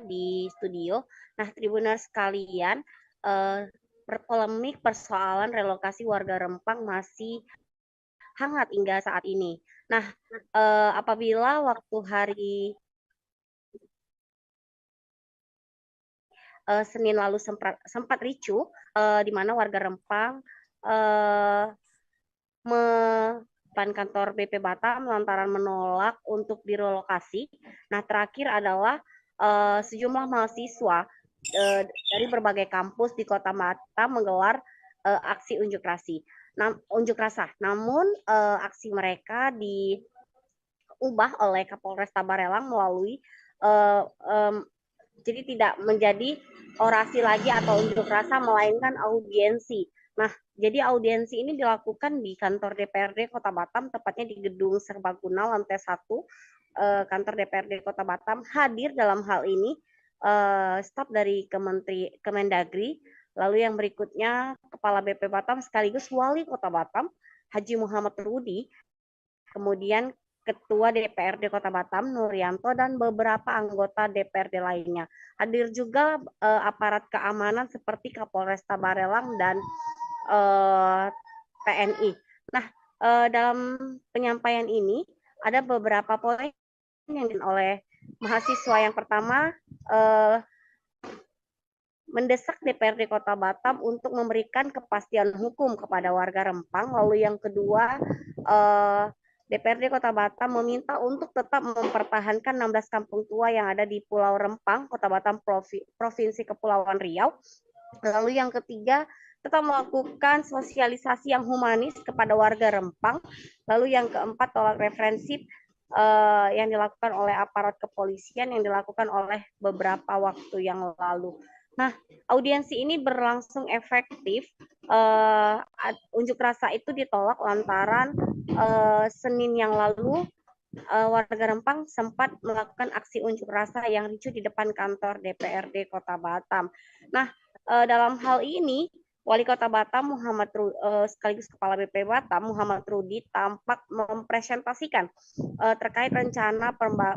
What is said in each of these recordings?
di studio. Nah, Tribuners sekalian, polemik persoalan relokasi warga Rempang masih hangat hingga saat ini. Nah, apabila waktu hari Senin lalu sempat ricuh, di mana warga Rempang depan kantor BP Batam lantaran menolak untuk direlokasi. Nah, terakhir adalah sejumlah mahasiswa dari berbagai kampus di Kota Batam menggelar aksi unjuk rasa. Namun aksi mereka diubah oleh Kapolres Tabarelang melalui jadi tidak menjadi orasi lagi atau unjuk rasa, melainkan audiensi. Nah, jadi audiensi ini dilakukan di kantor DPRD Kota Batam, tepatnya di Gedung Serbaguna lantai 1 kantor DPRD Kota Batam. Hadir dalam hal ini staf dari Kemendagri, lalu yang berikutnya Kepala BP Batam sekaligus Wali Kota Batam, Haji Muhammad Rudi, kemudian Ketua DPRD Kota Batam, Nuryanto, dan beberapa anggota DPRD lainnya. Hadir juga aparat keamanan seperti Kapolres Tabarelang dan TNI. Nah, dalam penyampaian ini ada beberapa poin yang oleh mahasiswa. Yang pertama, mendesak DPRD Kota Batam untuk memberikan kepastian hukum kepada warga Rempang. Lalu yang kedua, DPRD Kota Batam meminta untuk tetap mempertahankan 16 kampung tua yang ada di Pulau Rempang, Kota Batam, Provinsi Kepulauan Riau. Lalu yang ketiga, tetap melakukan sosialisasi yang humanis kepada warga Rempang. Lalu yang keempat, tolak referensi yang dilakukan oleh aparat kepolisian yang dilakukan oleh beberapa waktu yang lalu. Nah, audiensi ini berlangsung efektif. Unjuk rasa itu ditolak lantaran Senin yang lalu warga Rempang sempat melakukan aksi unjuk rasa yang ricuh di depan kantor DPRD Kota Batam. Nah, dalam hal ini Wali Kota Batam sekaligus Kepala BP Batam Muhammad Rudi tampak mempresentasikan terkait rencana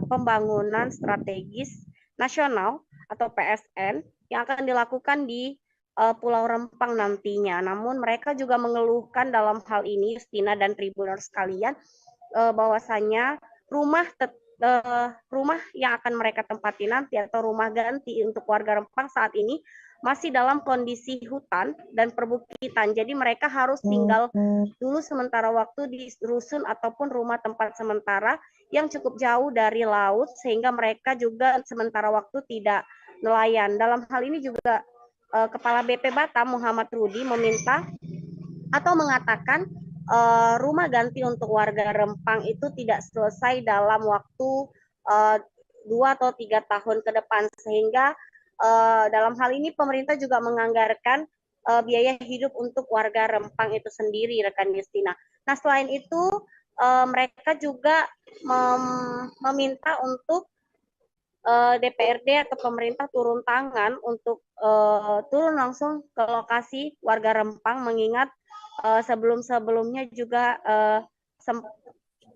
pembangunan strategis nasional atau PSN yang akan dilakukan di Pulau Rempang nantinya. Namun mereka juga mengeluhkan dalam hal ini, Justina dan Tribuners sekalian, bahwasanya rumah yang akan mereka tempati nanti atau rumah ganti untuk warga Rempang saat ini masih dalam kondisi hutan dan perbukitan. Jadi mereka harus tinggal dulu sementara waktu di rusun ataupun rumah tempat sementara yang cukup jauh dari laut, sehingga mereka juga sementara waktu tidak nelayan. Dalam hal ini juga Kepala BP Batam Muhammad Rudi meminta atau mengatakan rumah ganti untuk warga Rempang itu tidak selesai dalam waktu 2 atau 3 tahun ke depan, sehingga dalam hal ini pemerintah juga menganggarkan biaya hidup untuk warga Rempang itu sendiri, rekan Justina. Nah, selain itu mereka juga meminta untuk DPRD atau pemerintah turun tangan untuk turun langsung ke lokasi warga Rempang, mengingat sebelum-sebelumnya juga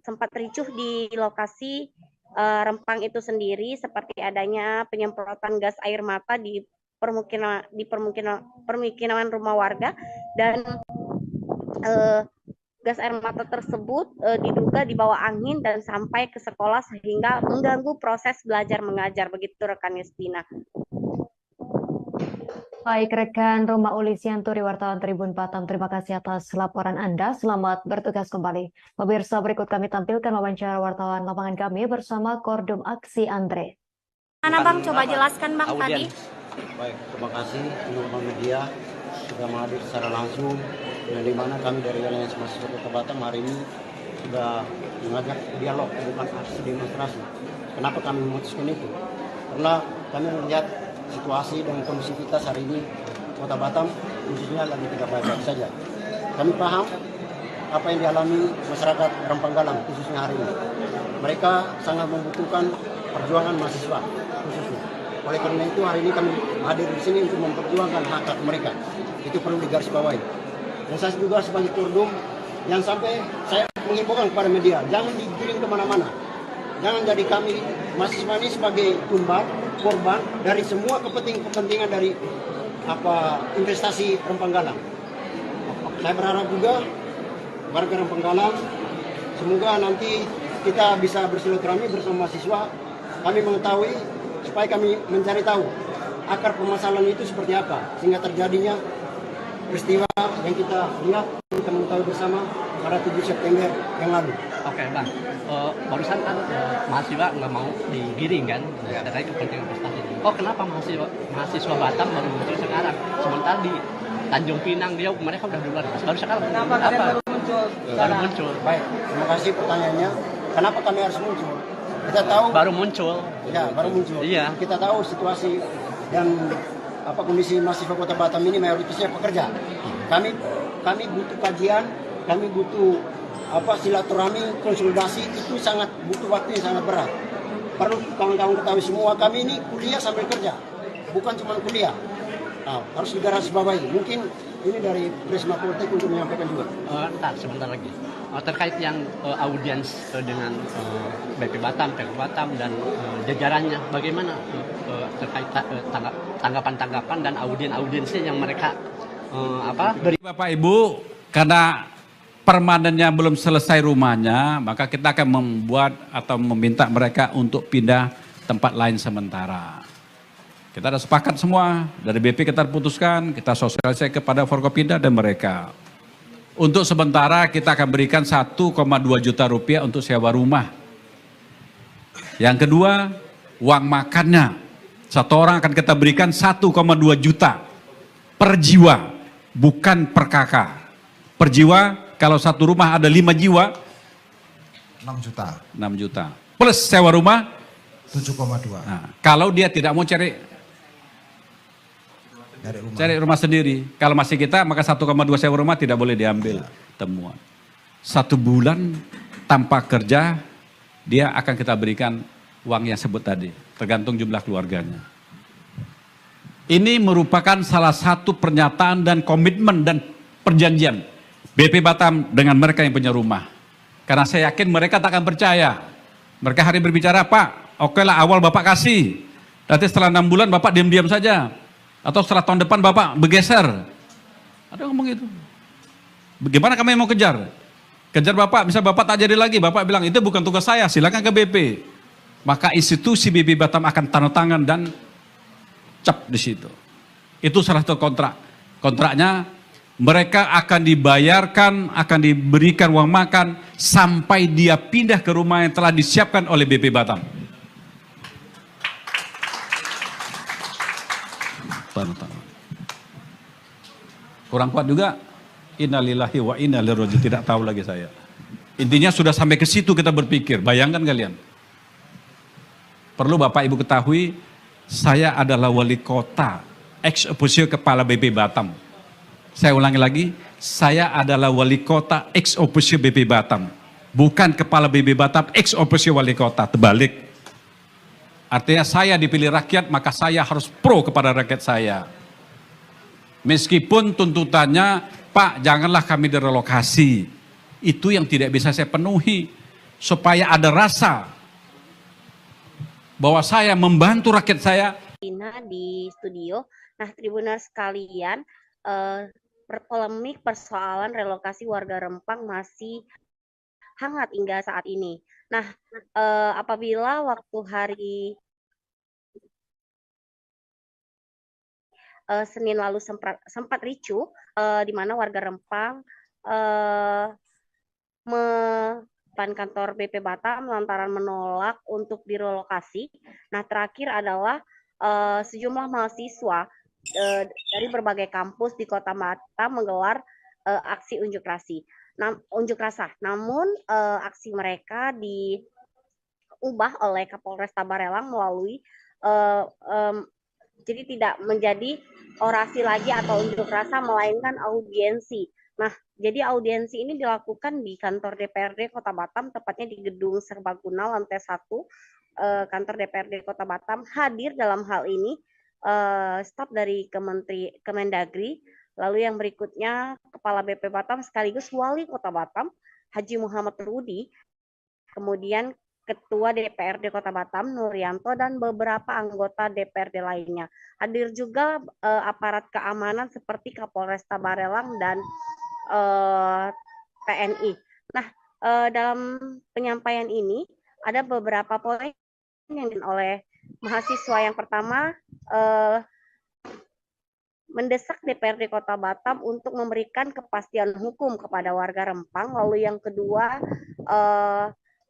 sempat ricuh di lokasi Rempang itu sendiri, seperti adanya penyemprotan gas air mata di permukiman rumah warga, dan gas air mata tersebut diduga dibawa angin dan sampai ke sekolah sehingga mengganggu proses belajar mengajar. Begitu rekan Justina. Baik, rekan Roma Ulisianturi, wartawan Tribun Batam, terima kasih atas laporan Anda. Selamat bertugas kembali. Pemirsa, berikut kami tampilkan wawancara wartawan lapangan kami bersama Kordum Aksi Andre. Mana Bang, coba jelaskan Bang tadi. Baik, terima kasih teman-teman media sudah menghadir secara langsung, dan di mana kami dari Aliansi Mahasiswa Kota Batam hari ini sudah mengajak dialog, bukan aksi demonstrasi. Kenapa kami memutuskan itu? Karena kami melihat situasi dan kondisivitas hari ini Kota Batam khususnya lagi tidak baik-baik saja. Kami paham apa yang dialami masyarakat Rempang Galang khususnya hari ini. Mereka sangat membutuhkan perjuangan mahasiswa khususnya. Oleh karena itu hari ini kami hadir di sini untuk memperjuangkan hak-hak mereka. Itu perlu digarisbawahi. Dan saya juga sebagai Kordum yang sampai saya mengimbaukan kepada media, jangan digiring kemana-mana. Jangan jadi kami mahasiswa ini sebagai tumbal korban dari semua kepentingan dari investasi Rempang Galang. Saya berharap juga warga Rempang Galang, semoga nanti kita bisa bersilaturahmi bersama mahasiswa, kami mengetahui supaya kami mencari tahu akar permasalahan itu seperti apa sehingga terjadinya peristiwa yang kita lihat, kita mengetahui bersama pada 7 September yang lalu. Oke Bang, barusan kan mahasiswa nggak mau digiring kan terkait kepentingan prestasi. Oh kenapa mahasiswa Batam baru muncul sekarang? Sementara di Tanjung Pinang dia mereka udah duluan. Baru sekarang kenapa baru muncul? Baru muncul. Baik, terima kasih pertanyaannya. Kenapa kami harus muncul? Kita tahu baru muncul. Ya, baru muncul. Iya. Kita tahu situasi dan kondisi mahasiswa Kota Batam ini mayoritasnya pekerja. Kami butuh kajian, kami butuh silaturahmi, konsolidasi, itu sangat butuh waktu yang sangat berat. Perlu kawan-kawan ketahui semua, kami ini kuliah sambil kerja, bukan cuma kuliah. Harus digarisbawahi. Mungkin ini dari Prisma Politik untuk menyampaikan juga. Ntar sebentar lagi. Terkait yang audiens dengan BP Batam, PK Batam dan jajarannya, bagaimana terkait tanggapan-tanggapan dan audiensinya yang mereka beri? Bapak Ibu, karena permanennya belum selesai rumahnya, maka kita akan membuat atau meminta mereka untuk pindah tempat lain sementara. Kita ada sepakat semua, dari BP kita putuskan, kita sosialisasi kepada Forkopimda dan mereka. Untuk sementara kita akan berikan 1,2 juta rupiah untuk sewa rumah. Yang kedua, uang makannya. Satu orang akan kita berikan 1,2 juta per jiwa, bukan per kakak. Per jiwa, kalau satu rumah ada 5 jiwa, 6 juta. 6 juta. Plus sewa rumah, 7,2. Nah, kalau dia tidak mau cari rumah sendiri. Kalau masih kita, maka 1,2 sewa rumah tidak boleh diambil temuan. 1 bulan tanpa kerja, dia akan kita berikan uang yang sebut tadi, tergantung jumlah keluarganya. Ini merupakan salah satu pernyataan dan komitmen dan perjanjian BP Batam dengan mereka yang punya rumah. Karena saya yakin mereka tak akan percaya. Mereka hari berbicara, Pak, oke lah awal Bapak kasih. Nanti setelah 6 bulan Bapak diam-diam saja. Atau setelah tahun depan Bapak bergeser. Ada ngomong gitu. Bagaimana kami mau kejar? Kejar Bapak, bisa Bapak tak jadi lagi. Bapak bilang, itu bukan tugas saya, silakan ke BP. Maka institusi BP Batam akan tanda tangan dan cap di situ. Itu salah satu kontrak. Kontraknya, mereka akan dibayarkan, akan diberikan uang makan, sampai dia pindah ke rumah yang telah disiapkan oleh BP Batam. Kurang kuat juga, innalillahi wa inna ilaihi raji'un, tidak tahu lagi saya. Intinya sudah sampai ke situ kita berpikir, bayangkan kalian. Perlu Bapak Ibu ketahui, saya adalah wali kota, ex officio kepala BP Batam. Saya ulangi lagi, saya adalah wali kota ex officio BP Batam. Bukan kepala BP Batam, ex officio wali kota, terbalik. Artinya saya dipilih rakyat, maka saya harus pro kepada rakyat saya. Meskipun tuntutannya, Pak janganlah kami direlokasi. Itu yang tidak bisa saya penuhi. Supaya ada rasa bahwa saya membantu rakyat saya. Di studio. Nah, Tribuners sekalian, berpolemik persoalan relokasi warga Rempang masih hangat hingga saat ini. Nah, apabila waktu hari Senin lalu sempat ricuh, di mana warga Rempang depan kantor BP Batam lantaran menolak untuk direlokasi. Nah, terakhir adalah sejumlah mahasiswa dari berbagai kampus di Kota Batam menggelar aksi unjuk rasa. Namun aksi mereka diubah oleh Kapolres Tabarelang melalui jadi tidak menjadi orasi lagi atau unjuk rasa, melainkan audiensi. Nah, jadi audiensi ini dilakukan di kantor DPRD Kota Batam, tepatnya di Gedung Serbaguna lantai 1 kantor DPRD Kota Batam. Hadir dalam hal ini staf dari Kemendagri, lalu yang berikutnya Kepala BP Batam sekaligus Wali Kota Batam, Haji Muhammad Rudi, kemudian Ketua DPRD Kota Batam Nuryanto dan beberapa anggota DPRD lainnya. Hadir juga aparat keamanan seperti Kapolresta Barelang dan TNI. Nah, dalam penyampaian ini ada beberapa poin yang oleh mahasiswa. Yang pertama, mendesak DPRD Kota Batam untuk memberikan kepastian hukum kepada warga Rempang. Lalu yang kedua,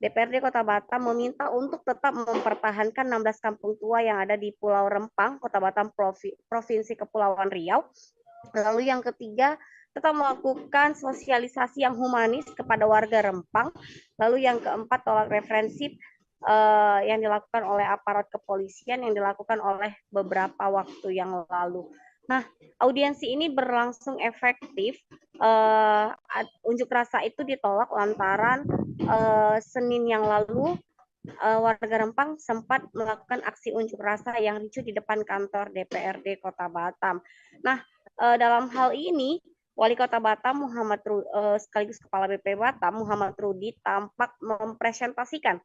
DPRD Kota Batam meminta untuk tetap mempertahankan 16 kampung tua yang ada di Pulau Rempang, Kota Batam, Provinsi Kepulauan Riau. Lalu yang ketiga, tetap melakukan sosialisasi yang humanis kepada warga Rempang. Lalu yang keempat, tolak referensi yang dilakukan oleh aparat kepolisian yang dilakukan oleh beberapa waktu yang lalu. Nah, audiensi ini berlangsung efektif. Unjuk rasa itu ditolak lantaran Senin yang lalu warga Rempang sempat melakukan aksi unjuk rasa yang ricuh di depan kantor DPRD Kota Batam. Nah, dalam hal ini Wali Kota Batam sekaligus Kepala BP Batam Muhammad Rudi tampak mempresentasikan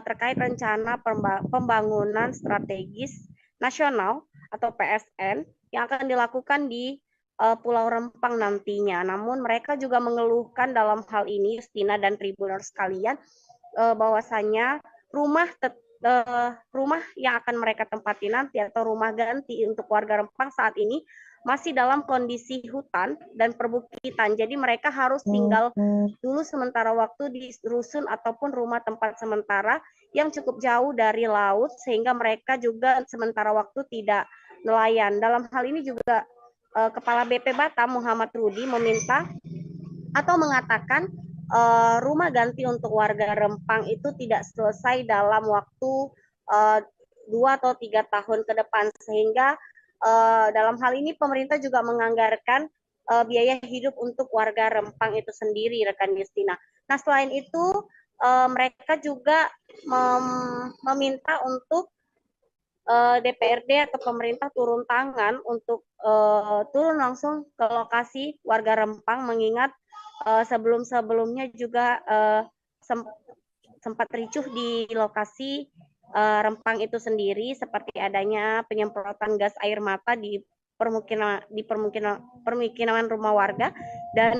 terkait rencana pembangunan strategis nasional atau PSN yang akan dilakukan di Pulau Rempang nantinya. Namun mereka juga mengeluhkan dalam hal ini, Justina dan Tribuners sekalian, bahwasanya rumah yang akan mereka tempati nanti atau rumah ganti untuk warga Rempang saat ini masih dalam kondisi hutan dan perbukitan. Jadi mereka harus tinggal dulu sementara waktu di rusun ataupun rumah tempat sementara yang cukup jauh dari laut, sehingga mereka juga sementara waktu tidak nelayan. Dalam hal ini juga Kepala BP Batam Muhammad Rudi meminta atau mengatakan rumah ganti untuk warga Rempang itu tidak selesai dalam waktu 2 atau 3 tahun ke depan, sehingga dalam hal ini pemerintah juga menganggarkan biaya hidup untuk warga Rempang itu sendiri, rekan Justina. Nah, selain itu mereka juga meminta untuk DPRD atau pemerintah turun tangan untuk turun langsung ke lokasi warga Rempang, mengingat sebelum-sebelumnya juga sempat ricuh di lokasi Rempang itu sendiri, seperti adanya penyemprotan gas air mata di permukiman rumah warga, dan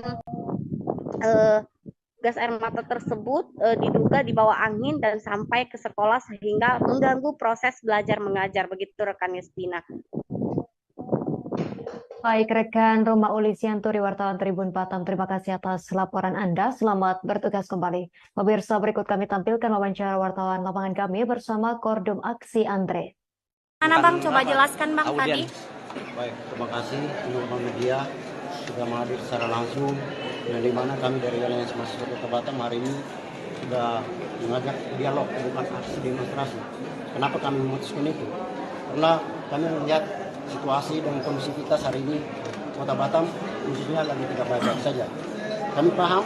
gas air mata tersebut diduga dibawa angin dan sampai ke sekolah sehingga mengganggu proses belajar mengajar. Begitu rekan Justina. Baik, rekan Roma Ulisianturi, wartawan Tribun Batam, terima kasih atas laporan Anda. Selamat bertugas kembali. Pemirsa, berikut kami tampilkan wawancara wartawan lapangan kami bersama Kordum Aksi Andre. Mana Bang, coba jelaskan Bang tadi. Baik, terima kasih teman-teman media sudah menghadir secara langsung, dan di mana kami dari Aliansi Mahasiswa Kota Batam hari ini sudah mengajak dialog, bukan aksi demonstrasi. Kenapa kami memutuskan itu? Karena kami melihat situasi dan kondusivitas hari ini Kota Batam khususnya lagi tidak baik-baik saja. Kami paham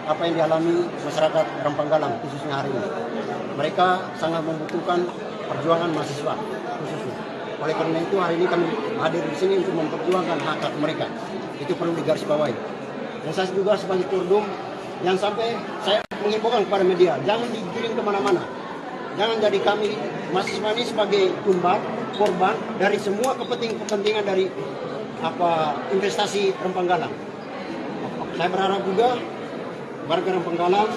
apa yang dialami masyarakat Rempang Galang khususnya hari ini. Mereka sangat membutuhkan perjuangan mahasiswa khususnya. Oleh karena itu hari ini kami hadir di sini untuk memperjuangkan hak-hak mereka. Itu perlu digarisbawahi. Dan saya juga sebagai Kordum yang sampai saya mengimbaukan kepada media, jangan digiring kemana-mana. Jangan jadi kami mahasiswa ini sebagai tumbal, korban dari semua kepentingan dari investasi Rempang Galang. Saya berharap juga warga Rempang Galang,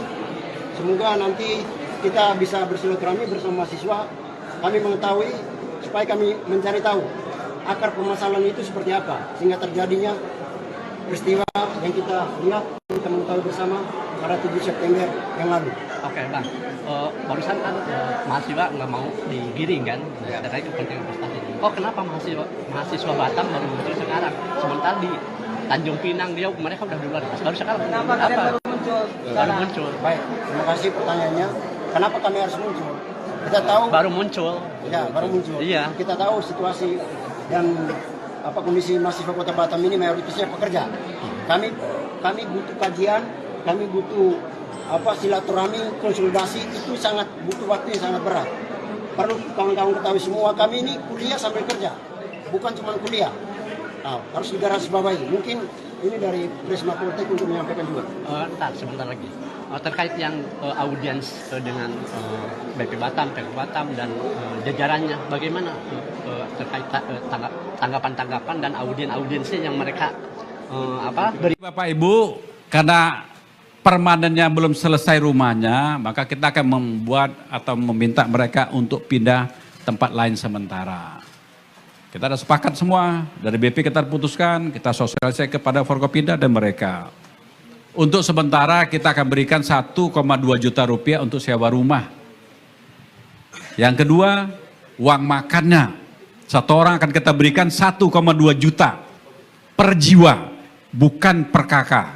semoga nanti kita bisa bersilaturahmi bersama mahasiswa. Kami mengetahui supaya kami mencari tahu akar permasalahan itu seperti apa, sehingga terjadinya peristiwa yang kita lihat, kita mengetahui bersama pada 7 September yang lalu. Oke Bang, barusan kan mahasiswa nggak mau digiring kan, terkait kepentingan prestasi. Kenapa mahasiswa Batam baru muncul sekarang, sementara di Tanjung Pinang dia mereka udah duluan, baru sekarang. Kenapa kalian baru muncul? Baik, terima kasih pertanyaannya. Kenapa kami harus muncul? Kita tahu baru muncul. Ya, baru muncul. Iya. Kita tahu situasi dan kondisi mahasiswa Kota Batam ini mayoritasnya pekerja. Kami butuh kajian, kami butuh silaturahmi, konsolidasi, itu sangat butuh waktu yang sangat berat. Perlu kawan-kawan ketahui semua, kami ini kuliah sambil kerja, bukan cuma kuliah. Harus digarisbawahi. Mungkin Ini dari Prisma Poltek untuk menyampaikan juga. Ntar sebentar lagi. Terkait yang audiens dengan BP Batam, PK Batam dan jajarannya, bagaimana terkait tanggapan-tanggapan dan audiensi yang mereka beri? Bapak Ibu, karena permanennya belum selesai rumahnya, maka kita akan membuat atau meminta mereka untuk pindah tempat lain sementara. Kita ada sepakat semua, dari BP kita putuskan, kita sosialisasi kepada Forkopimda dan mereka. Untuk sementara kita akan berikan 1,2 juta rupiah untuk sewa rumah. Yang kedua, uang makannya. Satu orang akan kita berikan 1,2 juta per jiwa, bukan per kakak.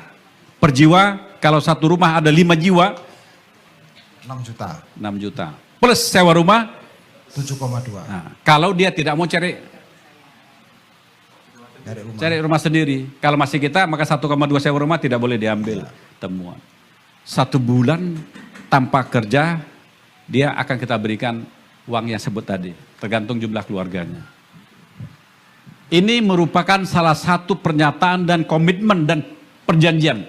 Per jiwa, kalau satu rumah ada 5 jiwa, 6 juta. 6 juta. Plus sewa rumah, 7,2. nah, kalau dia tidak mau cari rumah sendiri. Kalau masih kita, maka 1,2 sewa rumah tidak boleh diambil temuan. 1 bulan tanpa kerja, dia akan kita berikan uang yang sebut tadi, tergantung jumlah keluarganya. Ini merupakan salah satu pernyataan dan komitmen dan perjanjian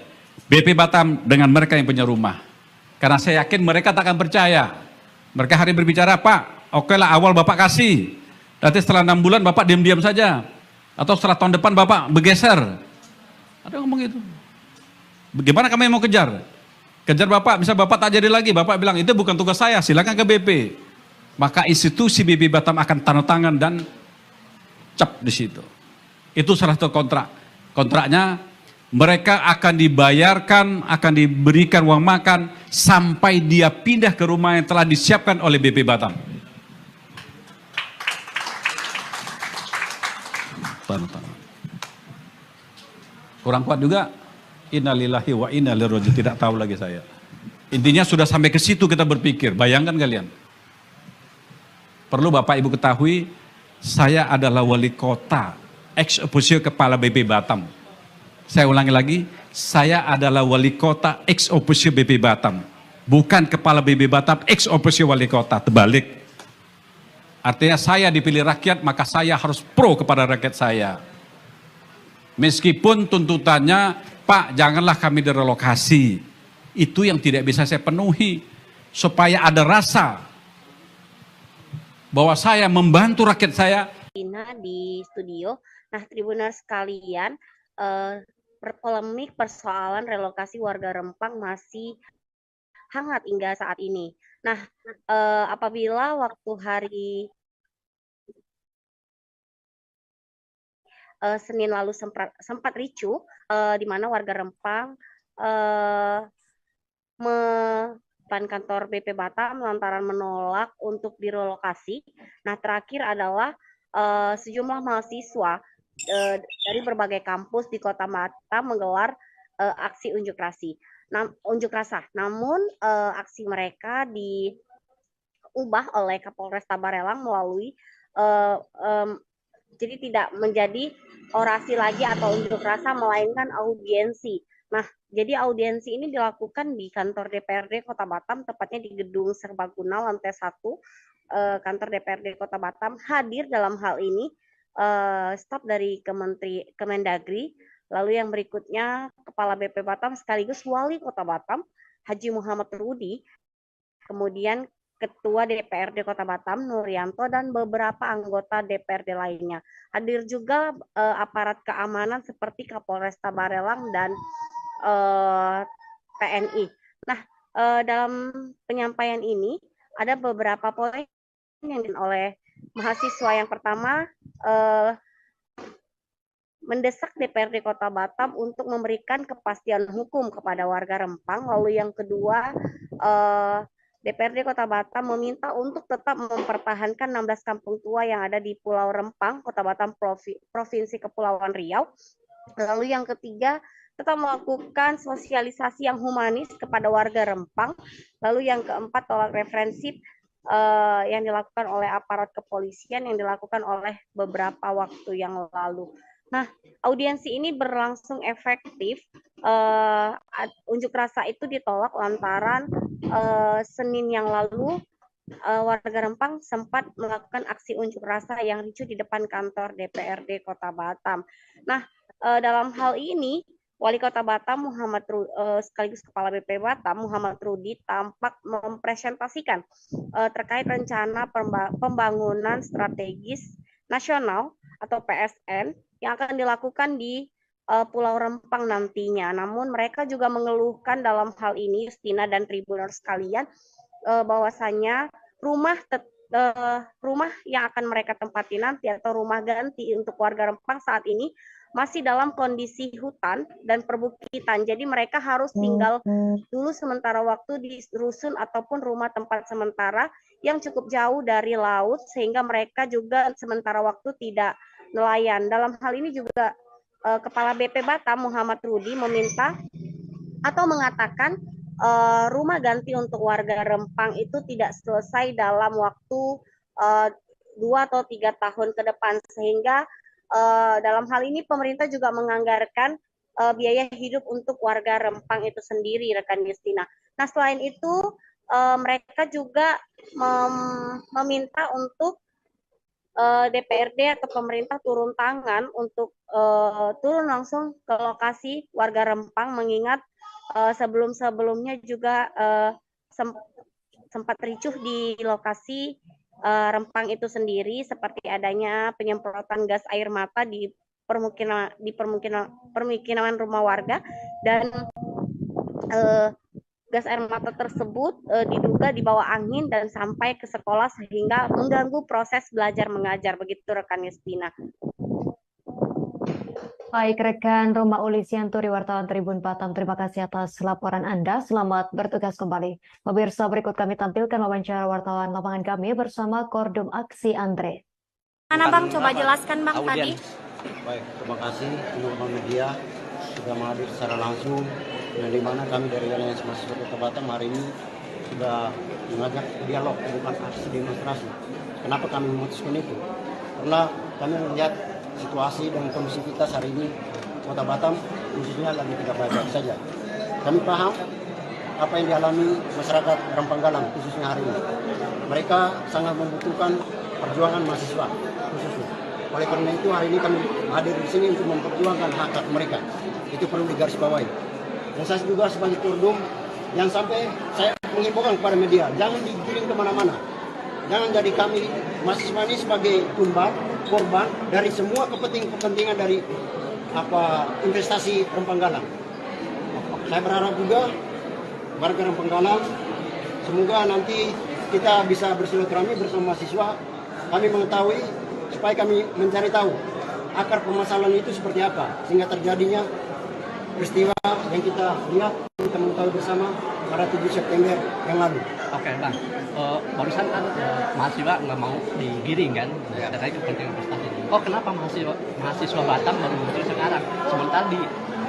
BP Batam dengan mereka yang punya rumah. Karena saya yakin mereka tak akan percaya. Mereka hari berbicara, Pak, oke lah awal Bapak kasih. Nanti setelah 6 bulan Bapak diam-diam saja. Atau setelah tahun depan Bapak bergeser. Ada yang ngomong gitu. Bagaimana kami mau kejar? Kejar Bapak, bisa Bapak tak jadi lagi. Bapak bilang, itu bukan tugas saya, silakan ke BP. Maka institusi BP Batam akan tanda tangan dan cap di situ. Itu salah satu kontrak. Kontraknya, mereka akan dibayarkan, akan diberikan uang makan, sampai dia pindah ke rumah yang telah disiapkan oleh BP Batam. Kurang kuat juga, innalillahi wa inna ilaihi raji'un, tidak tahu lagi saya. Intinya sudah sampai ke situ kita berpikir, bayangkan kalian. Perlu Bapak Ibu ketahui, saya adalah wali kota, ex officio kepala BP Batam. Saya ulangi lagi, saya adalah wali kota ex officio BP Batam. Bukan kepala BP Batam, ex officio wali kota, terbalik. Artinya saya dipilih rakyat, maka saya harus pro kepada rakyat saya. Meskipun tuntutannya, Pak janganlah kami direlokasi. Itu yang tidak bisa saya penuhi. Supaya ada rasa bahwa saya membantu rakyat saya. Di studio. Nah, Tribuners sekalian, polemik persoalan relokasi warga Rempang masih hangat hingga saat ini. Nah, apabila waktu hari Senin lalu sempat ricuh, di mana warga Rempang depan kantor BP Batam lantaran menolak untuk direlokasi. Nah, terakhir adalah sejumlah mahasiswa dari berbagai kampus di Kota Batam menggelar aksi unjuk rasa. Namun aksi mereka diubah oleh Kapolres Tabarelang melalui jadi tidak menjadi orasi lagi atau unjuk rasa, melainkan audiensi. Nah, jadi audiensi ini dilakukan di kantor DPRD Kota Batam, tepatnya di Gedung Serbaguna lantai 1 kantor DPRD Kota Batam. Hadir dalam hal ini staf dari Kemendagri, lalu yang berikutnya Kepala BP Batam sekaligus Wali Kota Batam, Haji Muhammad Rudi, kemudian Ketua DPRD Kota Batam, Nuryanto, dan beberapa anggota DPRD lainnya. Hadir juga aparat keamanan seperti Kapolres Tabarelang dan TNI. Nah, dalam penyampaian ini ada beberapa poin yang oleh mahasiswa. Yang pertama, mendesak DPRD Kota Batam untuk memberikan kepastian hukum kepada warga Rempang. Lalu yang kedua, DPRD Kota Batam meminta untuk tetap mempertahankan 16 kampung tua yang ada di Pulau Rempang, Kota Batam, Provinsi Kepulauan Riau. Lalu yang ketiga, tetap melakukan sosialisasi yang humanis kepada warga Rempang. Lalu yang keempat, tolak referensi yang dilakukan oleh aparat kepolisian yang dilakukan oleh beberapa waktu yang lalu. Nah, audiensi ini berlangsung efektif. Unjuk rasa itu ditolak lantaran Senin yang lalu warga Rempang sempat melakukan aksi unjuk rasa yang ricuh di depan kantor DPRD Kota Batam. Nah, dalam hal ini Wali Kota Batam sekaligus Kepala BP Batam Muhammad Rudi tampak mempresentasikan terkait rencana pembangunan strategis nasional atau PSN yang akan dilakukan di Pulau Rempang nantinya. Namun mereka juga mengeluhkan dalam hal ini Justina dan Tribuners sekalian bahwasanya rumah yang akan mereka tempati nanti atau rumah ganti untuk warga Rempang saat ini masih dalam kondisi hutan dan perbukitan. Jadi mereka harus tinggal dulu sementara waktu di rusun ataupun rumah tempat sementara yang cukup jauh dari laut sehingga mereka juga sementara waktu tidak nelayan. Dalam hal ini juga Kepala BP Batam Muhammad Rudi meminta atau mengatakan rumah ganti untuk warga Rempang itu tidak selesai dalam waktu 2 atau 3 tahun ke depan sehingga dalam hal ini pemerintah juga menganggarkan biaya hidup untuk warga Rempang itu sendiri, rekan Justina. Nah, selain itu mereka juga meminta untuk DPRD atau pemerintah turun tangan untuk turun langsung ke lokasi warga Rempang mengingat sebelum-sebelumnya juga sempat ricuh di lokasi Rempang itu sendiri seperti adanya penyemprotan gas air mata di permukiman rumah warga dan gas air mata tersebut diduga dibawa angin dan sampai ke sekolah sehingga mengganggu proses belajar mengajar, begitu rekan Justina. Baik, rekan Roma Ulisianturi, wartawan Tribun Batam, terima kasih atas laporan Anda. Selamat bertugas kembali. Pemirsa, berikut kami tampilkan wawancara wartawan lapangan kami bersama Kordum Aksi Andre. Mana Bang, coba jelaskan Bang tadi. Baik, terima kasih teman-teman media sudah menghadir secara langsung dan di mana kami dari Aliansi Mahasiswa Kota Batam hari ini sudah mengajak dialog, bukan aksi demonstrasi. Kenapa kami memutuskan itu? Karena kami melihat situasi dan kondisivitas hari ini Kota Batam khususnya lagi tidak baik saja. Kami paham apa yang dialami masyarakat Rempang Galang khususnya hari ini. Mereka sangat membutuhkan perjuangan mahasiswa khususnya. Oleh karena itu hari ini kami hadir di sini untuk memperjuangkan hak-hak mereka. Itu perlu digarisbawahi. Dan saya juga sebagai Kordum yang sampai saya mengimbaukan kepada media jangan digiring kemana-mana. Jangan jadi kami mahasiswa ini sebagai tumbal, korban dari semua kepentingan dari investasi Rempang Galang. Saya berharap juga warga Rempang Galang semoga nanti kita bisa bersilaturahmi bersama mahasiswa. Kami mengetahui supaya kami mencari tahu akar permasalahan itu seperti apa sehingga terjadinya peristiwa yang kita lihat, kita mengetahui bersama pada 7 September yang lalu. Oke, Bang. Barusan kan mahasiswa nggak mau digiring kan, dari kepentingan prestasi. Kenapa mahasiswa Batam baru muncul sekarang? Sementara di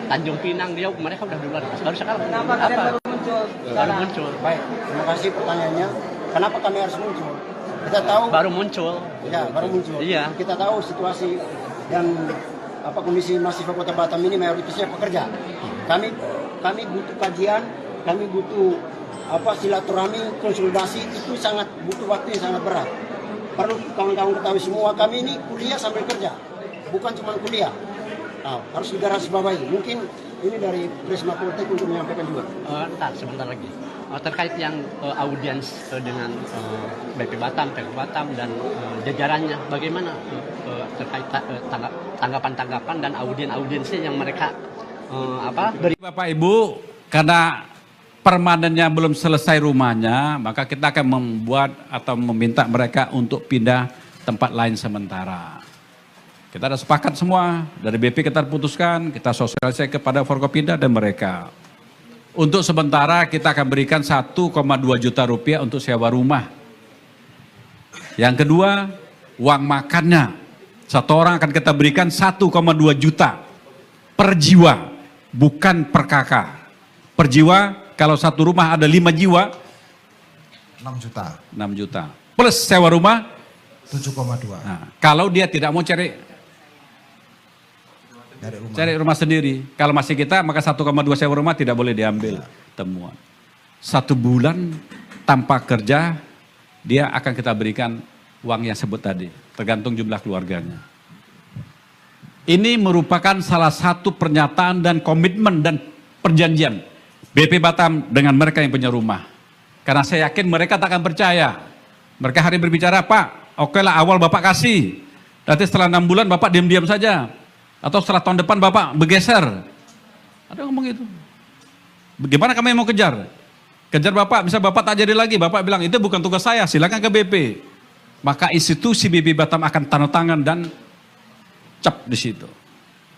Tanjung Pinang mereka udah duluan. Baru sekarang. Kenapa baru muncul? Baru muncul. Baik, terima kasih pertanyaannya. Kenapa kami harus muncul? Kita tahu. Baru muncul. Ya, baru muncul. Iya. Kita tahu situasi dan kondisi mahasiswa Kota Batam ini mayoritasnya pekerja. Kami butuh kajian, kami butuh silaturahmi, konsolidasi itu sangat butuh waktu yang sangat berat. Perlu kawan-kawan ketahui semua kami ini kuliah sambil kerja, bukan cuma kuliah. Harus digarisbawahi. Mungkin ini dari Prisma Politik untuk menyampaikan juga. Sebentar lagi. Terkait yang audiens dengan BP Batam, PK Batam dan jajarannya, bagaimana terkait tanggapan-tanggapan dan audiensnya yang mereka beri? Bapak Ibu, karena permanennya belum selesai rumahnya, maka kita akan membuat atau meminta mereka untuk pindah tempat lain sementara. Kita ada sepakat semua, dari BP kita putuskan, kita sosialisasi kepada Forkopimda dan mereka. Untuk sementara kita akan berikan 1,2 juta rupiah untuk sewa rumah. Yang kedua, uang makannya. Satu orang akan kita berikan 1,2 juta per jiwa, bukan per kakak. Per jiwa, kalau satu rumah ada 5 jiwa, 6 juta. 6 juta. Plus sewa rumah, 7,2. Nah, kalau dia tidak mau cari rumah sendiri. Kalau masih kita, maka 1,2 sewa rumah tidak boleh diambil temuan. 1 bulan tanpa kerja, dia akan kita berikan uang yang sebut tadi. Tergantung jumlah keluarganya. Ini merupakan salah satu pernyataan dan komitmen dan perjanjian BP Batam dengan mereka yang punya rumah. Karena saya yakin mereka tak akan percaya. Mereka hari berbicara, Pak, oke lah awal Bapak kasih. Nanti setelah 6 bulan Bapak diam-diam saja. Atau setelah tahun depan Bapak bergeser. Ada ngomong gitu. Bagaimana kami mau kejar? Kejar Bapak, bisa Bapak tak jadi lagi. Bapak bilang, itu bukan tugas saya, silakan ke BP. Maka institusi BP Batam akan tanda tangan dan cap di situ.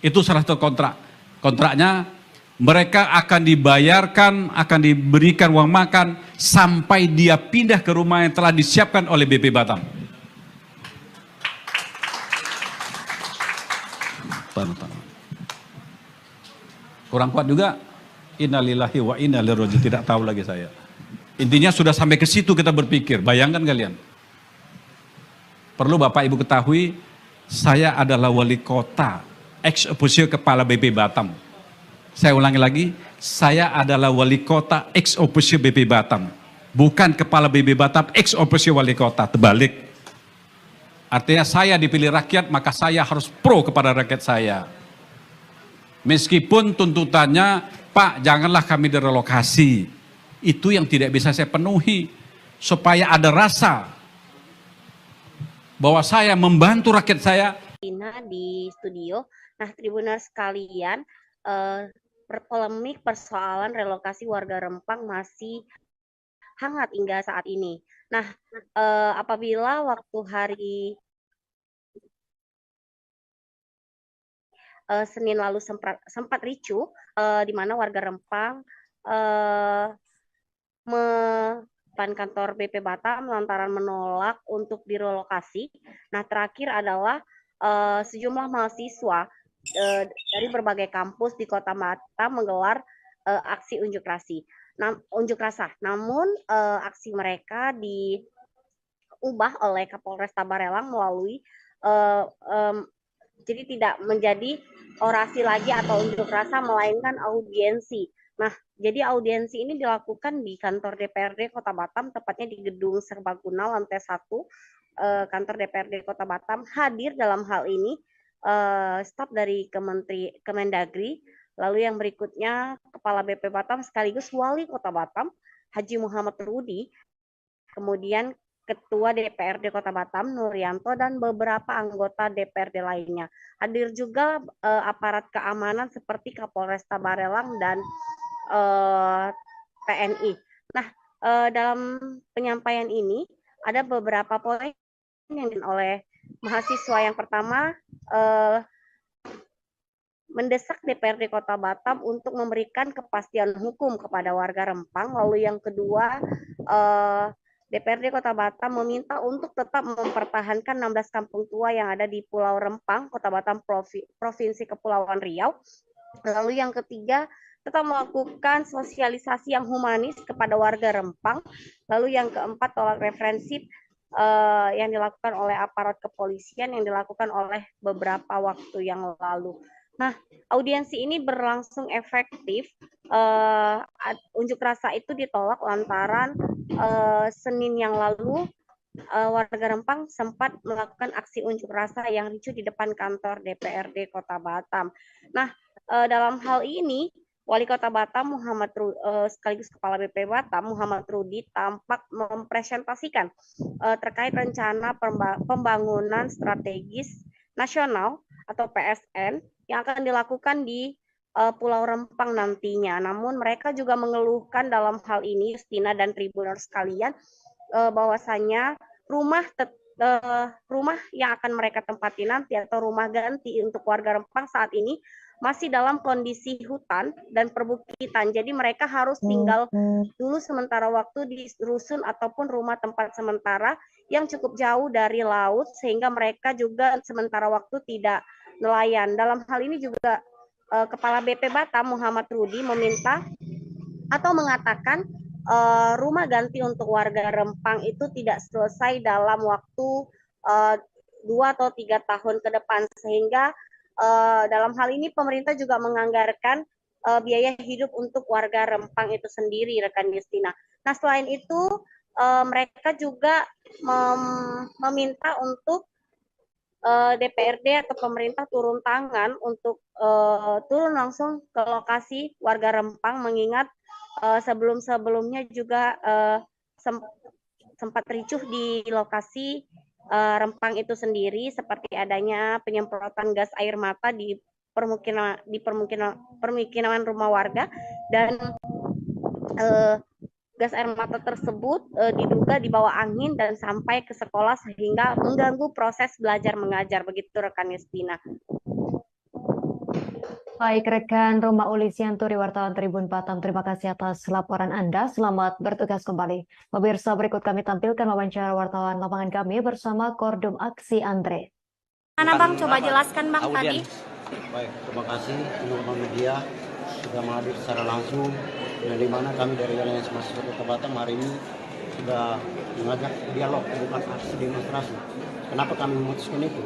Itu salah satu kontrak. Kontraknya mereka akan dibayarkan, akan diberikan uang makan sampai dia pindah ke rumah yang telah disiapkan oleh BP Batam. Kurang kuat juga. Innalillahi wa inna ilaihi raji'un, tidak tahu lagi saya. Intinya sudah sampai ke situ kita berpikir. Bayangkan kalian. Perlu Bapak Ibu ketahui, saya adalah wali kota, ex officio kepala BP Batam. Saya ulangi lagi, saya adalah wali kota ex officio BP Batam. Bukan kepala BP Batam, ex officio wali kota, terbalik. Artinya saya dipilih rakyat, maka saya harus pro kepada rakyat saya. Meskipun tuntutannya, Pak janganlah kami direlokasi. Itu yang tidak bisa saya penuhi. Supaya ada rasa bahwa saya membantu rakyat saya. Di studio. Nah, Tribuners sekalian, polemik persoalan relokasi warga Rempang masih hangat hingga saat ini. Nah, apabila waktu hari Senin lalu sempat ricuh, di mana warga Rempang depan kantor BP Batam lantaran menolak untuk direlokasi. Nah, terakhir adalah sejumlah mahasiswa dari berbagai kampus di Kota Batam menggelar aksi unjuk rasa. Namun aksi mereka diubah oleh Kapolres Tabarelang melalui jadi tidak menjadi orasi lagi atau unjuk rasa, melainkan audiensi. Nah, jadi audiensi ini dilakukan di kantor DPRD Kota Batam, tepatnya di Gedung Serbaguna lantai 1, kantor DPRD Kota Batam. Hadir dalam hal ini staf dari Kemendagri, lalu yang berikutnya Kepala BP Batam sekaligus Wali Kota Batam, Haji Muhammad Rudi, kemudian Ketua DPRD Kota Batam, Nuryanto, dan beberapa anggota DPRD lainnya. Hadir juga aparat keamanan seperti Kapolres Tabarelang dan TNI. Nah, dalam penyampaian ini ada beberapa poin yang oleh mahasiswa. Yang pertama, mendesak DPRD Kota Batam untuk memberikan kepastian hukum kepada warga Rempang. Lalu yang kedua, DPRD Kota Batam meminta untuk tetap mempertahankan 16 kampung tua yang ada di Pulau Rempang, Kota Batam, Provinsi Kepulauan Riau. Lalu yang ketiga, tetap melakukan sosialisasi yang humanis kepada warga Rempang. Lalu yang keempat, tolak referensi yang dilakukan oleh aparat kepolisian yang dilakukan oleh beberapa waktu yang lalu. Nah, audiensi ini berlangsung efektif. Unjuk rasa itu ditolak lantaran Senin yang lalu warga Rempang sempat melakukan aksi unjuk rasa yang ricuh di depan kantor DPRD Kota Batam. Nah, dalam hal ini Wali Kota Batam sekaligus Kepala BP Batam Muhammad Rudi tampak mempresentasikan terkait rencana pembangunan strategis nasional atau PSN yang akan dilakukan di Pulau Rempang nantinya. Namun mereka juga mengeluhkan dalam hal ini, Justina dan Tribuners sekalian, bahwasanya rumah yang akan mereka tempati nanti atau rumah ganti untuk warga Rempang saat ini masih dalam kondisi hutan dan perbukitan. Jadi mereka harus tinggal dulu sementara waktu di rusun ataupun rumah tempat sementara yang cukup jauh dari laut, sehingga mereka juga sementara waktu tidak nelayan. Dalam hal ini juga Kepala BP Batam Muhammad Rudi meminta atau mengatakan rumah ganti untuk warga Rempang itu tidak selesai dalam waktu 2 atau 3 tahun ke depan, sehingga dalam hal ini pemerintah juga menganggarkan biaya hidup untuk warga Rempang itu sendiri, rekan Justina. Nah, selain itu mereka juga meminta untuk DPRD atau pemerintah turun tangan untuk turun langsung ke lokasi warga Rempang, mengingat sebelum-sebelumnya juga sempat ricuh di lokasi Rempang itu sendiri, seperti adanya penyemprotan gas air mata di permukiman rumah warga, dan gas air mata tersebut diduga dibawa angin dan sampai ke sekolah sehingga mengganggu proses belajar mengajar. Begitu rekan Yustina. Baik, rekan Roma Ulisianturi, wartawan Tribun Batam, terima kasih atas laporan Anda. Selamat bertugas kembali. Pemirsa, berikut kami tampilkan wawancara wartawan lapangan kami bersama Kordum Aksi Andre. Mana Bang, coba jelaskan Bang tadi. Baik, terima kasih teman-teman media sudah menghadir secara langsung, dan di mana kami dari Aliansi Mahasiswa Kota Batam hari ini sudah mengajak dialog, bukan aksi demonstrasi. Kenapa kami memutuskan itu?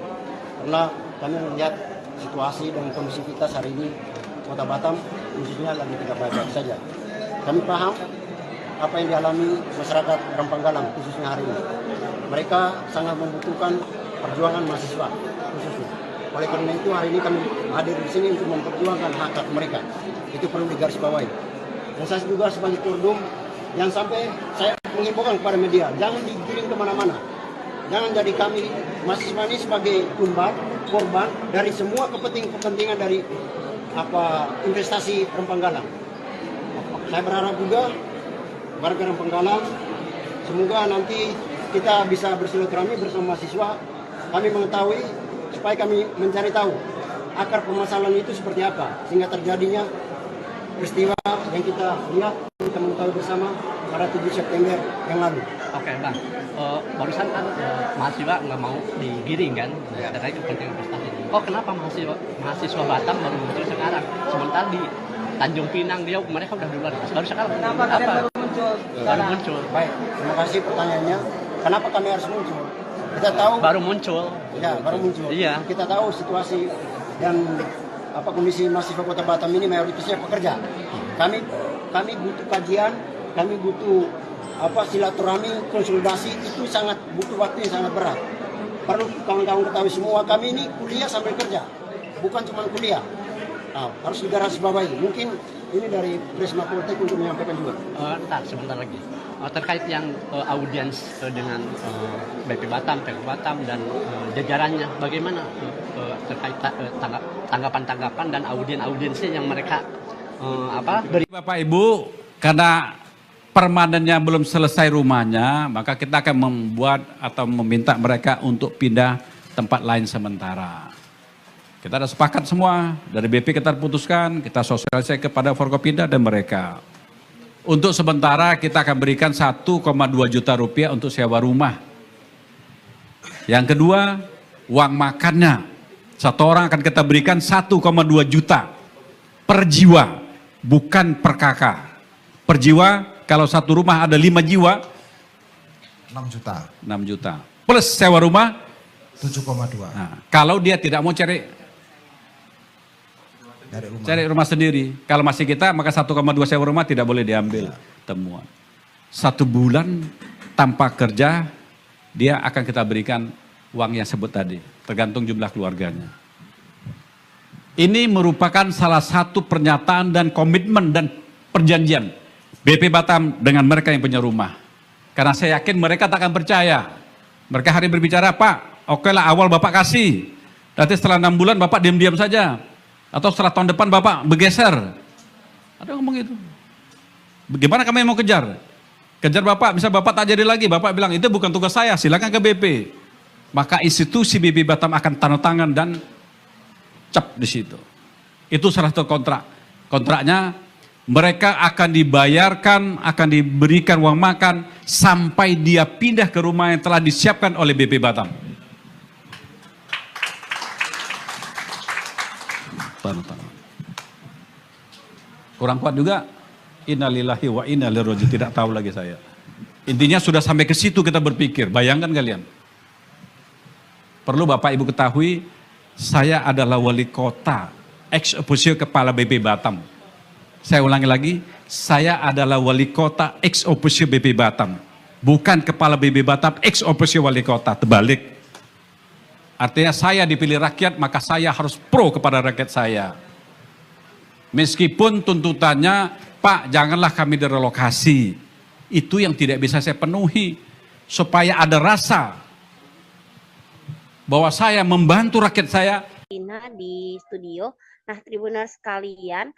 Karena kami melihat situasi dan kondisi kita hari ini Kota Batam khususnya lagi tidak baik saja. Kami paham apa yang dialami masyarakat Rempang Galang khususnya hari ini. Mereka sangat membutuhkan perjuangan mahasiswa khususnya. Oleh karena itu hari ini kami hadir di sini untuk memperjuangkan hak-hak mereka. Itu perlu digarisbawahi. Dan saya juga sebagai Kordum yang sampai saya mengimbaukan kepada media, jangan digiring kemana-mana. Jangan jadi kami mahasiswa ini sebagai korban dari semua kepentingan dari investasi Rempang Galang. Saya berharap juga warga Rempang Galang semoga nanti kita bisa bersilaturahmi bersama mahasiswa. Kami mengetahui supaya kami mencari tahu akar permasalahan itu seperti apa sehingga terjadinya peristiwa yang kita lihat, kita mengetahui bersama pada 7 September yang lalu. Oke Bang, barusan kan mahasiswa nggak mau digiring kan, terkait kepentingan prestasi. Oh kenapa mahasiswa Batam baru muncul sekarang? Sementara di Tanjung Pinang dia mereka udah duluan. Baru sekarang. Kenapa baru muncul? Baru muncul. Baik, terima kasih pertanyaannya. Kenapa kami harus muncul? Kita tahu baru muncul. Ya, baru muncul. Iya. Kita tahu situasi dan kondisi mahasiswa Kota Batam ini mayoritasnya pekerja. Kami butuh kajian, kami butuh silaturahmi, konsolidasi, itu sangat butuh waktu yang sangat berat. Perlu kawan-kawan ketahui semua, kami ini kuliah sambil kerja, bukan cuma kuliah. Harus digarisbawahi. Mungkin ini dari Prisma Politik untuk menyampaikan juga. Sebentar lagi. Terkait yang audiens dengan BP Batam, PK Batam dan jajarannya, bagaimana terkait tanggapan-tanggapan dan audiensnya yang mereka beri? Bapak Ibu, karena permanennya belum selesai rumahnya, maka kita akan membuat atau meminta mereka untuk pindah tempat lain sementara. Kita ada sepakat semua, dari BP kita putuskan, kita sosialisasi kepada Forkopimda dan mereka. Untuk sementara kita akan berikan 1,2 juta rupiah untuk sewa rumah. Yang kedua, uang makannya. Satu orang akan kita berikan 1,2 juta per jiwa, bukan per kakak. Per jiwa, kalau satu rumah ada 5 jiwa, 6 juta. 6 juta. Plus sewa rumah, 7,2. Nah, kalau dia tidak mau cari rumah sendiri. Kalau masih kita, maka 1,2 sewa rumah tidak boleh diambil temuan. 1 bulan tanpa kerja, dia akan kita berikan uang yang sebut tadi, tergantung jumlah keluarganya. Ini merupakan salah satu pernyataan dan komitmen dan perjanjian BP Batam dengan mereka yang punya rumah. Karena saya yakin mereka tak akan percaya. Mereka hari berbicara, Pak, oke lah awal Bapak kasih. Nanti setelah 6 bulan Bapak diam-diam saja. Atau setelah tahun depan Bapak bergeser. Ada ngomong itu. Bagaimana kami mau kejar? Kejar Bapak, bisa Bapak tak jadi lagi. Bapak bilang, itu bukan tugas saya, silakan ke BP. Maka institusi BP Batam akan tanda tangan dan cap di situ. Itu salah satu kontrak. Kontraknya, mereka akan dibayarkan, akan diberikan uang makan, sampai dia pindah ke rumah yang telah disiapkan oleh BP Batam. Kurang kuat juga, innalillahi wa inna ilaihi raji'un, tidak tahu lagi saya. Intinya sudah sampai ke situ kita berpikir, bayangkan kalian. Perlu Bapak Ibu ketahui, saya adalah wali kota, ex officio kepala BP Batam. Saya ulangi lagi, saya adalah wali kota ex officio BP Batam. Bukan kepala BP Batam, ex officio wali kota, terbalik. Artinya saya dipilih rakyat, maka saya harus pro kepada rakyat saya. Meskipun tuntutannya, Pak, janganlah kami direlokasi. Itu yang tidak bisa saya penuhi. Supaya ada rasa bahwa saya membantu rakyat saya. Di studio. Nah, Tribuners sekalian,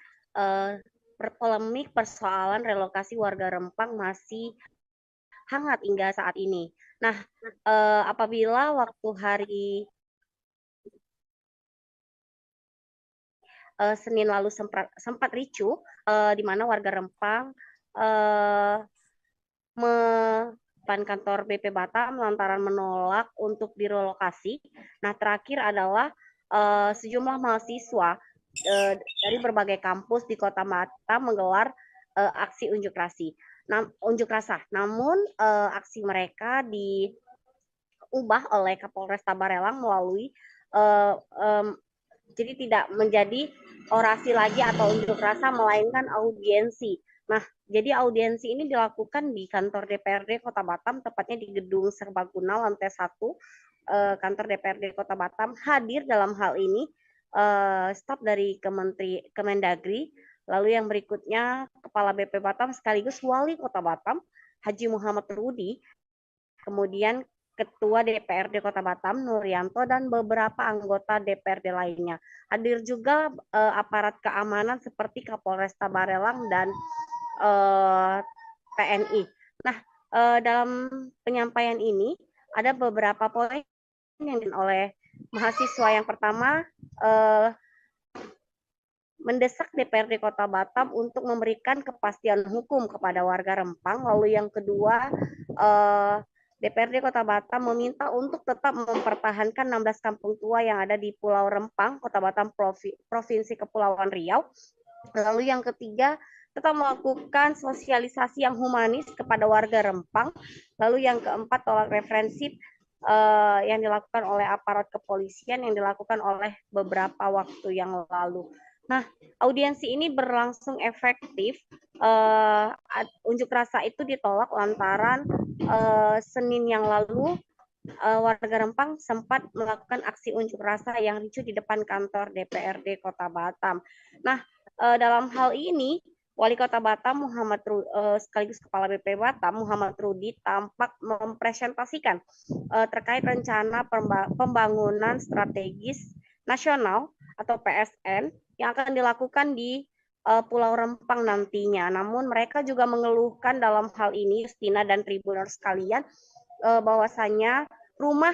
polemik persoalan relokasi warga Rempang masih hangat hingga saat ini. Nah, apabila waktu hari Senin lalu sempat ricuh, di mana warga Rempang depan kantor BP Batam lantaran menolak untuk direlokasi. Nah, terakhir adalah sejumlah mahasiswa dari berbagai kampus di Kota Batam menggelar aksi unjuk rasa. Namun aksi mereka diubah oleh Kapolresta Barelang melalui jadi tidak menjadi orasi lagi atau unjuk rasa, melainkan audiensi. Nah, jadi audiensi ini dilakukan di kantor DPRD Kota Batam, tepatnya di Gedung Serbaguna lantai 1, kantor DPRD Kota Batam. Hadir dalam hal ini staf dari Kemendagri, lalu yang berikutnya Kepala BP Batam sekaligus Wali Kota Batam, Haji Muhammad Rudi, kemudian Ketua DPRD Kota Batam, Nuryanto, dan beberapa anggota DPRD lainnya. Hadir juga aparat keamanan seperti Kapolresta Barelang dan TNI. Nah, dalam penyampaian ini ada beberapa poin yang oleh mahasiswa. Yang pertama, mendesak DPRD Kota Batam untuk memberikan kepastian hukum kepada warga Rempang. Lalu yang kedua, DPRD Kota Batam meminta untuk tetap mempertahankan 16 kampung tua yang ada di Pulau Rempang, Kota Batam, Provinsi Kepulauan Riau. Lalu yang ketiga, tetap melakukan sosialisasi yang humanis kepada warga Rempang. Lalu yang keempat, tolak referensi yang dilakukan oleh aparat kepolisian yang dilakukan oleh beberapa waktu yang lalu. Nah, audiensi ini berlangsung efektif. Unjuk rasa itu ditolak lantaran Senin yang lalu warga Rempang sempat melakukan aksi unjuk rasa yang ricuh di depan kantor DPRD Kota Batam. Nah, dalam hal ini Wali Kota Batam sekaligus Kepala BP Batam Muhammad Rudi tampak mempresentasikan terkait rencana pembangunan strategis nasional atau PSN yang akan dilakukan di Pulau Rempang nantinya. Namun mereka juga mengeluhkan dalam hal ini, Justina dan Tribuners sekalian, bahwasanya rumah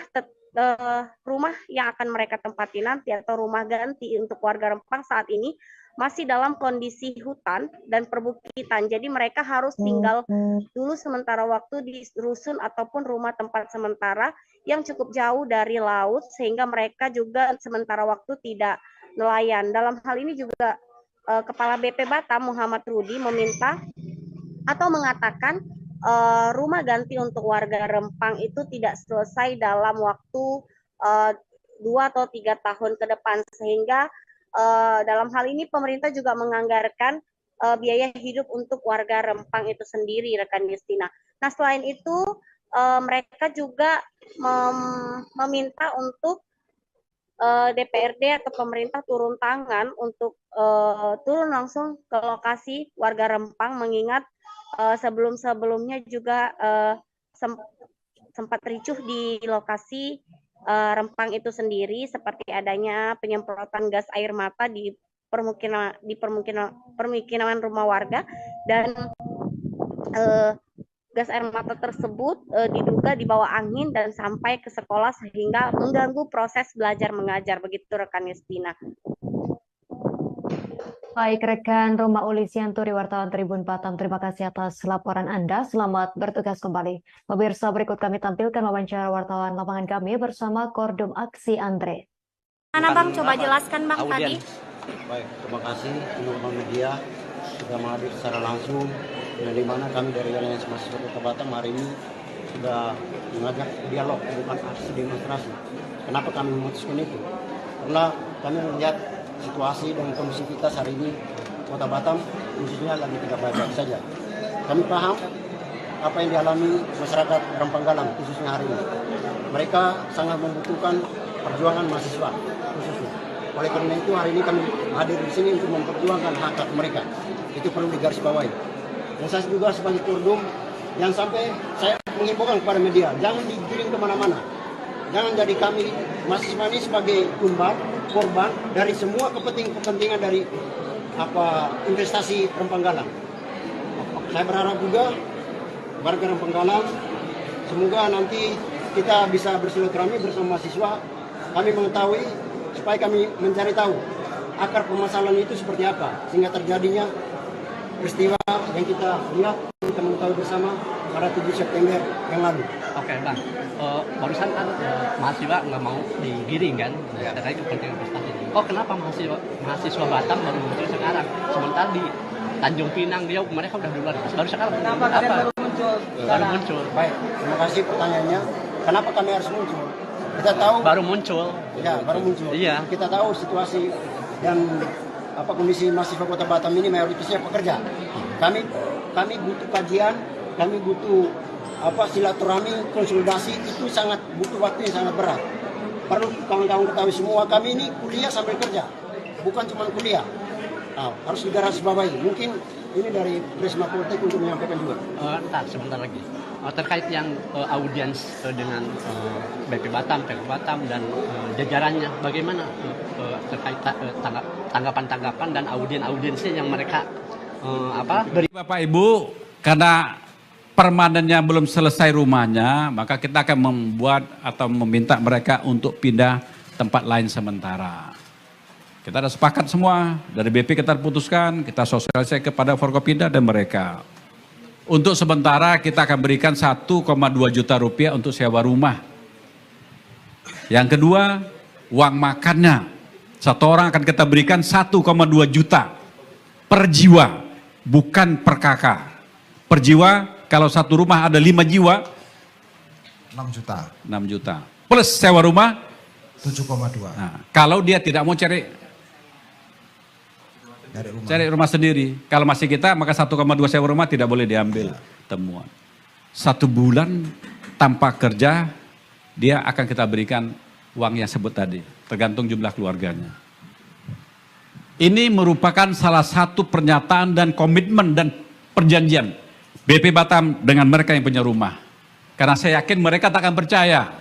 yang akan mereka tempati nanti atau rumah ganti untuk warga Rempang saat ini masih dalam kondisi hutan dan perbukitan. Jadi mereka harus tinggal dulu sementara waktu di rusun ataupun rumah tempat sementara yang cukup jauh dari laut, sehingga mereka juga sementara waktu tidak nelayan. Dalam hal ini juga Kepala BP Batam Muhammad Rudi meminta atau mengatakan rumah ganti untuk warga Rempang itu tidak selesai dalam waktu 2 atau 3 tahun ke depan, sehingga dalam hal ini pemerintah juga menganggarkan biaya hidup untuk warga Rempang itu sendiri, rekan Justina. Nah, selain itu mereka juga meminta untuk DPRD atau pemerintah turun tangan untuk turun langsung ke lokasi warga Rempang, mengingat sebelum-sebelumnya juga sempat ricuh di lokasi Rempang itu sendiri, seperti adanya penyemprotan gas air mata di permukiman rumah warga, dan gas air mata tersebut diduga dibawa angin dan sampai ke sekolah sehingga mengganggu proses belajar mengajar. Begitu rekan Justina. Baik, rekan Roma Ulisianturi, wartawan Tribun Batam, terima kasih atas laporan Anda. Selamat bertugas kembali. Pemirsa, berikut kami tampilkan wawancara wartawan lapangan kami bersama Kordum Aksi Andre. Mana Bang, coba jelaskan Bang tadi. Baik, terima kasih teman-teman media sudah menghadir secara langsung, dan di mana kami dari Wilayah Mahasiswa Kota Batam hari ini sudah mengajak dialog, bukan aksi demonstrasi. Kenapa kami memutuskan itu? Karena kami melihat situasi dan kondisi kita hari ini Kota Batam khususnya lagi tidak baik saja. Kami paham apa yang dialami masyarakat Rempang Galang khususnya hari ini. Mereka sangat membutuhkan perjuangan mahasiswa khususnya. Oleh karena itu hari ini kami hadir di sini untuk memperjuangkan hak-hak mereka. Itu perlu digarisbawahi. Dan saya juga sebagai Kordum yang sampai saya mengimbaukan kepada media, jangan digiring kemana-mana. Jangan jadi kami mahasiswa ini sebagai korban dari semua kepentingan dari investasi Rempang Galang. Saya berharap juga warga Rempang Galang, semoga nanti kita bisa bersilaturahmi bersama mahasiswa. Kami mengetahui supaya kami mencari tahu akar permasalahan itu seperti apa sehingga terjadinya peristiwa yang kita lihat, kita mengetahui bersama pada 7 September yang lalu. Oke Bang, barusan kan mahasiswa nggak mau digiring kan terkait kepentingan prestasi. Oh kenapa mahasiswa Batam baru muncul sekarang? Sementara di Tanjung Pinang dia mereka udah duluan. Baru sekarang. Kenapa kalian baru muncul? Baru muncul. Baik, terima kasih pertanyaannya. Kenapa kami harus muncul? Kita tahu baru muncul. Ya, baru muncul. Iya. Kita tahu situasi dan kondisi mahasiswa Kota Batam ini mayoritasnya pekerja. Kami butuh kajian, kami butuh silaturahmi, konsolidasi, itu sangat butuh waktu yang sangat berat. Perlu kawan-kawan ketahui semua, kami ini kuliah sambil kerja, bukan cuma kuliah. Harus digarisbawahi. Mungkin ini dari Prisma Politik untuk menyampaikan juga. Ntar sebentar lagi. Terkait yang audiens dengan BP Batam, PK Batam dan jajarannya, bagaimana terkait tanggapan-tanggapan dan audiensnya yang mereka beri? Bapak Ibu, karena permanennya belum selesai rumahnya, maka kita akan membuat atau meminta mereka untuk pindah tempat lain sementara. Kita ada sepakat semua, dari BP kita putuskan, kita sosialisasi kepada Forkopimda dan mereka. Untuk sementara kita akan berikan 1,2 juta rupiah untuk sewa rumah. Yang kedua, uang makannya. Satu orang akan kita berikan 1,2 juta per jiwa, bukan per kakak. Per jiwa, kalau satu rumah ada 5 jiwa, 6 juta. 6 juta. Plus sewa rumah, 7,2 nah, kalau dia tidak mau cari rumah sendiri. Kalau masih kita, maka 1,2 sewa rumah tidak boleh diambil temuan. 1 bulan tanpa kerja, dia akan kita berikan uang yang sebut tadi, tergantung jumlah keluarganya. Ini merupakan salah satu pernyataan dan komitmen dan perjanjian BP Batam dengan mereka yang punya rumah. Karena saya yakin mereka tak akan percaya.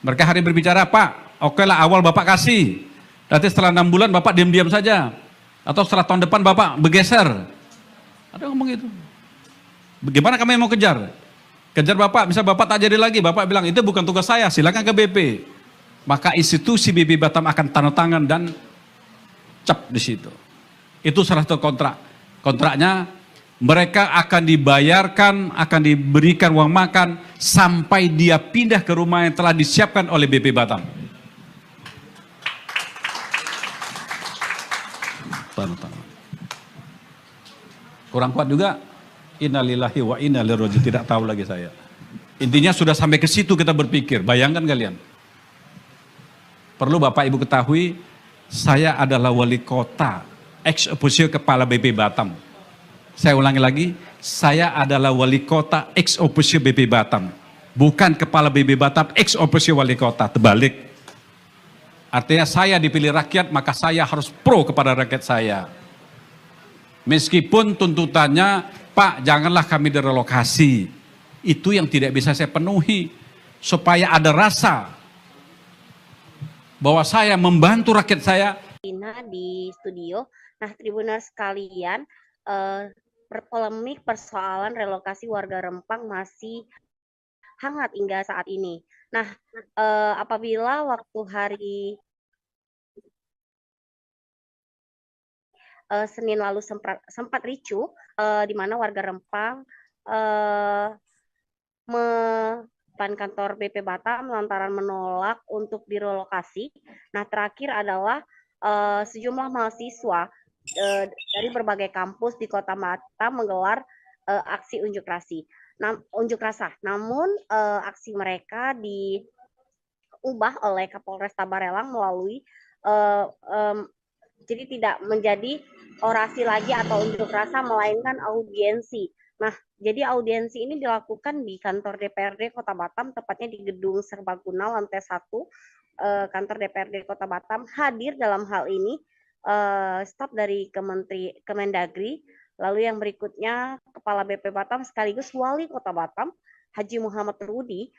Mereka hari berbicara, Pak, oke lah awal Bapak kasih. Nanti setelah 6 bulan Bapak diam-diam saja. Atau setelah tahun depan Bapak bergeser. Ada yang ngomong gitu. Bagaimana kami mau kejar? Kejar Bapak, bisa Bapak tak jadi lagi. Bapak bilang, itu bukan tugas saya, silakan ke BP. Maka institusi BP Batam akan tanda tangan dan cap di situ. Itu salah satu kontrak. Kontraknya, mereka akan dibayarkan, akan diberikan uang makan, sampai dia pindah ke rumah yang telah disiapkan oleh BP Batam. Kurang kuat juga, innalillahi wa inna ilaihi raji'un, tidak tahu lagi saya. Intinya sudah sampai ke situ kita berpikir, bayangkan kalian. Perlu Bapak Ibu ketahui, saya adalah wali kota, ex officio kepala BP Batam. Saya ulangi lagi, saya adalah wali kota ex officio BP Batam. Bukan kepala BP Batam, ex officio wali kota, terbalik. Artinya saya dipilih rakyat, maka saya harus pro kepada rakyat saya. Meskipun tuntutannya, Pak janganlah kami direlokasi. Itu yang tidak bisa saya penuhi. Supaya ada rasa bahwa saya membantu rakyat saya. Di studio. Nah, Tribuners sekalian, polemik persoalan relokasi warga Rempang masih hangat hingga saat ini. Nah, apabila waktu hari Senin lalu sempat ricuh, di mana warga Rempang depan kantor BP Batam lantaran menolak untuk direlokasi. Nah, terakhir adalah sejumlah mahasiswa dari berbagai kampus di Kota Batam menggelar aksi unjuk rasa. Namun aksi mereka diubah oleh Kapolres Tabarelang melalui jadi tidak menjadi orasi lagi atau unjuk rasa, melainkan audiensi. Nah, jadi audiensi ini dilakukan di kantor DPRD Kota Batam, tepatnya di Gedung Serbaguna lantai 1 kantor DPRD Kota Batam. Hadir dalam hal ini staf dari Kemendagri, lalu yang berikutnya Kepala BP Batam sekaligus Wali Kota Batam, Haji Muhammad Rudi,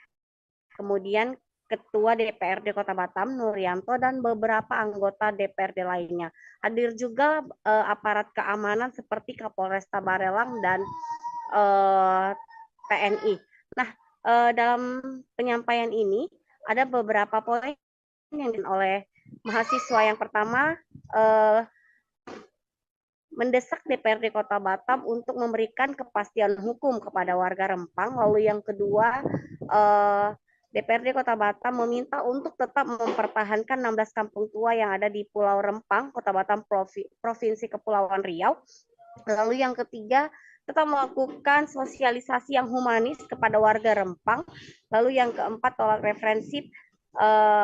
kemudian Ketua DPRD Kota Batam, Nuryanto, dan beberapa anggota DPRD lainnya. Hadir juga aparat keamanan seperti Kapolresta Barelang dan TNI. Nah, dalam penyampaian ini ada beberapa poin yang oleh mahasiswa. Yang pertama, mendesak DPRD Kota Batam untuk memberikan kepastian hukum kepada warga Rempang. Lalu yang kedua, DPRD Kota Batam meminta untuk tetap mempertahankan 16 kampung tua yang ada di Pulau Rempang, Kota Batam, Provinsi Kepulauan Riau. Lalu yang ketiga, tetap melakukan sosialisasi yang humanis kepada warga Rempang. Lalu yang keempat, tolak referensi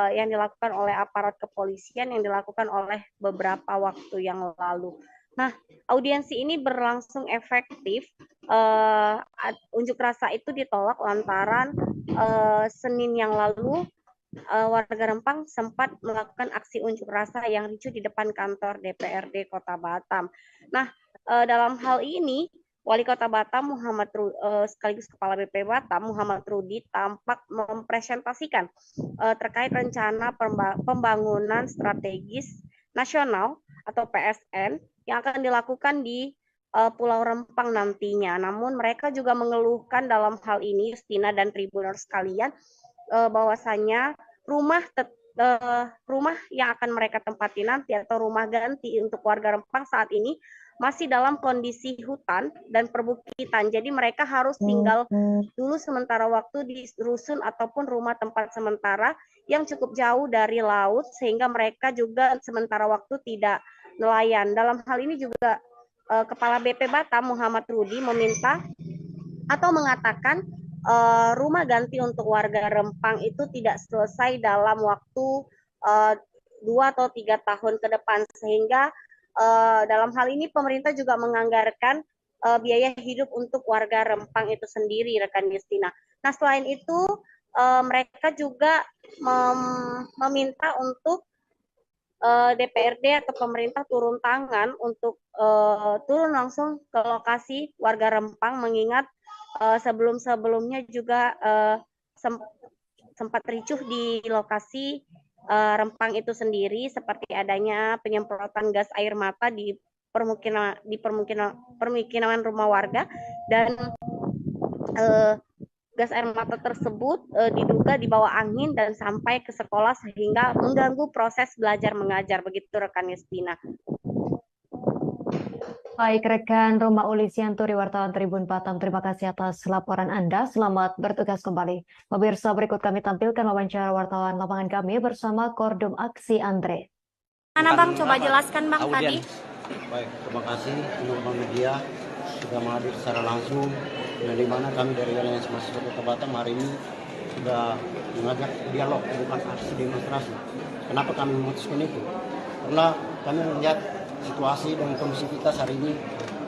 yang dilakukan oleh aparat kepolisian yang dilakukan oleh beberapa waktu yang lalu. Nah, audiensi ini berlangsung efektif. Unjuk rasa itu ditolak lantaran Senin yang lalu warga Rempang sempat melakukan aksi unjuk rasa yang ricuh di depan kantor DPRD Kota Batam. Nah, dalam hal ini Wali Kota Batam sekaligus Kepala BP Batam Muhammad Rudi tampak mempresentasikan terkait rencana pembangunan strategis nasional atau PSN yang akan dilakukan di Pulau Rempang nantinya. Namun mereka juga mengeluhkan dalam hal ini, Justina dan Tribuners sekalian, bahwasanya rumah yang akan mereka tempati nanti atau rumah ganti untuk warga Rempang saat ini masih dalam kondisi hutan dan perbukitan. Jadi mereka harus tinggal dulu sementara waktu di rusun ataupun rumah tempat sementara yang cukup jauh dari laut, sehingga mereka juga sementara waktu tidak nelayan. Dalam hal ini juga Kepala BP Batam Muhammad Rudi meminta atau mengatakan rumah ganti untuk warga Rempang itu tidak selesai dalam waktu 2 atau 3 tahun ke depan, sehingga dalam hal ini pemerintah juga menganggarkan biaya hidup untuk warga Rempang itu sendiri, rekan Justina. Nah, selain itu mereka juga meminta untuk DPRD atau pemerintah turun tangan untuk turun langsung ke lokasi warga Rempang, mengingat sebelum-sebelumnya juga sempat ricuh di lokasi Rempang itu sendiri, seperti adanya penyemprotan gas air mata di permukiman rumah warga, dan gas air mata tersebut diduga dibawa angin dan sampai ke sekolah sehingga mengganggu proses belajar mengajar. Begitu rekan Justina. Baik, rekan Roma Ulisianturi, wartawan Tribun Batam, terima kasih atas laporan Anda. Selamat bertugas kembali. Pemirsa, berikut kami tampilkan wawancara wartawan lapangan kami bersama Kordum Aksi Andre. Mana Bang, coba jelaskan Bang tadi. Baik, terima kasih teman-teman media sudah menghadir secara langsung, dan di mana kami dari wilayah mahasiswa Kota Batam hari ini sudah mengajak dialog, bukan aksi demonstrasi. Kenapa kami memutuskan itu? Karena kami melihat situasi dan kondisi kita hari ini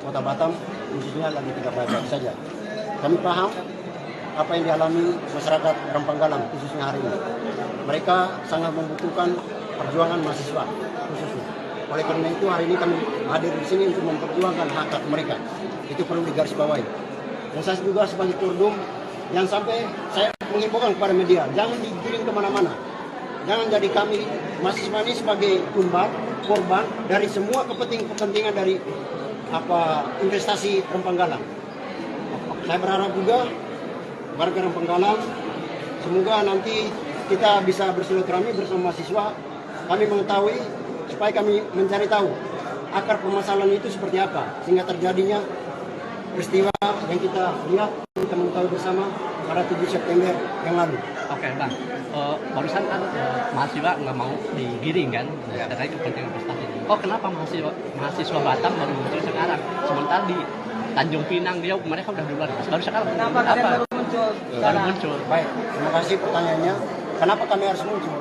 Kota Batam khususnya lagi tidak baik-baik saja. Kami paham apa yang dialami masyarakat Rempang Galang khususnya hari ini. Mereka sangat membutuhkan perjuangan mahasiswa khususnya. Oleh karena itu hari ini kami hadir di sini untuk memperjuangkan hak-hak mereka. Itu perlu digarisbawahi. Dan saya juga sebagai Kordum yang sampai saya mengimbaukan kepada media, jangan digiring kemana-mana. Jangan jadi kami mahasiswa ini sebagai tumbal, korban dari semua kepentingan dari investasi Rempang Galang. Saya berharap juga warga Rempang Galang, semoga nanti kita bisa bersilaturahmi bersama mahasiswa. Kami mengetahui supaya kami mencari tahu akar permasalahan itu seperti apa, sehingga terjadinya peristiwa yang kita lihat, kita mengetahui bersama pada 7 September yang lalu. Oke, Bang. Barusan kan mahasiswa nggak mau digiring kan, terkait kepentingan prestasi. Kenapa mahasiswa Batam baru muncul sekarang? Sementara di Tanjung Pinang dia mereka udah duluan. Baru sekarang kenapa baru muncul? Baru muncul. Baik, terima kasih pertanyaannya. Kenapa kami harus muncul?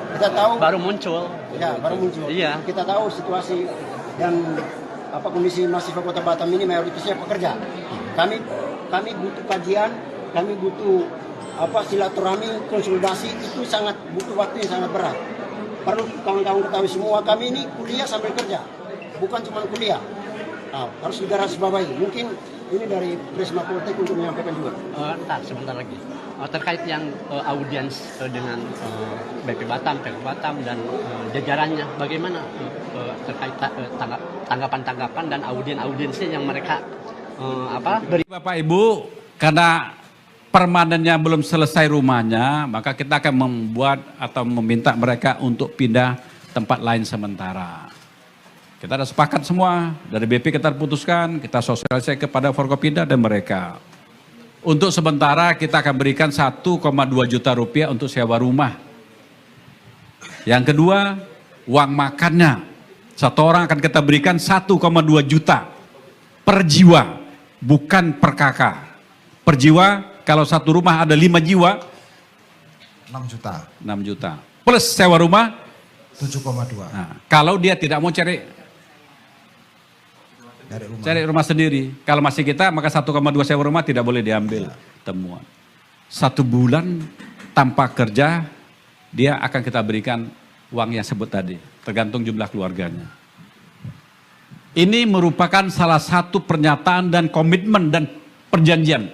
Kita tahu baru muncul. Ya, baru muncul. Iya. Kita tahu situasi dan kondisi mahasiswa Kota Batam ini mayoritasnya pekerja. Kami butuh kajian, kami butuh silaturahmi, konsolidasi, itu sangat butuh waktu yang sangat berat. Perlu kawan-kawan ketahui semua, kami ini kuliah sambil kerja, bukan cuma kuliah. Harus digarisbawahi. Mungkin ini dari Prisma Politik untuk menyampaikan juga. Ntar sebentar lagi. Terkait yang audiens dengan BP Batam, PK Batam dan jajarannya, bagaimana terkait tanggapan-tanggapan dan audiensnya yang mereka beri? Bapak Ibu, karena permanennya belum selesai rumahnya, maka kita akan membuat atau meminta mereka untuk pindah tempat lain sementara. Kita ada sepakat semua, dari BP kita putuskan, kita sosialisasi kepada Forkopimda dan mereka. Untuk sementara kita akan berikan 1,2 juta rupiah untuk sewa rumah. Yang kedua, uang makannya. Satu orang akan kita berikan 1,2 juta per jiwa, bukan per kakak. Per jiwa, kalau satu rumah ada 5 jiwa, 6 juta. 6 juta. Plus sewa rumah, 7,2 nah, kalau dia tidak mau cari rumah sendiri. Kalau masih kita, maka 1,2 sewa rumah tidak boleh diambil temuan. 1 bulan tanpa kerja, dia akan kita berikan uang yang sebut tadi, tergantung jumlah keluarganya. Ini merupakan salah satu pernyataan dan komitmen dan perjanjian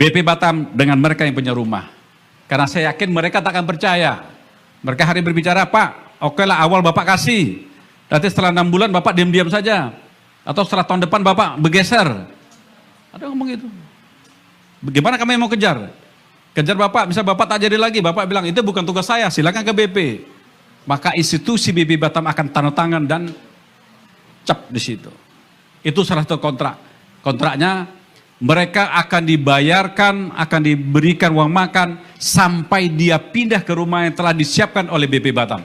BP Batam dengan mereka yang punya rumah. Karena saya yakin mereka tak akan percaya. Mereka hari berbicara, Pak, oke lah awal Bapak kasih, nanti setelah 6 bulan Bapak diam-diam saja. Atau setelah tahun depan Bapak bergeser. Ada ngomong itu. Bagaimana kami mau kejar? Kejar Bapak, bisa Bapak tak jadi lagi. Bapak bilang, itu bukan tugas saya, silakan ke BP. Maka institusi BP Batam akan tanda tangan dan cap di situ. Itu salah satu kontrak. Kontraknya, mereka akan dibayarkan, akan diberikan uang makan, sampai dia pindah ke rumah yang telah disiapkan oleh BP Batam.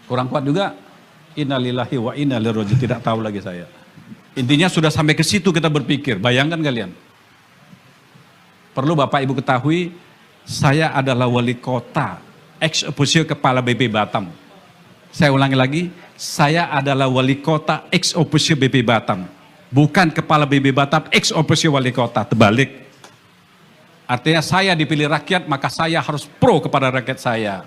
Kurang kuat juga, innalillahi wa inna ilaihi raji'un, tidak tahu lagi saya. Intinya sudah sampai ke situ kita berpikir, bayangkan kalian. Perlu Bapak Ibu ketahui, saya adalah wali kota, ex officio kepala BP Batam. Saya ulangi lagi, saya adalah wali kota ex officio BP Batam. Bukan kepala BP Batam, ex officio wali kota, terbalik. Artinya saya dipilih rakyat, maka saya harus pro kepada rakyat saya.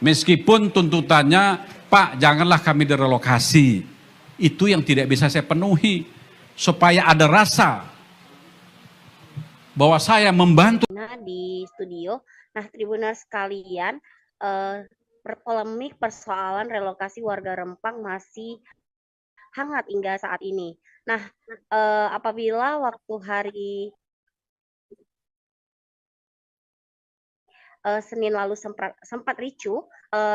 Meskipun tuntutannya, Pak janganlah kami direlokasi. Itu yang tidak bisa saya penuhi. Supaya ada rasa bahwa saya membantu. Di studio, nah Tribuners sekalian, berpolemik persoalan relokasi warga Rempang masih hangat hingga saat ini. Nah, apabila waktu hari Senin lalu sempat ricuh,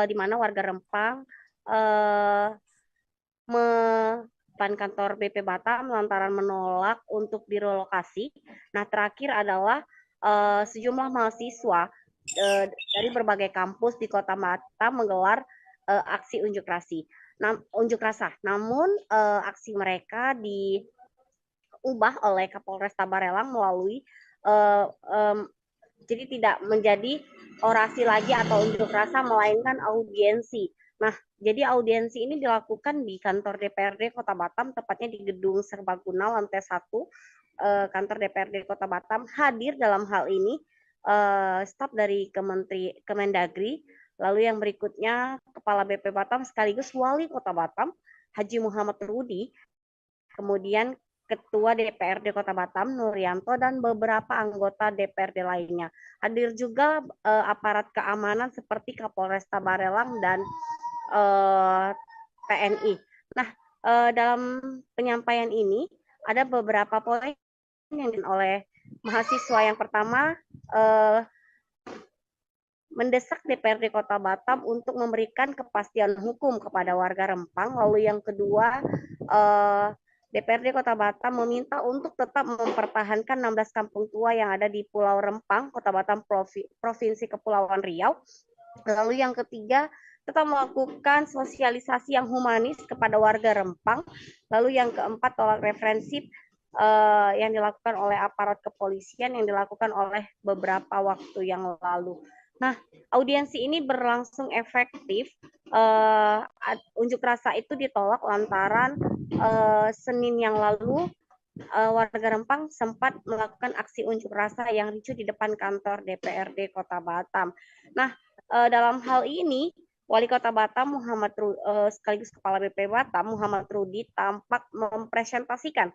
di mana warga Rempang depan kantor BP Batam lantaran menolak untuk direlokasi. Nah, terakhir adalah sejumlah mahasiswa dari berbagai kampus di Kota Batam menggelar aksi unjuk rasa. Namun aksi mereka diubah oleh Kapolres Tabarelang melalui jadi tidak menjadi orasi lagi atau unjuk rasa, melainkan audiensi. Nah, jadi audiensi ini dilakukan di kantor DPRD Kota Batam, tepatnya di Gedung Serbaguna lantai 1, kantor DPRD Kota Batam. Hadir dalam hal ini staf dari Kemendagri, lalu yang berikutnya Kepala BP Batam sekaligus Wali Kota Batam, Haji Muhammad Rudi, kemudian Ketua DPRD Kota Batam, Nuryanto, dan beberapa anggota DPRD lainnya. Hadir juga aparat keamanan seperti Kapolres Tabarelang dan TNI. Nah, dalam penyampaian ini ada beberapa poin yang oleh mahasiswa. Yang pertama, mendesak DPRD Kota Batam untuk memberikan kepastian hukum kepada warga Rempang. Lalu yang kedua, DPRD Kota Batam meminta untuk tetap mempertahankan 16 kampung tua yang ada di Pulau Rempang, Kota Batam, Provinsi Kepulauan Riau. Lalu yang ketiga, tetap melakukan sosialisasi yang humanis kepada warga Rempang. Lalu yang keempat, tolak referensi yang dilakukan oleh aparat kepolisian yang dilakukan oleh beberapa waktu yang lalu. Nah, audiensi ini berlangsung efektif. Unjuk rasa itu ditolak lantaran Senin yang lalu warga Rempang sempat melakukan aksi unjuk rasa yang ricuh di depan kantor DPRD Kota Batam. Nah, dalam hal ini Wali Kota Batam sekaligus Kepala BP Batam Muhammad Rudi tampak mempresentasikan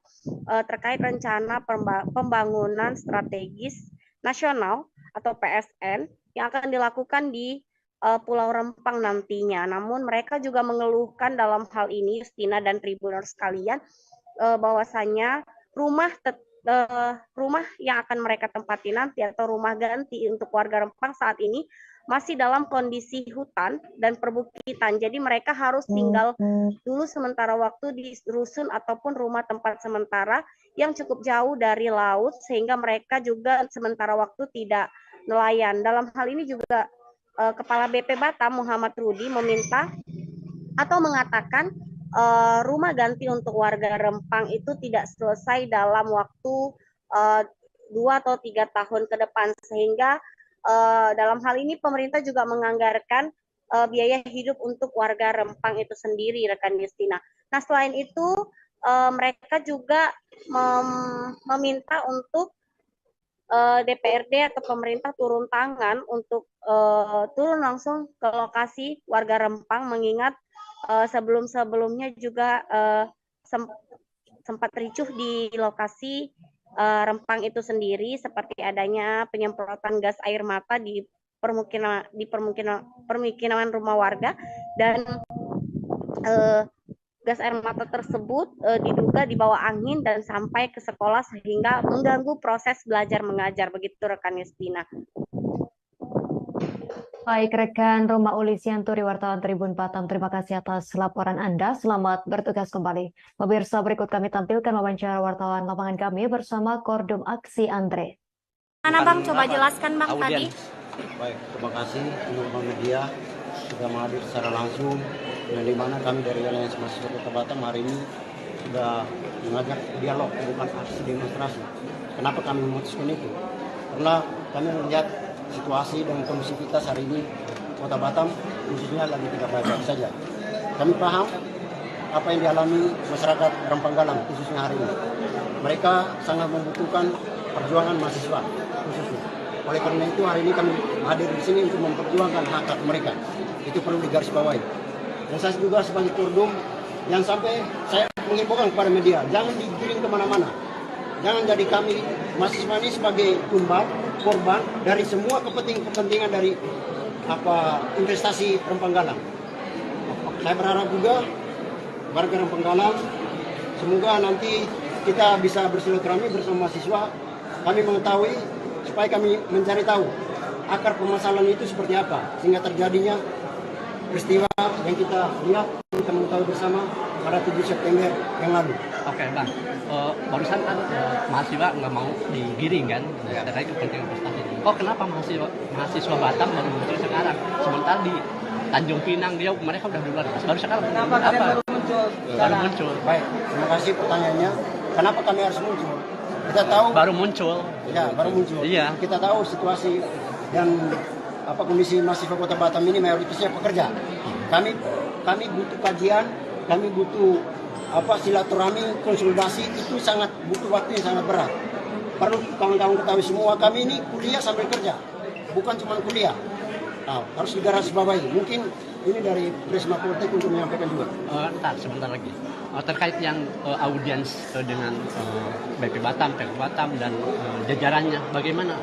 terkait rencana pembangunan strategis nasional atau PSN yang akan dilakukan di Pulau Rempang nantinya. Namun mereka juga mengeluhkan dalam hal ini Justina dan Tribuners sekalian bahwasanya rumah yang akan mereka tempati nanti atau rumah ganti untuk warga Rempang saat ini masih dalam kondisi hutan dan perbukitan. Jadi mereka harus tinggal dulu sementara waktu di rusun ataupun rumah tempat sementara yang cukup jauh dari laut sehingga mereka juga sementara waktu tidak nelayan. Dalam hal ini juga Kepala BP Batam Muhammad Rudi meminta atau mengatakan rumah ganti untuk warga Rempang itu tidak selesai dalam waktu 2 atau 3 tahun ke depan sehingga dalam hal ini pemerintah juga menganggarkan biaya hidup untuk warga Rempang itu sendiri, rekan Justina. Nah, selain itu mereka juga meminta untuk DPRD atau pemerintah turun tangan untuk turun langsung ke lokasi warga Rempang mengingat sebelum-sebelumnya juga sempat ricuh di lokasi Rempang itu sendiri seperti adanya penyemprotan gas air mata di permukiman rumah warga dan gas air mata tersebut diduga dibawa angin dan sampai ke sekolah sehingga mengganggu proses belajar mengajar, begitu rekan Justina. Baik, rekan Roma Ulisianturi, wartawan Tribun Batam, terima kasih atas laporan Anda. Selamat bertugas kembali. Pemirsa, berikut kami tampilkan wawancara wartawan lapangan kami bersama Kordum Aksi Andre. Mana Bang, coba jelaskan Bang tadi. Baik, terima kasih teman-teman media sudah menghadir secara langsung. Dan di mana kami dari Aliansi Mahasiswa Kota Batam hari ini sudah mengajak dialog, bukan aksi demonstrasi. Kenapa kami memutuskan itu? Karena kami melihat situasi dan kondusivitas hari ini Kota Batam khususnya lagi tidak baik-baik saja. Kami paham apa yang dialami masyarakat Rempang Galang khususnya hari ini. Mereka sangat membutuhkan perjuangan mahasiswa khususnya. Oleh karena itu hari ini kami hadir di sini untuk memperjuangkan hak-hak mereka. Itu perlu digarisbawahi. Dan saya juga sebagai Kordum yang sampai saya mengimbaukan kepada media, jangan digiring kemana-mana. Jangan jadi kami mahasiswa ini sebagai tumbal, korban dari semua kepentingan dari investasi Rempang Galang. Saya berharap juga warga Rempang Galang, semoga nanti kita bisa bersilaturahmi bersama mahasiswa. Kami mengetahui supaya kami mencari tahu akar permasalahan itu seperti apa sehingga terjadinya peristiwa yang kita lihat, kita mengetahui bersama pada 7 September yang lalu. Oke, Bang. Barusan kan mahasiswa nggak mau digiring kan terkait kepentingan prestasi. Kenapa mahasiswa Batam baru muncul sekarang? Sementara di Tanjung Pinang mereka udah duluan. Baru sekarang. Kenapa baru muncul? Baru muncul. Baik, terima kasih pertanyaannya. Kenapa kami harus muncul? Kita tahu baru muncul. Ya, baru muncul. Iya. Kita tahu situasi dan kondisi mahasiswa Kota Batam ini mayoritasnya pekerja. Kami butuh kajian, kami butuh silaturahmi, konsolidasi itu sangat butuh waktu yang sangat berat. Perlu kawan-kawan ketahui semua kami ini kuliah sambil kerja, bukan cuma kuliah. Harus digarisbawahi. Mungkin ini dari Prisma Politik untuk menyampaikan juga. Sebentar lagi. Terkait yang audiens dengan BP Batam, PK Batam dan jajarannya, bagaimana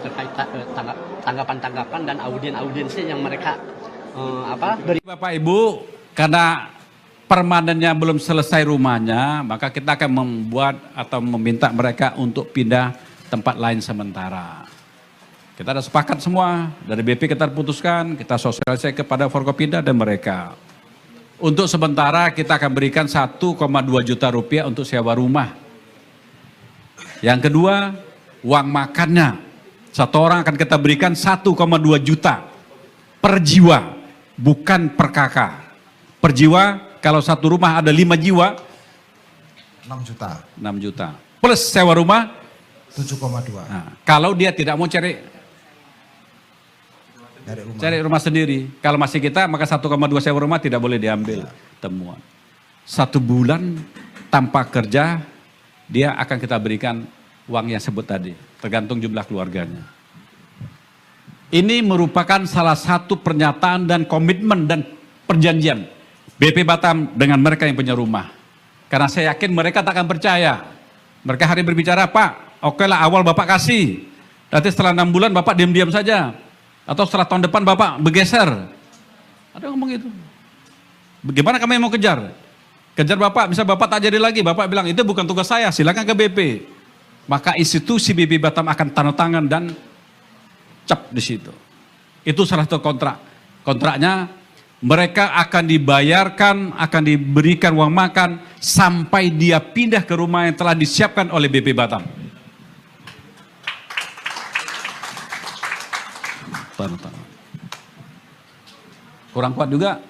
terkait tanggapan-tanggapan dan audiensi yang mereka beri? Bapak Ibu, karena permanennya belum selesai rumahnya, maka kita akan membuat atau meminta mereka untuk pindah tempat lain sementara. Kita ada sepakat semua, dari BP kita putuskan, kita sosialisasi kepada Forkopimda dan mereka. Untuk sementara kita akan berikan 1,2 juta rupiah untuk sewa rumah. Yang kedua, uang makannya. Satu orang akan kita berikan 1,2 juta per jiwa, bukan per kakak. Per jiwa, kalau satu rumah ada 5 jiwa, 6 juta. 6 juta. Plus sewa rumah, 7,2. Nah, kalau dia tidak mau cari Cari rumah sendiri. Kalau masih kita, maka 1,2 sewa rumah tidak boleh diambil temuan. 1 bulan tanpa kerja, dia akan kita berikan uang yang sebut tadi, tergantung jumlah keluarganya. Ini merupakan salah satu pernyataan dan komitmen dan perjanjian BP Batam dengan mereka yang punya rumah. Karena saya yakin mereka tak akan percaya. Mereka hari berbicara, Pak, oke lah awal Bapak kasih. Nanti setelah 6 bulan Bapak diam-diam saja. Atau setelah tahun depan Bapak bergeser. Ada yang ngomong gitu. Bagaimana kami mau kejar? Kejar Bapak, bisa Bapak tak jadi lagi. Bapak bilang, itu bukan tugas saya, silakan ke BP. Maka institusi BP Batam akan tanda tangan dan cap di situ. Itu salah satu kontrak. Kontraknya mereka akan dibayarkan, akan diberikan uang makan sampai dia pindah ke rumah yang telah disiapkan oleh BP Batam. Kurang kuat juga.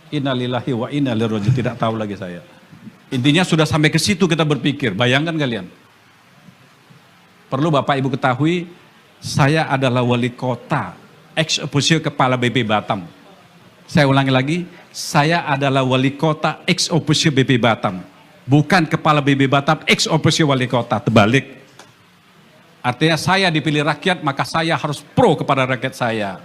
Innalillahi wa inna ilaihi raji'un, tidak tahu lagi saya. Intinya sudah sampai ke situ kita berpikir. Bayangkan kalian. Perlu Bapak Ibu ketahui, saya adalah wali kota, ex officio kepala BP Batam. Saya ulangi lagi, saya adalah wali kota ex officio BP Batam. Bukan kepala BP Batam, ex officio wali kota, terbalik. Artinya saya dipilih rakyat, maka saya harus pro kepada rakyat saya.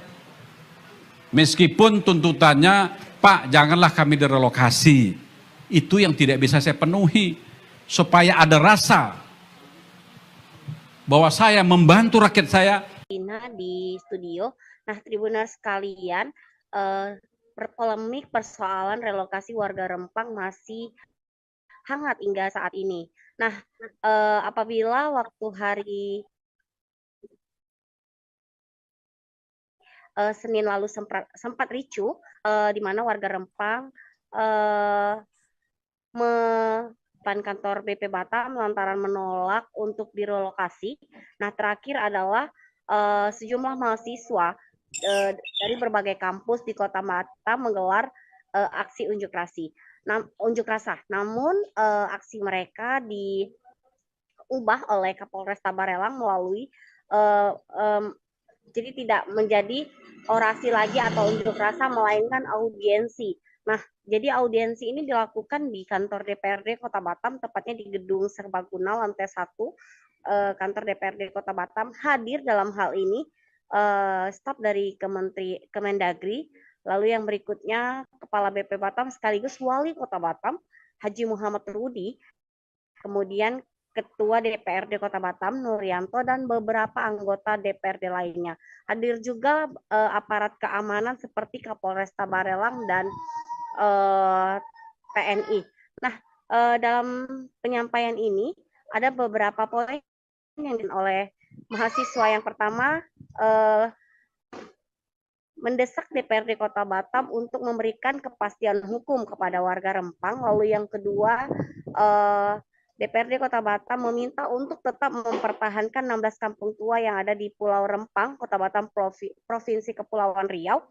Meskipun tuntutannya, Pak janganlah kami direlokasi. Itu yang tidak bisa saya penuhi. Supaya ada rasa bahwa saya membantu rakyat saya. Di studio. Nah, Tribuners sekalian, berpolemik persoalan relokasi warga Rempang masih hangat hingga saat ini. Nah, apabila waktu hari Senin lalu sempat ricuh, di mana warga Rempang depan kantor BP Batam lantaran menolak untuk direlokasi. Nah, terakhir adalah sejumlah mahasiswa dari berbagai kampus di Kota Batam menggelar aksi unjuk rasa. Namun aksi mereka diubah oleh Kapolres Tabarelang melalui jadi tidak menjadi orasi lagi atau unjuk rasa, melainkan audiensi. Nah, jadi audiensi ini dilakukan di kantor DPRD Kota Batam, tepatnya di Gedung Serbaguna lantai 1 kantor DPRD Kota Batam. Hadir dalam hal ini staf dari Kemendagri, lalu yang berikutnya Kepala BP Batam sekaligus Wali Kota Batam, Haji Muhammad Rudi, kemudian Ketua DPRD Kota Batam, Nuryanto, dan beberapa anggota DPRD lainnya. Hadir juga aparat keamanan seperti Kapolres Tabarelang dan TNI. Nah, dalam penyampaian ini ada beberapa poin yang oleh mahasiswa. Yang pertama, mendesak DPRD Kota Batam untuk memberikan kepastian hukum kepada warga Rempang. Lalu yang kedua, DPRD Kota Batam meminta untuk tetap mempertahankan 16 kampung tua yang ada di Pulau Rempang, Kota Batam, Provinsi Kepulauan Riau.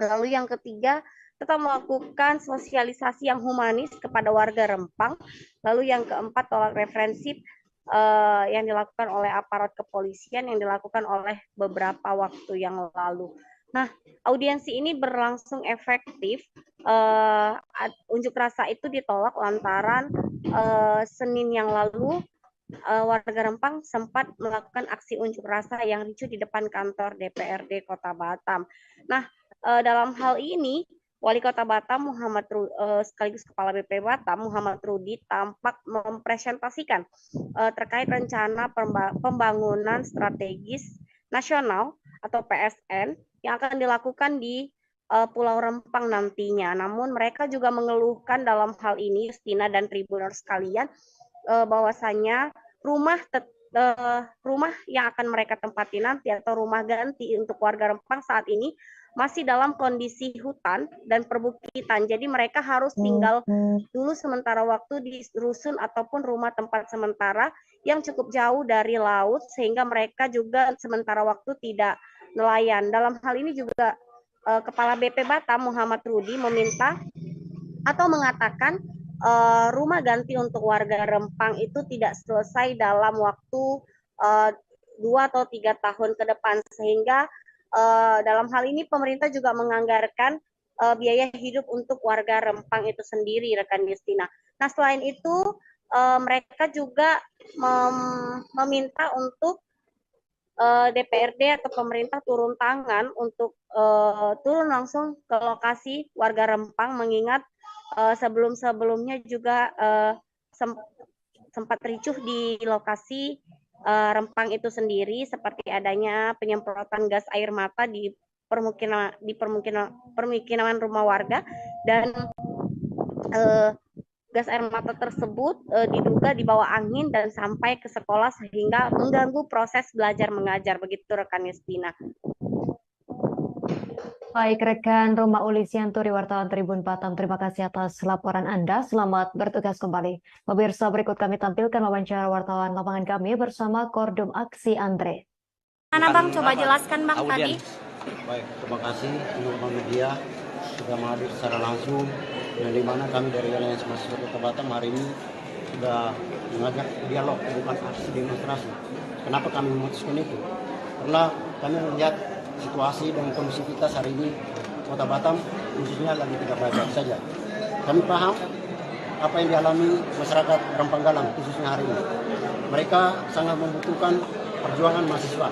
Lalu yang ketiga, tetap melakukan sosialisasi yang humanis kepada warga Rempang. Lalu yang keempat, tolak referensi yang dilakukan oleh aparat kepolisian yang dilakukan oleh beberapa waktu yang lalu. Nah, audiensi ini berlangsung efektif. Unjuk rasa itu ditolak lantaran Senin yang lalu warga Rempang sempat melakukan aksi unjuk rasa yang ricuh di depan kantor DPRD Kota Batam. Nah, dalam hal ini Wali Kota Batam sekaligus Kepala BP Batam Muhammad Rudi tampak mempresentasikan terkait rencana pembangunan strategis nasional atau PSN yang akan dilakukan di Pulau Rempang nantinya. Namun mereka juga mengeluhkan dalam hal ini, Justina dan Tribuners sekalian, bahwasanya rumah yang akan mereka tempati nanti atau rumah ganti untuk warga Rempang saat ini masih dalam kondisi hutan dan perbukitan. Jadi mereka harus tinggal dulu sementara waktu di rusun ataupun rumah tempat sementara yang cukup jauh dari laut, sehingga mereka juga sementara waktu tidak nelayan. Dalam hal ini juga Kepala BP Batam Muhammad Rudi meminta atau mengatakan rumah ganti untuk warga Rempang itu tidak selesai dalam waktu 2 atau 3 tahun ke depan, sehingga dalam hal ini pemerintah juga menganggarkan biaya hidup untuk warga Rempang itu sendiri, rekan Justina. Nah, selain itu mereka juga meminta untuk DPRD atau pemerintah turun tangan untuk turun langsung ke lokasi warga Rempang, mengingat sebelum-sebelumnya juga sempat ricuh di lokasi Rempang itu sendiri, seperti adanya penyemprotan gas air mata di permukiman rumah warga, dan gas air mata tersebut diduga dibawa angin dan sampai ke sekolah sehingga mengganggu proses belajar mengajar. Begitu rekan Justina. Baik, rekan Roma Ulisianturi, wartawan Tribun Batam, terima kasih atas laporan Anda. Selamat bertugas kembali. Pemirsa, berikut kami tampilkan wawancara wartawan lapangan kami bersama Kordum Aksi Andre. Mana Bang, coba jelaskan Bang tadi. Baik, terima kasih teman-teman media sudah menghadir secara langsung, dan di mana kami dari Aliansi Mahasiswa Kota Batam hari ini sudah mengajak dialog, bukan aksi demonstrasi. Kenapa kami memutuskan itu? Karena kami melihat situasi dan kondisi kita hari ini Kota Batam khususnya lagi tidak baik saja. Kami paham apa yang dialami masyarakat Rempang Galang khususnya hari ini. Mereka sangat membutuhkan perjuangan mahasiswa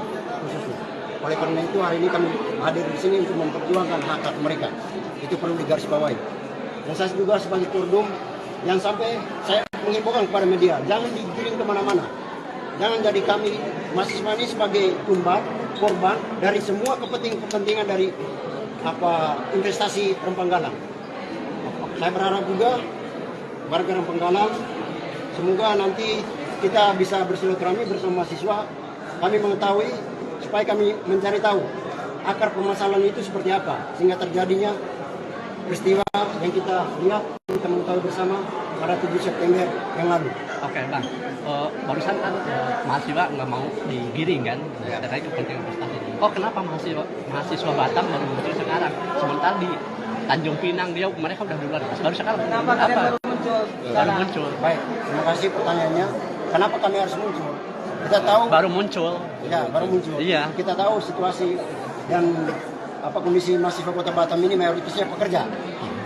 khususnya. Oleh karena itu hari ini kami hadir di sini untuk memperjuangkan hak-hak mereka. Itu perlu digarisbawahi. Dan saya juga sebagai Kordum yang sampai saya mengimbaukan kepada media, jangan digiring kemana-mana. Jangan jadi kami mahasiswa ini sebagai tumbal, korban dari semua kepentingan dari investasi Rempang Galang. Saya berharap juga warga Rempang Galang, semoga nanti kita bisa bersilaturahmi bersama mahasiswa. Kami mengetahui supaya kami mencari tahu akar permasalahan itu seperti apa, sehingga terjadinya peristiwa yang kita lihat, kita mengetahui bersama pada 7 September yang lalu. Oke Bang, barusan kan mahasiswa nggak mau digiring kan, terkait kepentingan prestasi. Kenapa mahasiswa Batam baru muncul sekarang, sementara di Tanjung Pinang mereka udah duluan, baru sekarang. Kenapa baru muncul? Baik, terima kasih pertanyaannya. Kenapa kami harus muncul? Kita tahu baru muncul. Ya, baru muncul. Iya. Kita tahu situasi dan kondisi mahasiswa Kota Batam ini mayoritasnya pekerja.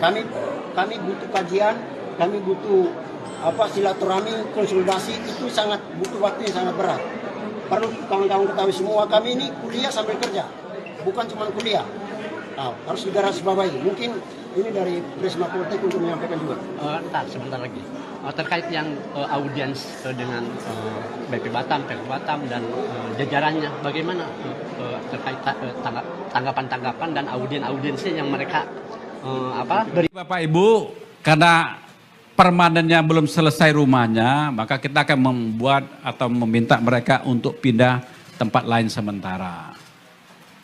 Kami butuh kajian, kami butuh silaturahmi, konsolidasi, itu sangat butuh waktu yang sangat berat. Perlu kawan-kawan ketahui semua, kami ini kuliah sambil kerja, bukan cuma kuliah. Harus digarisbawahi. Mungkin ini dari Prisma Politik untuk menyampaikan juga. Sebentar lagi. Terkait yang audiens dengan BP Batam, PK Batam dan jajarannya, bagaimana terkait tanggapan-tanggapan dan audiensi yang mereka beri? Bapak Ibu, karena permanennya belum selesai rumahnya, maka kita akan membuat atau meminta mereka untuk pindah tempat lain sementara.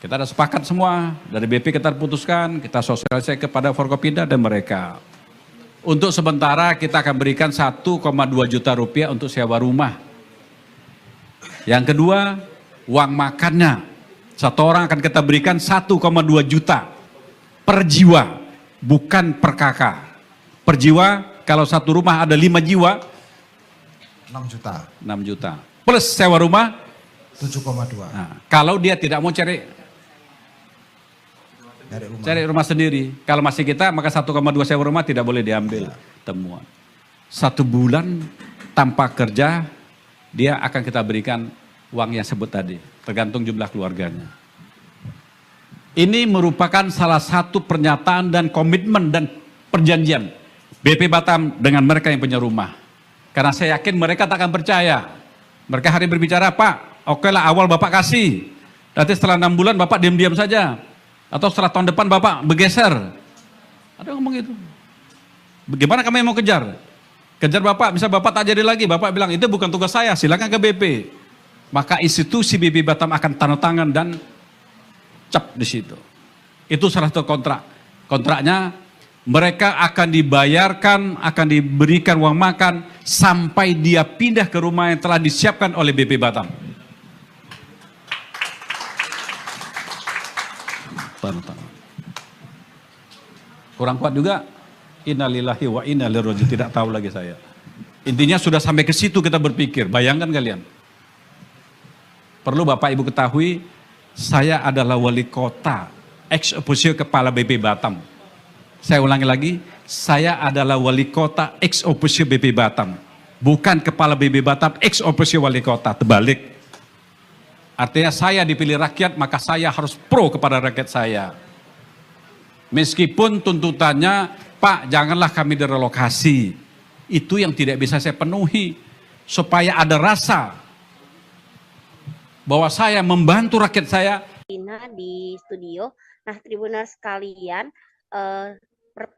Kita ada sepakat semua, dari BP kita putuskan, kita sosialisasi kepada Forkopimda dan mereka. Untuk sementara kita akan berikan 1,2 juta rupiah untuk sewa rumah. Yang kedua, uang makannya. Satu orang akan kita berikan 1,2 juta per jiwa, bukan per kakak. Per jiwa, kalau satu rumah ada 5 jiwa, 6 juta. 6 juta. Plus sewa rumah, 7,2. Nah, kalau dia tidak mau cari rumah sendiri. Kalau masih kita, maka 1,2 sewa rumah tidak boleh diambil temuan. 1 bulan tanpa kerja, dia akan kita berikan uang yang sebut tadi, tergantung jumlah keluarganya. Ini merupakan salah satu pernyataan dan komitmen dan perjanjian BP Batam dengan mereka yang punya rumah. Karena saya yakin mereka tak akan percaya. Mereka hari berbicara, Pak, oke lah awal Bapak kasih. Nanti setelah 6 bulan Bapak diam-diam saja. Atau setelah tahun depan Bapak bergeser. Ada yang ngomong gitu. Bagaimana kami mau kejar? Kejar Bapak, bisa Bapak tak jadi lagi. Bapak bilang, itu bukan tugas saya, silakan ke BP. Maka institusi BP Batam akan tanda tangan dan cap di situ. Itu salah satu kontrak. Kontraknya, mereka akan dibayarkan, akan diberikan uang makan, sampai dia pindah ke rumah yang telah disiapkan oleh BP Batam. Kurang kuat juga, innalillahi wa inna ilaihi raji'un, tidak tahu lagi saya. Intinya sudah sampai ke situ kita berpikir, bayangkan kalian. Perlu Bapak Ibu ketahui, saya adalah wali kota ex officio kepala BP Batam. Saya ulangi lagi, saya adalah wali kota ex officio BP Batam. Bukan kepala BP Batam ex officio wali kota, terbalik. Artinya saya dipilih rakyat, maka saya harus pro kepada rakyat saya. Meskipun tuntutannya, Pak janganlah kami direlokasi. Itu yang tidak bisa saya penuhi. Supaya ada rasa bahwa saya membantu rakyat saya. Di studio. Nah, Tribuners sekalian,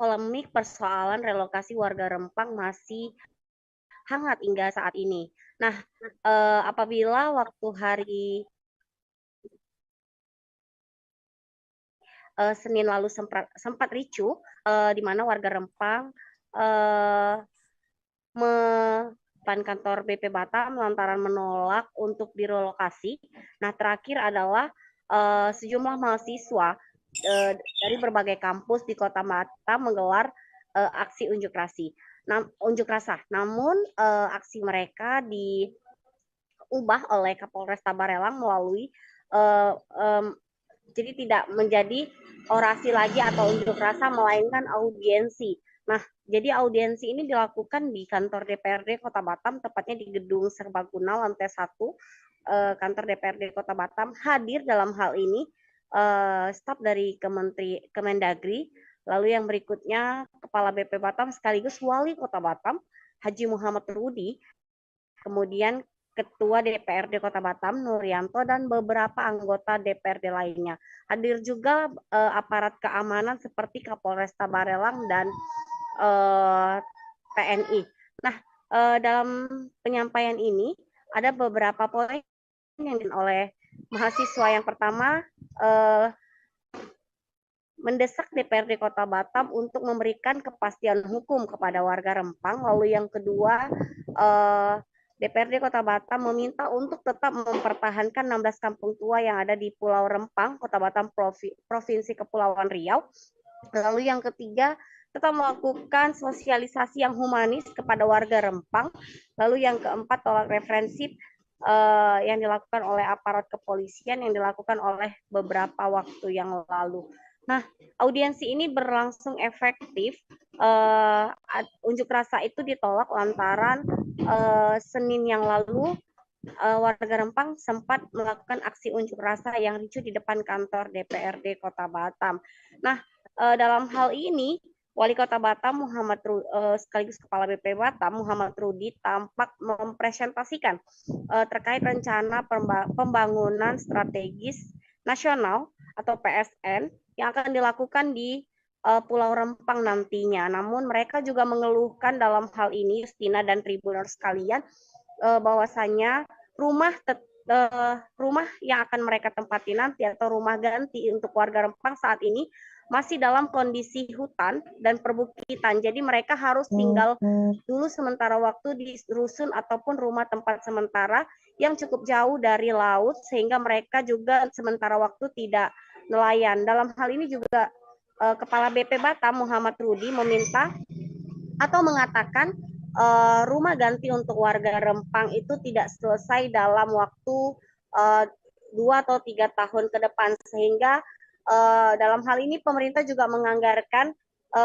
polemik persoalan relokasi warga Rempang masih hangat hingga saat ini. Nah, apabila waktu hari Senin lalu sempat ricuh, di mana warga Rempang depan kantor BP Batam lantaran menolak untuk direlokasi. Nah, terakhir adalah sejumlah mahasiswa dari berbagai kampus di Kota Batam menggelar aksi unjuk rasa. Namun aksi mereka diubah oleh Kapolresta Barelang melalui jadi tidak menjadi orasi lagi atau unjuk rasa, melainkan audiensi. Nah, jadi audiensi ini dilakukan di kantor DPRD Kota Batam, tepatnya di Gedung Serbaguna lantai 1 kantor DPRD Kota Batam. Hadir dalam hal ini staf dari Kemendagri, lalu yang berikutnya Kepala BP Batam sekaligus Wali Kota Batam, Haji Muhammad Rudi, kemudian Ketua DPRD Kota Batam, Nuryanto, dan beberapa anggota DPRD lainnya. Hadir juga aparat keamanan seperti Kapolresta Barelang dan TNI. Nah, dalam penyampaian ini ada beberapa poin yang oleh mahasiswa. Yang pertama, mendesak DPRD Kota Batam untuk memberikan kepastian hukum kepada warga Rempang. Lalu yang kedua, DPRD Kota Batam meminta untuk tetap mempertahankan 16 kampung tua yang ada di Pulau Rempang, Kota Batam, Provinsi Kepulauan Riau. Lalu yang ketiga, tetap melakukan sosialisasi yang humanis kepada warga Rempang. Lalu yang keempat, tolak referensi yang dilakukan oleh aparat kepolisian yang dilakukan oleh beberapa waktu yang lalu. Nah, audiensi ini berlangsung efektif. Unjuk rasa itu ditolak lantaran Senin yang lalu warga Rempang sempat melakukan aksi unjuk rasa yang ricuh di depan kantor DPRD Kota Batam. Nah, dalam hal ini Wali Kota Batam sekaligus Kepala BP Batam Muhammad Rudi tampak mempresentasikan terkait rencana pembangunan strategis nasional atau PSN yang akan dilakukan di Pulau Rempang nantinya. Namun mereka juga mengeluhkan dalam hal ini, Justina dan Tribuners sekalian, bahwasanya rumah yang akan mereka tempati nanti atau rumah ganti untuk warga Rempang saat ini masih dalam kondisi hutan dan perbukitan. Jadi mereka harus tinggal dulu sementara waktu di rusun ataupun rumah tempat sementara yang cukup jauh dari laut, sehingga mereka juga sementara waktu tidak nelayan. Dalam hal ini juga Kepala BP Batam Muhammad Rudi meminta atau mengatakan rumah ganti untuk warga Rempang itu tidak selesai dalam waktu 2 atau 3 tahun ke depan, sehingga dalam hal ini pemerintah juga menganggarkan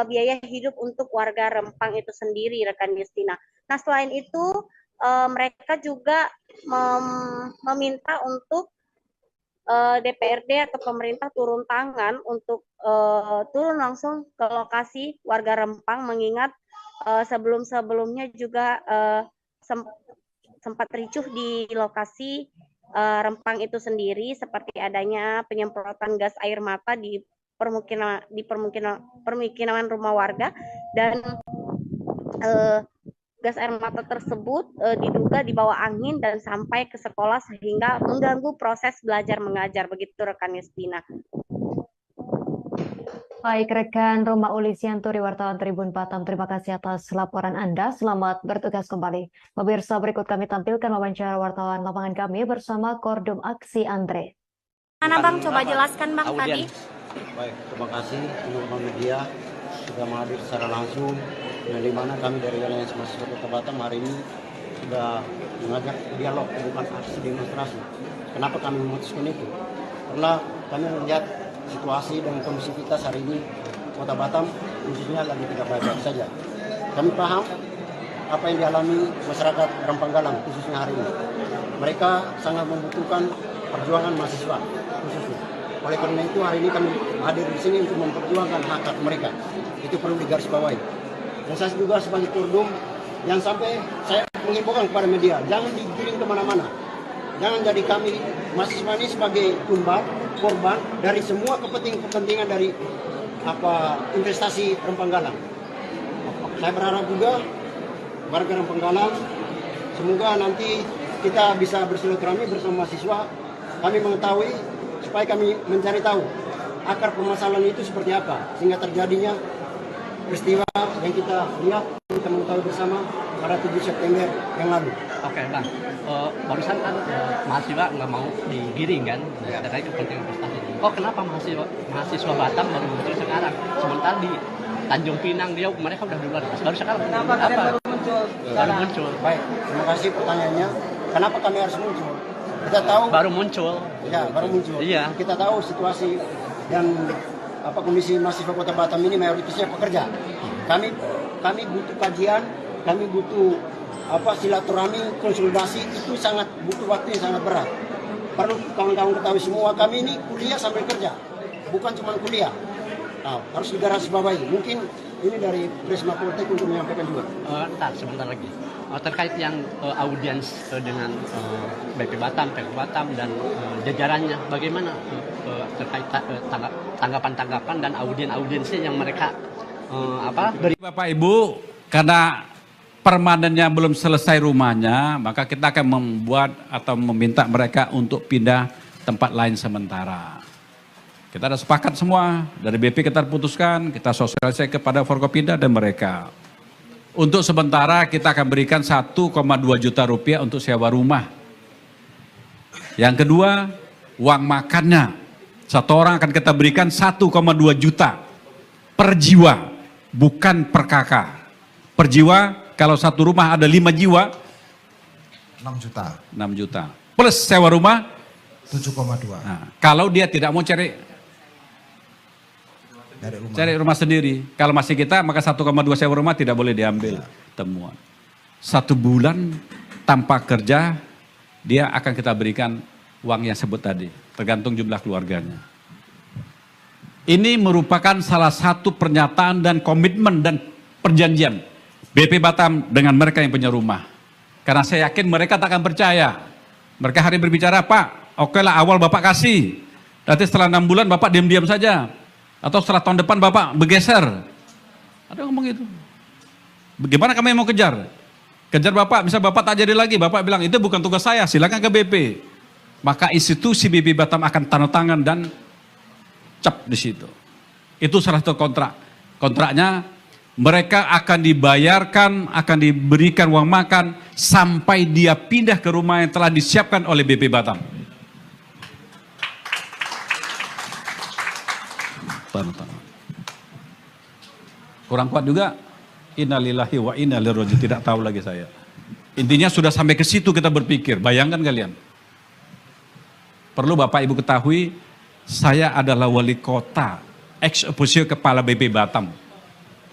biaya hidup untuk warga Rempang itu sendiri, rekan Justina. Nah, selain itu mereka juga meminta untuk DPRD atau pemerintah turun tangan untuk turun langsung ke lokasi warga Rempang, mengingat sebelum-sebelumnya juga sempat ricuh di lokasi Rempang itu sendiri, seperti adanya penyemprotan gas air mata di permukiman rumah warga, dan gas air mata tersebut diduga dibawa angin dan sampai ke sekolah sehingga mengganggu proses belajar mengajar. Begitu rekan Justina. Baik, rekan Roma Ulisianturi, wartawan Tribun Batam, terima kasih atas laporan Anda. Selamat bertugas kembali. Pemirsa, berikut kami tampilkan wawancara wartawan lapangan kami bersama Kordum Aksi Andre. Mana Bang, coba jelaskan Bang tadi. Baik, terima kasih teman-teman media sudah menghadir secara langsung, dan di mana kami dari Aliansi Mahasiswa Kota Batam hari ini sudah mengajak dialog, bukan aksi demonstrasi. Kenapa kami memutuskan itu? karena kami melihat situasi dan kondusivitas hari ini Kota Batam khususnya lagi tidak baik saja. Kami paham apa yang dialami masyarakat Rempang Galang khususnya hari ini. Mereka sangat membutuhkan perjuangan mahasiswa khususnya. Oleh karena itu hari ini kami hadir di sini untuk memperjuangkan hak-hak mereka. Itu perlu digarisbawahi. Dan saya juga sebagai Kordum yang sampai saya mengimbaukan kepada media, jangan digiring kemana-mana. Jangan jadi kami mahasiswa ini sebagai korban dari semua kepentingan dari investasi Rempang Galang. Saya berharap juga warga Rempang Galang semoga nanti kita bisa bersilaturahmi bersama mahasiswa. Kami mengetahui supaya kami mencari tahu akar permasalahan itu seperti apa sehingga terjadinya peristiwa yang kita lihat, kita mengetahui bersama pada 7 September yang lalu. Oke, Bang. Barusan kan mahasiswa nggak mau digiring kan terkait kepentingan prestasi. Oh, kenapa mahasiswa Batam baru muncul sekarang? Sementara di Tanjung Pinang mereka udah duluan. Baru sekarang. Kenapa baru muncul? Baru muncul. Baik, terima kasih pertanyaannya. Kenapa kami harus muncul? Kita tahu baru muncul. Ya, baru muncul. Iya. Kita tahu situasi dan kondisi mahasiswa Kota Batam ini mayoritasnya pekerja. Kami butuh kajian, kami butuh silaturahmi, konsolidasi itu sangat butuh waktu yang sangat berat. Perlu kawan-kawan ketahui semua kami ini kuliah sambil kerja, bukan cuma kuliah. Nah, harus digarisbawahi. Mungkin ini dari Prisma Politik untuk menyampaikan juga. Sebentar lagi. Terkait yang audiens dengan BP Batam, PK Batam dan jajarannya, bagaimana terkait tanggapan-tanggapan dan audiensi yang mereka beri? Bapak Ibu, karena permanennya belum selesai rumahnya, maka kita akan membuat atau meminta mereka untuk pindah tempat lain sementara. Kita ada sepakat semua, dari BP kita putuskan, kita sosialisasi kepada Forkopimda dan mereka. Untuk sementara kita akan berikan 1,2 juta rupiah untuk sewa rumah. Yang kedua, uang makannya. Satu orang akan kita berikan 1,2 juta per jiwa, bukan per kakak. Per jiwa, kalau satu rumah ada 5 jiwa, 6 juta. 6 juta. Plus sewa rumah, 7,2. nah, kalau dia tidak mau cari rumah sendiri. Kalau masih kita, maka 1,2 sewa rumah tidak boleh diambil temuan. 1 bulan tanpa kerja, dia akan kita berikan uang yang sebut tadi, tergantung jumlah keluarganya. Ini merupakan salah satu pernyataan dan komitmen dan perjanjian BP Batam dengan mereka yang punya rumah. Karena saya yakin mereka tak akan percaya. Mereka hari berbicara, Pak, oke lah awal Bapak kasih. Nanti setelah 6 bulan Bapak diam-diam saja. Atau setelah tahun depan Bapak bergeser. Ada ngomong gitu. Bagaimana kami mau kejar? Kejar Bapak, bisa Bapak tak jadi lagi. Bapak bilang, itu bukan tugas saya, silakan ke BP. Maka institusi BP Batam akan tanda tangan dan cap di situ. Itu salah satu kontrak. Kontraknya, mereka akan dibayarkan, akan diberikan uang makan, sampai dia pindah ke rumah yang telah disiapkan oleh BP Batam. Kurang kuat juga, innalillahi wa inna ilaihi raji'un, tidak tahu lagi saya. Intinya sudah sampai ke situ kita berpikir, bayangkan kalian. Perlu Bapak Ibu ketahui, saya adalah wali kota, ex officio kepala BP Batam.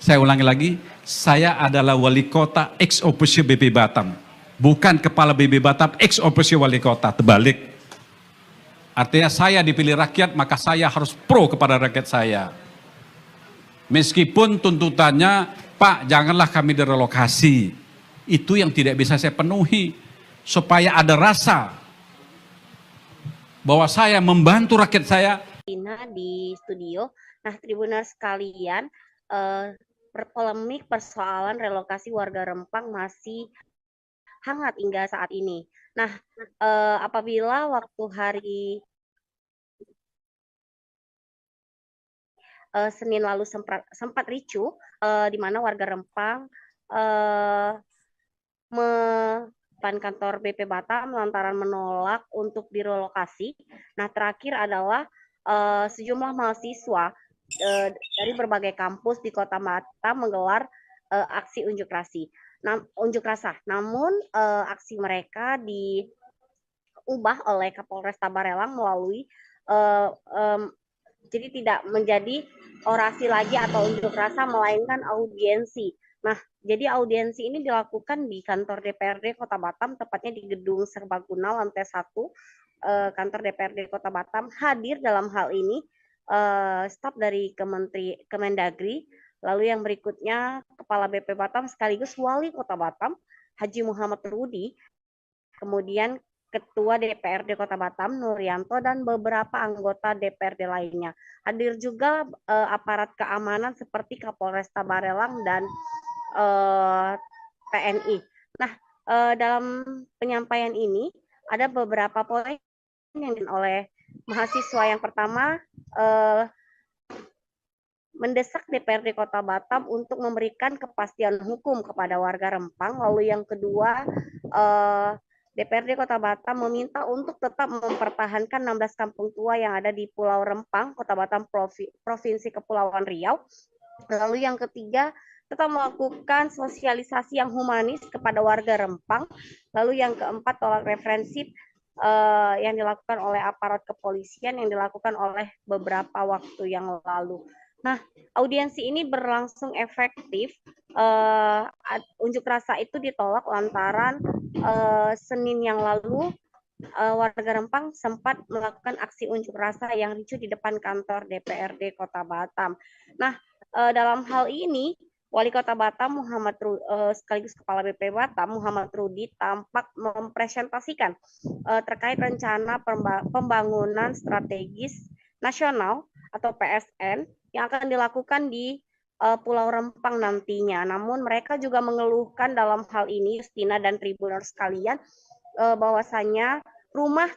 Saya ulangi lagi, saya adalah wali kota ex officio BP Batam. Bukan kepala BP Batam, ex officio wali kota, terbalik. Artinya saya dipilih rakyat, maka saya harus pro kepada rakyat saya. Meskipun tuntutannya, Pak janganlah kami direlokasi. Itu yang tidak bisa saya penuhi. Supaya ada rasa bahwa saya membantu rakyat saya. Di studio, nah Tribuners sekalian, berpolemik persoalan relokasi warga Rempang masih hangat hingga saat ini. Nah, apabila waktu hari Senin lalu sempat ricuh, di mana warga Rempang depan kantor BP Batam lantaran menolak untuk direlokasi. Nah, terakhir adalah sejumlah mahasiswa dari berbagai kampus di Kota Batam menggelar aksi unjuk rasa. Namun aksi mereka diubah oleh Kapolres Tabarelang melalui eh, em, jadi tidak menjadi orasi lagi atau unjuk rasa, melainkan audiensi. Nah, jadi audiensi ini dilakukan di kantor DPRD Kota Batam, tepatnya di Gedung Serbaguna lantai 1, kantor DPRD Kota Batam. Hadir dalam hal ini staf dari Kemendagri, lalu yang berikutnya Kepala BP Batam sekaligus Wali Kota Batam, Haji Muhammad Rudi, kemudian Ketua DPRD Kota Batam Nuryanto, dan beberapa anggota DPRD lainnya. Hadir juga aparat keamanan seperti Kapolresta Barelang dan TNI. Nah, dalam penyampaian ini ada beberapa poin yang oleh mahasiswa. Yang pertama, mendesak DPRD Kota Batam untuk memberikan kepastian hukum kepada warga Rempang. Lalu yang kedua, DPRD Kota Batam meminta untuk tetap mempertahankan 16 kampung tua yang ada di Pulau Rempang, Kota Batam, Provinsi Kepulauan Riau. Lalu yang ketiga, tetap melakukan sosialisasi yang humanis kepada warga Rempang. Lalu yang keempat, tolak referensi yang dilakukan oleh aparat kepolisian yang dilakukan oleh beberapa waktu yang lalu. Nah, audiensi ini berlangsung efektif. Unjuk rasa itu ditolak lantaran Senin yang lalu warga Rempang sempat melakukan aksi unjuk rasa yang ricuh di depan kantor DPRD Kota Batam. Nah, dalam hal ini Wali Kota Batam sekaligus Kepala BP Batam Muhammad Rudi tampak mempresentasikan terkait rencana pembangunan strategis nasional atau PSN yang akan dilakukan di Pulau Rempang nantinya. Namun mereka juga mengeluhkan dalam hal ini, Justina dan Tribuners sekalian, bahwasanya rumah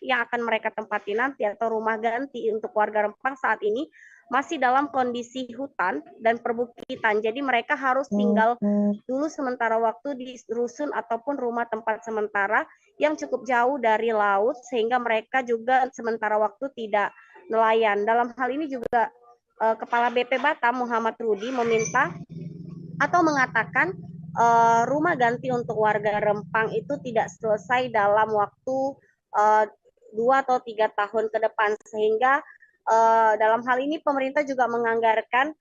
yang akan mereka tempati nanti atau rumah ganti untuk warga Rempang saat ini masih dalam kondisi hutan dan perbukitan. Jadi mereka harus tinggal dulu sementara waktu di rusun ataupun rumah tempat sementara yang cukup jauh dari laut, sehingga mereka juga sementara waktu tidak nelayan. Dalam hal ini juga Kepala BP Batam Muhammad Rudi meminta atau mengatakan rumah ganti untuk warga Rempang itu tidak selesai dalam waktu 2 atau 3 tahun ke depan, sehingga dalam hal ini pemerintah juga menganggarkan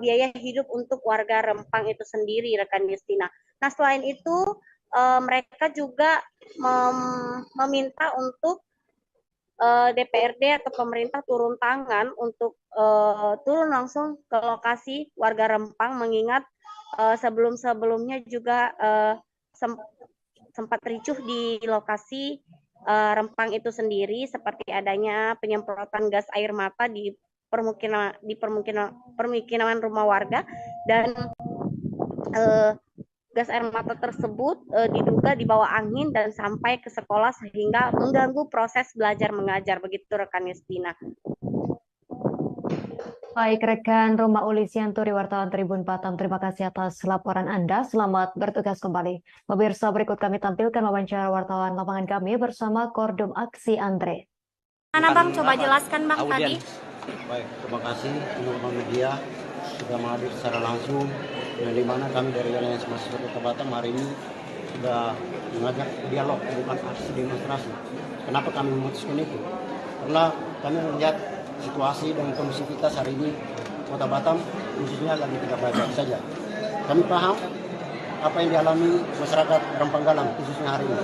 biaya hidup untuk warga Rempang itu sendiri, rekan Justina. Nah, selain itu mereka juga meminta untuk DPRD atau pemerintah turun tangan untuk turun langsung ke lokasi warga Rempang, mengingat sebelum-sebelumnya juga sempat ricuh di lokasi Rempang itu sendiri, seperti adanya penyemprotan gas air mata di permukiman rumah warga, dan gas air mata tersebut diduga dibawa angin dan sampai ke sekolah sehingga mengganggu proses belajar mengajar. Begitu rekan Justina. Baik, rekan Roma Ulisianturi, wartawan Tribun Batam, terima kasih atas laporan Anda. Selamat bertugas kembali. Pemirsa, berikut kami tampilkan wawancara wartawan lapangan kami bersama Kordum Aksi Andre. Mana Bang, coba jelaskan Bang tadi. Baik, terima kasih teman-teman media sudah menghadir secara langsung, dan di mana kami dari Alliance Mahasiswa Kota Batam hari ini sudah mengajak dialog, bukan aksi demonstrasi. Kenapa kami memutuskan itu? Karena kami melihat situasi dan kondisivitas hari ini Kota Batam khususnya lagi tidak baik saja. Kami paham apa yang dialami masyarakat Rempang Galang khususnya hari ini.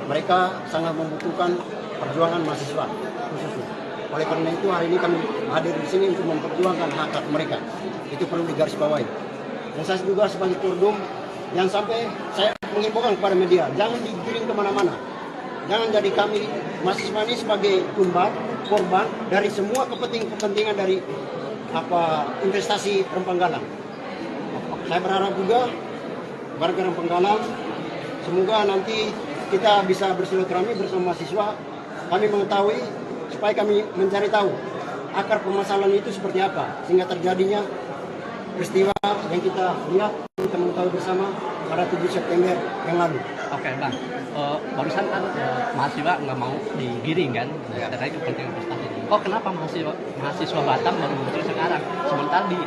Mereka sangat membutuhkan perjuangan mahasiswa khususnya. Oleh karena itu hari ini kami hadir di sini untuk memperjuangkan hak-hak mereka. Itu perlu digarisbawahi. Dan saya juga sebagai Kordum yang sampai saya mengimbaukan kepada media, jangan digiring kemana-mana. Jangan jadi kami mahasiswa ini sebagai tumbal, korban dari semua kepentingan dari investasi Rempang Galang. Saya berharap juga warga Rempang Galang, semoga nanti kita bisa bersilaturahmi bersama mahasiswa. Kami mengetahui supaya kami mencari tahu akar permasalahan itu seperti apa, sehingga terjadinya peristiwa yang kita lihat, kita mengetahui bersama pada 7 September yang lalu. Oke Bang, barusan kan mahasiswa nggak mau digiring kan terkait kepentingan prestasi. Kenapa mahasiswa Batam baru muncul sekarang, sementara di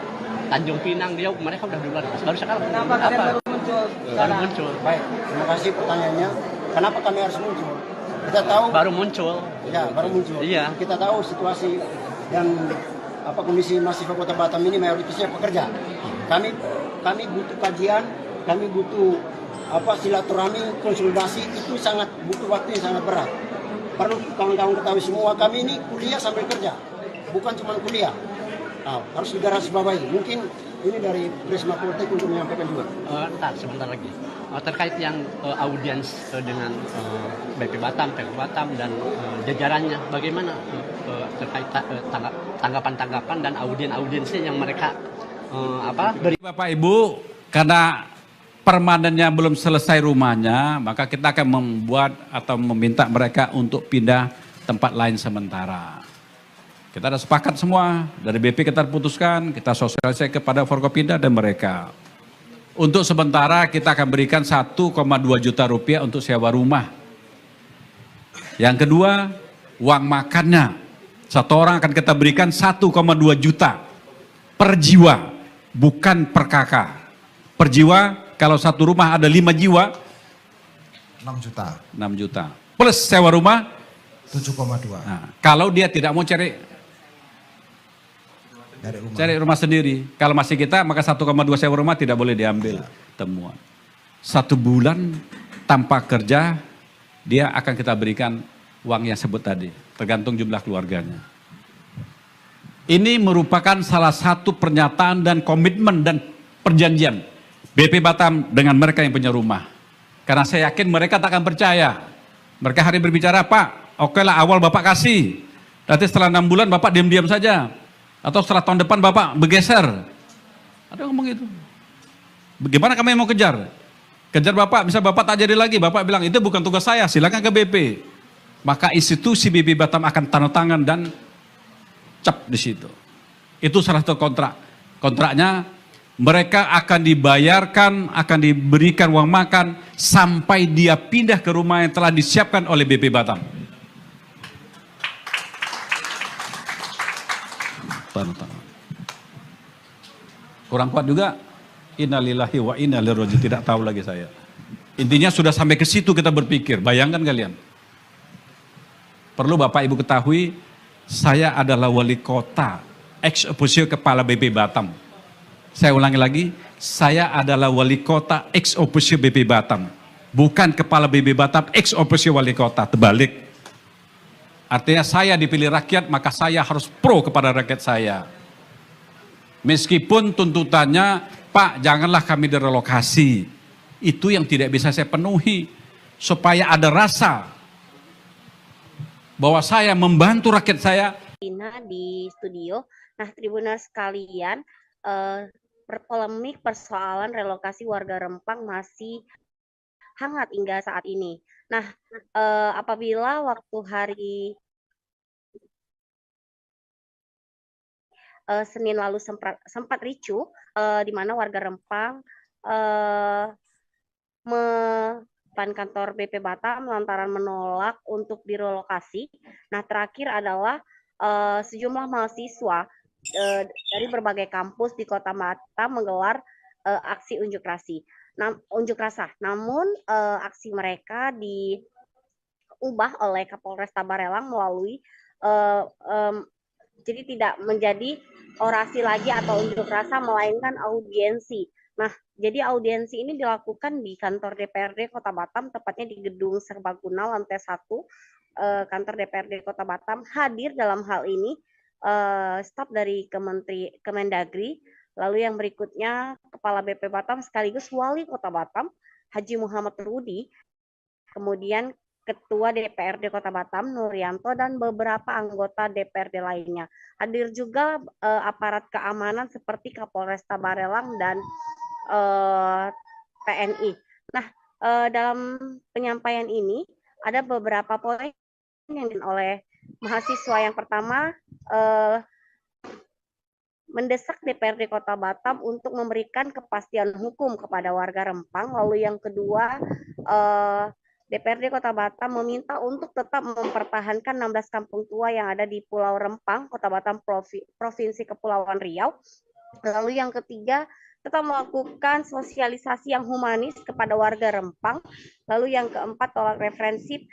Tanjung Pinang dia mereka udah duluan, baru sekarang kenapa baru muncul? Baik, terima kasih pertanyaannya. Kenapa kami harus muncul? Kita tahu baru muncul. ya baru muncul. Iya. Kita tahu situasi dan kondisi mahasiswa Kota Batam ini mayoritasnya pekerja. Kami butuh kajian, kami butuh silaturahmi, konsolidasi, itu sangat butuh waktu yang sangat berat. Perlu kawan-kawan ketahui semua, kami ini kuliah sambil kerja, bukan cuma kuliah. Harus digarisbawahi. Mungkin ini dari Prisma Politik untuk menyampaikan juga. Sebentar lagi. Terkait yang audiens dengan BP Batam, PK Batam dan jajarannya, bagaimana terkait tanggapan-tanggapan dan audiensnya yang mereka beri? Bapak Ibu, karena permanennya belum selesai rumahnya, maka kita akan membuat atau meminta mereka untuk pindah tempat lain sementara. Kita sudah sepakat semua, dari BP kita putuskan, kita sosialisasi kepada Forkopimda dan mereka. Untuk sementara kita akan berikan 1,2 juta rupiah untuk sewa rumah. Yang kedua, uang makannya. Satu orang akan kita berikan 1,2 juta per jiwa, bukan per kakak. Per jiwa, kalau satu rumah ada 5 jiwa, 6 juta. 6 juta. Plus sewa rumah, 7,2 nah, kalau dia tidak mau cari rumah sendiri. Kalau masih kita, maka 1,2 sewa rumah tidak boleh diambil temuan. 1 bulan tanpa kerja, dia akan kita berikan uang yang sebut tadi, tergantung jumlah keluarganya. Ini merupakan salah satu pernyataan dan komitmen dan perjanjian BP Batam dengan mereka yang punya rumah. Karena saya yakin mereka tak akan percaya. Mereka hari berbicara, Pak, oke lah awal Bapak kasih. Nanti setelah 6 bulan Bapak diam-diam saja. Atau setelah tahun depan Bapak bergeser. Ada yang ngomong gitu. Bagaimana kami mau kejar? Kejar Bapak, bisa Bapak tak jadi lagi. Bapak bilang, itu bukan tugas saya, silakan ke BP. Maka institusi BP Batam akan tanda tangan dan cap di situ. Itu salah satu kontrak. Kontraknya, mereka akan dibayarkan, akan diberikan uang makan, sampai dia pindah ke rumah yang telah disiapkan oleh BP Batam. Kurang kuat juga, innalillahi wa inna ilaihi raji'un, tidak tahu lagi saya. Intinya sudah sampai ke situ kita berpikir, bayangkan kalian. Perlu Bapak Ibu ketahui, saya adalah wali kota, ex officio kepala BP Batam. Saya ulangi lagi, saya adalah wali kota ex officio BP Batam. Bukan kepala BP Batam, ex officio wali kota, terbalik. Artinya saya dipilih rakyat, maka saya harus pro kepada rakyat saya. Meskipun tuntutannya, Pak janganlah kami direlokasi. Itu yang tidak bisa saya penuhi. Supaya ada rasa bahwa saya membantu rakyat saya. Di studio. Nah, Tribuners sekalian, polemik persoalan relokasi warga Rempang masih hangat hingga saat ini. Nah, apabila waktu hari Senin lalu sempat ricuh, di mana warga Rempang depan kantor BP Batam lantaran menolak untuk direlokasi. Nah, terakhir adalah sejumlah mahasiswa dari berbagai kampus di Kota Batam menggelar aksi unjuk rasa. Namun aksi mereka diubah oleh Kapolres Tabarelang melalui jadi tidak menjadi orasi lagi atau unjuk rasa, melainkan audiensi. Nah, jadi audiensi ini dilakukan di kantor DPRD Kota Batam, tepatnya di Gedung Serbaguna lantai 1 kantor DPRD Kota Batam. Hadir dalam hal ini staf dari Kemendagri, lalu yang berikutnya Kepala BP Batam sekaligus Wali Kota Batam, Haji Muhammad Rudi, kemudian Ketua DPRD Kota Batam, Nuryanto, dan beberapa anggota DPRD lainnya. Hadir juga aparat keamanan seperti Kapolres Tabarelang dan TNI. Nah, dalam penyampaian ini ada beberapa poin yang oleh mahasiswa. Yang pertama, mendesak DPRD Kota Batam untuk memberikan kepastian hukum kepada warga Rempang. Lalu yang kedua, DPRD Kota Batam meminta untuk tetap mempertahankan 16 kampung tua yang ada di Pulau Rempang, Kota Batam, Provinsi Kepulauan Riau. Lalu yang ketiga, tetap melakukan sosialisasi yang humanis kepada warga Rempang. Lalu yang keempat, tolak referensi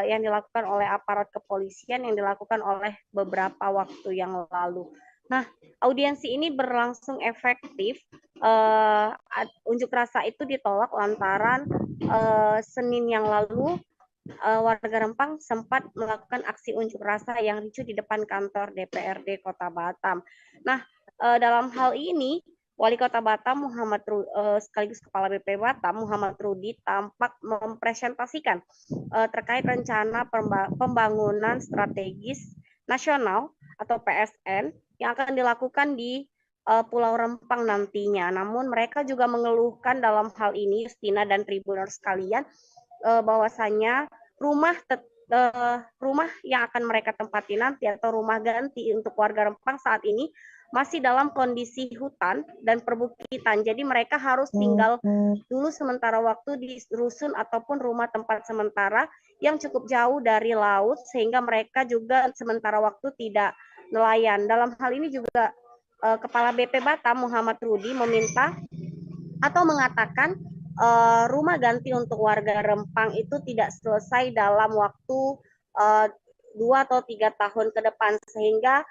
yang dilakukan oleh aparat kepolisian yang dilakukan oleh beberapa waktu yang lalu. Nah, audiensi ini berlangsung efektif. Unjuk rasa itu ditolak lantaran Senin yang lalu warga Rempang sempat melakukan aksi unjuk rasa yang ricuh di depan kantor DPRD Kota Batam. Nah, dalam hal ini Wali Kota Batam sekaligus Kepala BP Batam Muhammad Rudi tampak mempresentasikan terkait rencana pembangunan strategis nasional atau PSN yang akan dilakukan di Pulau Rempang nantinya. Namun mereka juga mengeluhkan dalam hal ini, Justina dan Tribuners sekalian, bahwasanya rumah yang akan mereka tempati nanti atau rumah ganti untuk warga Rempang saat ini masih dalam kondisi hutan dan perbukitan. Jadi mereka harus tinggal dulu sementara waktu di rusun ataupun rumah tempat sementara yang cukup jauh dari laut sehingga mereka juga sementara waktu tidak nelayan. Dalam hal ini juga Kepala BP Batam Muhammad Rudi meminta atau mengatakan rumah ganti untuk warga Rempang itu tidak selesai dalam waktu 2 atau 3 tahun ke depan, sehingga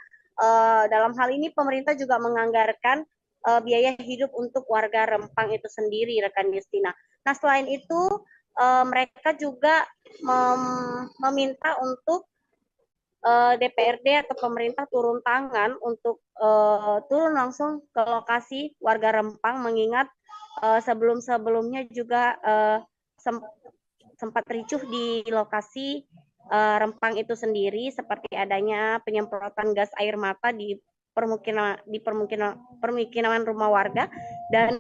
dalam hal ini pemerintah juga menganggarkan biaya hidup untuk warga Rempang itu sendiri, rekan Justina. Nah, selain itu mereka juga meminta untuk DPRD atau pemerintah turun tangan untuk turun langsung ke lokasi warga Rempang, mengingat sebelum-sebelumnya juga sempat ricuh di lokasi Rempang itu sendiri, seperti adanya penyemprotan gas air mata di permukiman rumah warga, dan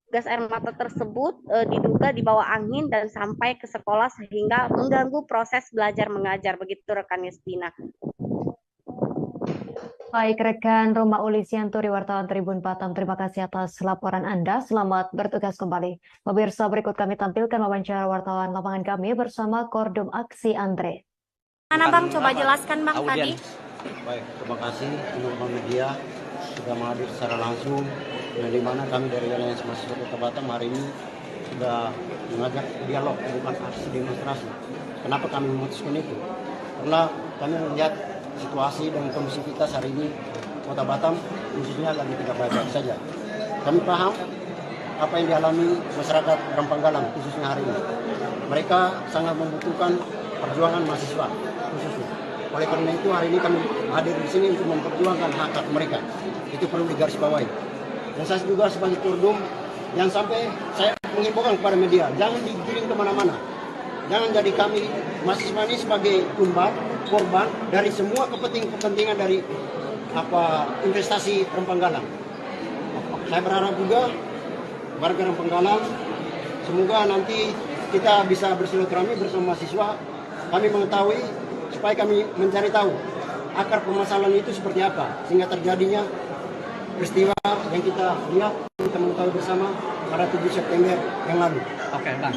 gas air mata tersebut diduga dibawa angin dan sampai ke sekolah sehingga mengganggu proses belajar mengajar. Begitu rekan Justina. Baik, rekan Roma Ulisianturi, wartawan Tribun Batam, terima kasih atas laporan Anda. Selamat bertugas kembali. Pemirsa, berikut kami tampilkan wawancara wartawan lapangan kami bersama Kordum Aksi Andre. Mana Bang, coba jelaskan Bang tadi. Baik, terima kasih teman-teman media sudah menghadir secara langsung, dan di mana kami dari Aliansi Mahasiswa Kota Batam hari ini sudah mengajak dialog, bukan aksi demonstrasi. Kenapa kami memutuskan itu? Karena kami melihat situasi dan kondisi kita hari ini Kota Batam khususnya lagi tidak baik-baik saja. Kami paham apa yang dialami masyarakat Rempang Galang khususnya hari ini. Mereka sangat membutuhkan perjuangan mahasiswa khususnya. Oleh karena itu hari ini kami hadir di sini untuk memperjuangkan hak-hak mereka. Itu perlu digarisbawahi. Dan saya juga sebagai Kordum yang sampai saya mengimbaukan kepada media, jangan digiring kemana-mana. Jangan jadi kami mahasiswa ini sebagai tumbal, korban dari semua kepentingan dari investasi Rempang Galang. Saya berharap juga warga Rempang Galang semoga nanti kita bisa bersilaturahmi bersama mahasiswa. Kami mengetahui supaya kami mencari tahu akar permasalahan itu seperti apa sehingga terjadinya peristiwa yang kita lihat, kita mengetahui bersama pada 7 September yang lalu. Oke Bang,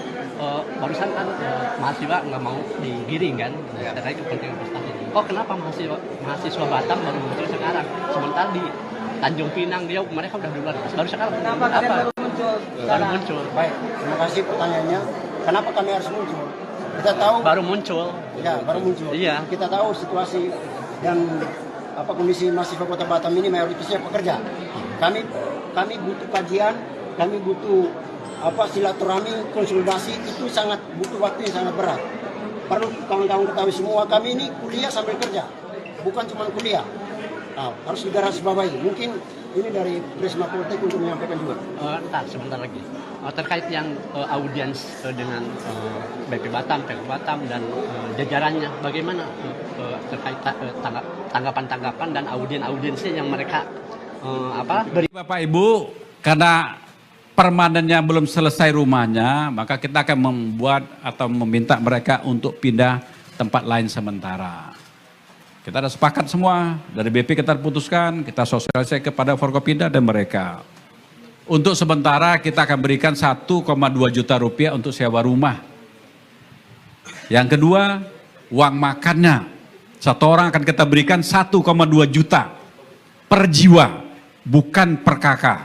barusan kan mahasiswa nggak mau digiring kan terkait kepentingan prestasi. Kenapa mahasiswa Batam baru muncul sekarang? Sementara di Tanjung Pinang dia mereka udah duluan. Baru sekarang kenapa baru muncul? Baru muncul. Baik, terima kasih pertanyaannya. Kenapa kami harus muncul? Kita tahu baru muncul. Ya, baru muncul. Iya. Kita tahu situasi dan kondisi mahasiswa Kota Batam ini mayoritasnya pekerja. Kami butuh kajian, kami butuh silaturahmi, konsolidasi, itu sangat butuh waktu yang sangat berat. Perlu kawan-kawan ketahui semua, kami ini kuliah sambil kerja, bukan cuma kuliah. Harus digarisbawahi. Mungkin ini dari Prisma Politik untuk menyampaikan juga. Ntar sebentar lagi. Terkait yang audiens dengan BP Batam, PK Batam dan jajarannya, bagaimana terkait tanggapan-tanggapan dan audiensi yang mereka beri? Bapak Ibu, karena permanennya belum selesai rumahnya, maka kita akan membuat atau meminta mereka untuk pindah tempat lain sementara. Kita ada sepakat semua, dari BP kita putuskan, kita sosialisasi kepada Forkopimda dan mereka. Untuk sementara kita akan berikan 1,2 juta rupiah untuk sewa rumah. Yang kedua, uang makannya. Satu orang akan kita berikan 1,2 juta per jiwa, bukan per kakak.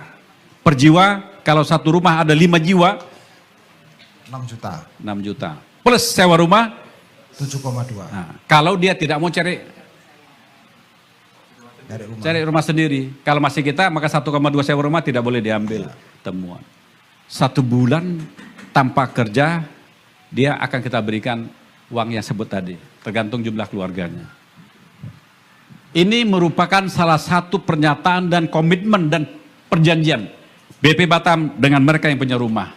Per jiwa, kalau satu rumah ada 5 jiwa, 6 juta. 6 juta. Plus sewa rumah 7,2. Nah, kalau dia tidak mau cari rumah sendiri, kalau masih kita maka 1,2 sewa rumah tidak boleh diambil temuan. 1 bulan tanpa kerja dia akan kita berikan uang yang sebut tadi, tergantung jumlah keluarganya. Ini merupakan salah satu pernyataan dan komitmen dan perjanjian BP Batam dengan mereka yang punya rumah.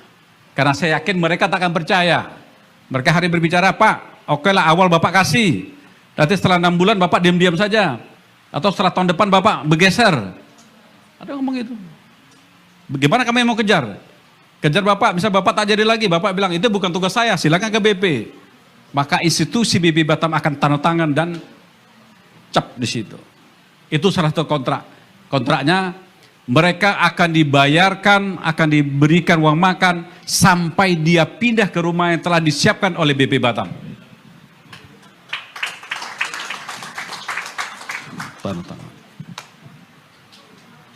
Karena saya yakin mereka tak akan percaya. Mereka hari berbicara, Pak, oke lah awal Bapak kasih. Nanti setelah 6 bulan Bapak diam-diam saja. Atau setelah tahun depan Bapak bergeser. Ada ngomong itu. Bagaimana kami mau kejar? Kejar Bapak, bisa Bapak tak jadi lagi. Bapak bilang, itu bukan tugas saya, silakan ke BP. Maka institusi BP Batam akan tanda tangan dan cap di situ. Itu salah satu kontrak. Kontraknya mereka akan dibayarkan, akan diberikan uang makan sampai dia pindah ke rumah yang telah disiapkan oleh BP Batam.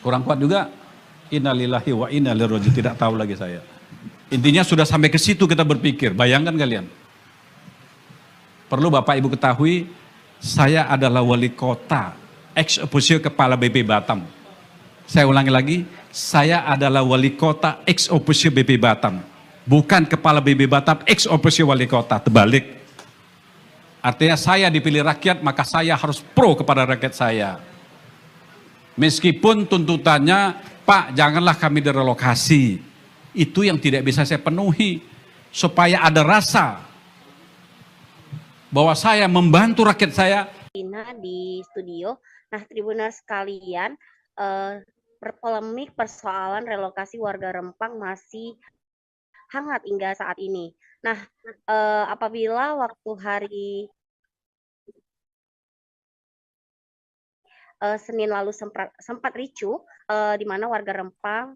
Kurang kuat juga. Innalillahi wa inna ilaihi raji'un, tidak tahu lagi saya. Intinya sudah sampai ke situ kita berpikir. Bayangkan kalian. Perlu Bapak Ibu ketahui, saya adalah wali kota ex officio kepala BP Batam. Saya ulangi lagi, saya adalah wali kota ex officio BP Batam. Bukan kepala BP Batam ex officio wali kota, terbalik. Artinya saya dipilih rakyat, maka saya harus pro kepada rakyat saya. Meskipun tuntutannya, Pak janganlah kami direlokasi. Itu yang tidak bisa saya penuhi. Supaya ada rasa bahwa saya membantu rakyat saya. Di studio. Nah, Tribuners sekalian, berpolemik persoalan relokasi warga Rempang masih hangat hingga saat ini. Nah, apabila waktu hari Senin lalu sempat ricuh, di mana warga Rempang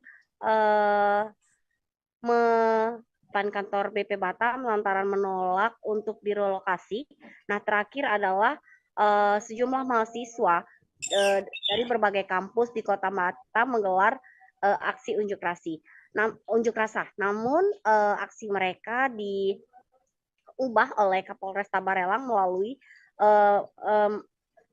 depan kantor BP Batam lantaran menolak untuk direlokasi. Nah, terakhir adalah sejumlah mahasiswa dari berbagai kampus di Kota Batam menggelar aksi unjuk rasa. Namun aksi mereka diubah oleh Kapolresta Barelang melalui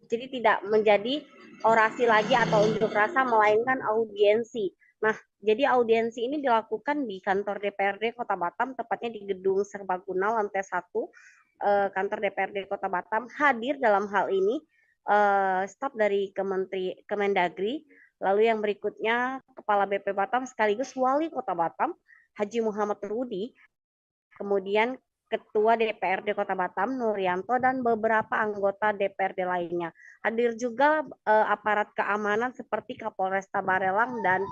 jadi tidak menjadi orasi lagi atau unjuk rasa, melainkan audiensi. Nah, jadi audiensi ini dilakukan di kantor DPRD Kota Batam, tepatnya di Gedung Serbaguna lantai 1 kantor DPRD Kota Batam. Hadir dalam hal ini staf dari Kemendagri, lalu yang berikutnya Kepala BP Batam sekaligus Wali Kota Batam, Haji Muhammad Rudi, kemudian Ketua DPRD Kota Batam, Nuryanto, dan beberapa anggota DPRD lainnya. Hadir juga aparat keamanan seperti Kapolresta Barelang dan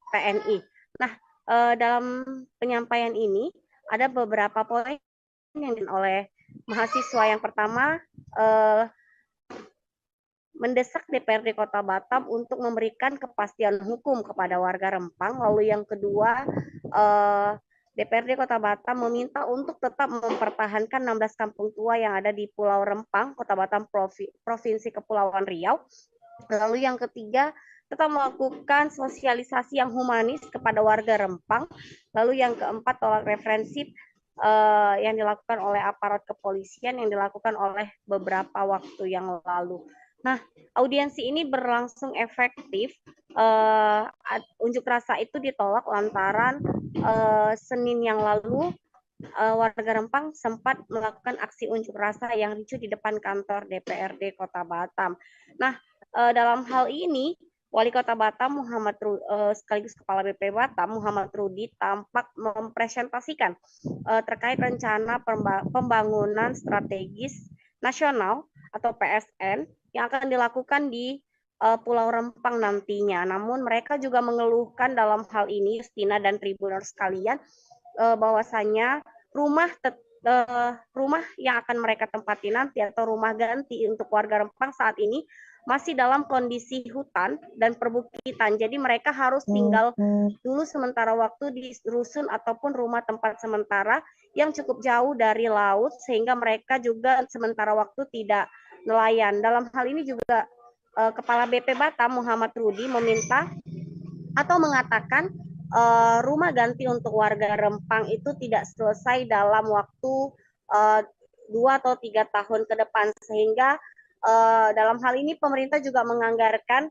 TNI. Nah, dalam penyampaian ini ada beberapa poin yang oleh mahasiswa. Yang pertama, mendesak DPRD Kota Batam untuk memberikan kepastian hukum kepada warga Rempang. Lalu yang kedua, DPRD Kota Batam meminta untuk tetap mempertahankan 16 kampung tua yang ada di Pulau Rempang, Kota Batam, Provinsi Kepulauan Riau. Lalu yang ketiga, tetap melakukan sosialisasi yang humanis kepada warga Rempang. Lalu yang keempat, tolak referensi yang dilakukan oleh aparat kepolisian yang dilakukan oleh beberapa waktu yang lalu. Nah, audiensi ini berlangsung efektif. Unjuk rasa itu ditolak lantaran Senin yang lalu warga Rempang sempat melakukan aksi unjuk rasa yang ricuh di depan kantor DPRD Kota Batam. Nah, dalam hal ini Wali Kota Batam sekaligus Kepala BP Batam Muhammad Rudi tampak mempresentasikan terkait rencana pembangunan strategis nasional atau PSN yang akan dilakukan di Pulau Rempang nantinya. Namun mereka juga mengeluhkan dalam hal ini, Justina dan Tribuners sekalian, bahwasanya rumah yang akan mereka tempati nanti atau rumah ganti untuk warga Rempang saat ini masih dalam kondisi hutan dan perbukitan. Jadi mereka harus tinggal dulu sementara waktu di rusun ataupun rumah tempat sementara yang cukup jauh dari laut, sehingga mereka juga sementara waktu tidak nelayan. Dalam hal ini juga Kepala BP Batam Muhammad Rudi meminta atau mengatakan rumah ganti untuk warga Rempang itu tidak selesai dalam waktu 2 atau 3 tahun ke depan, sehingga dalam hal ini pemerintah juga menganggarkan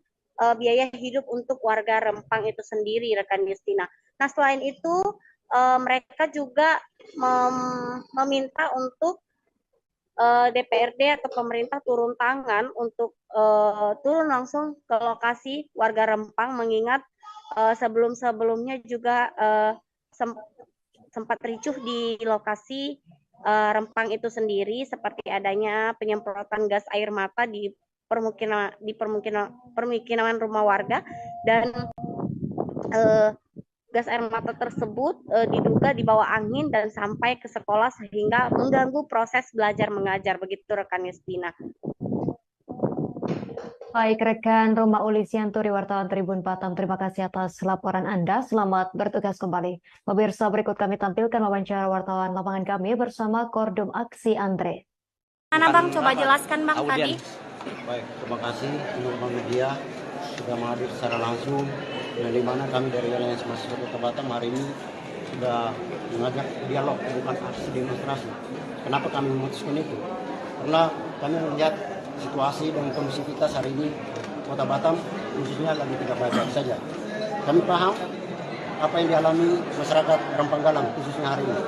biaya hidup untuk warga Rempang itu sendiri, rekan Justina. Nah, selain itu mereka juga meminta untuk DPRD atau pemerintah turun tangan untuk turun langsung ke lokasi warga Rempang, mengingat sebelum-sebelumnya juga sempat ricuh di lokasi Rempang itu sendiri, seperti adanya penyemprotan gas air mata di permukiman rumah warga, dan gas air mata tersebut diduga dibawa angin dan sampai ke sekolah sehingga mengganggu proses belajar mengajar. Begitu rekan Yustina. Baik, rekan Roma Ulisianturi, wartawan Tribun Batam, terima kasih atas laporan Anda. Selamat bertugas kembali. Pemirsa, berikut kami tampilkan wawancara wartawan lapangan kami bersama Kordum Aksi Andre. Mana Bang, coba jelaskan Bang tadi. Baik, terima kasih teman-teman media sudah menghadir secara langsung, dan di mana kami dari Aliansi Mahasiswa Kota Batam hari ini sudah mengajak dialog, bukan aksi demonstrasi. Kenapa kami memutuskan itu? Karena kami melihat situasi dan kondusivitas hari ini Kota Batam khususnya lagi tidak baik saja. Kami paham apa yang dialami masyarakat Rempang Galang khususnya hari ini.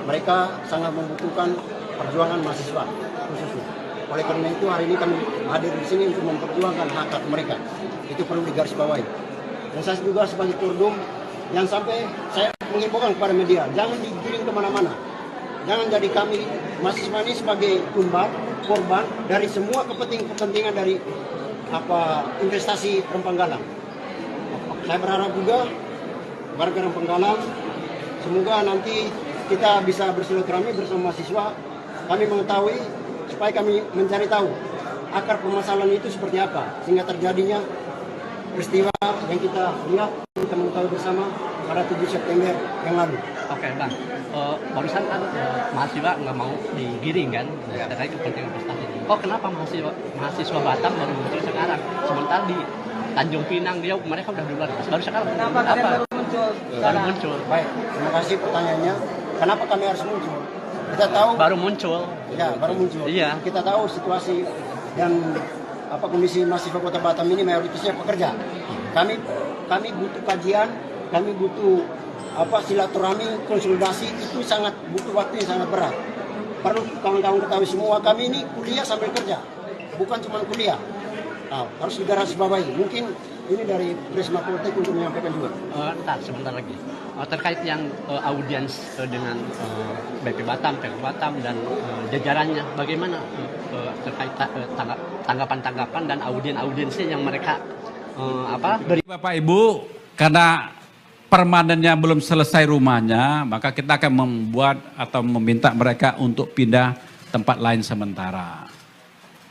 Mereka sangat membutuhkan perjuangan mahasiswa khususnya. Oleh karena itu hari ini kami hadir di sini untuk memperjuangkan hak-hak mereka. Itu perlu digarisbawahi. Dan saya juga sebagai Kordum yang sampai saya mengimbaukan kepada media, jangan digiring kemana-mana. Jangan jadi kami mahasiswa ini sebagai korban dari semua kepentingan dari investasi Rempang Galang. Saya berharap juga warga Rempang Galang, semoga nanti kita bisa bersilaturahmi bersama mahasiswa. Kami mengetahui supaya kami mencari tahu akar permasalahan itu seperti apa, sehingga terjadinya peristiwa yang kita lihat, kita mengetahui bersama pada 7 September yang lalu. Oke Bang, barusan kan mahasiswa nggak mau digiring kan terkait kepentingan prestasi. Kenapa mahasiswa Batam baru muncul sekarang? Sementara di Tanjung Pinang dia mereka udah duluan. Baru sekarang kenapa? Baru muncul. Baik, terima kasih pertanyaannya. Kenapa kami harus muncul? Kita tahu baru muncul. Ya, baru muncul. Iya. Kita tahu situasi dan kondisi mahasiswa Kota Batam ini mayoritasnya pekerja. Kami butuh kajian, kami butuh silaturahmi, konsolidasi, itu sangat butuh waktu yang sangat berat. Perlu kawan-kawan ketahui semua, kami ini kuliah sambil kerja, bukan cuma kuliah. Harus digarisbawahi. Mungkin ini dari Prisma Politik untuk menyampaikan juga. Sebentar lagi. Terkait yang audiens dengan BP Batam, PK Batam dan jajarannya, bagaimana terkait tanggapan-tanggapan dan audiensnya yang mereka beri? Bapak Ibu, karena permanennya belum selesai rumahnya, maka kita akan membuat atau meminta mereka untuk pindah tempat lain sementara.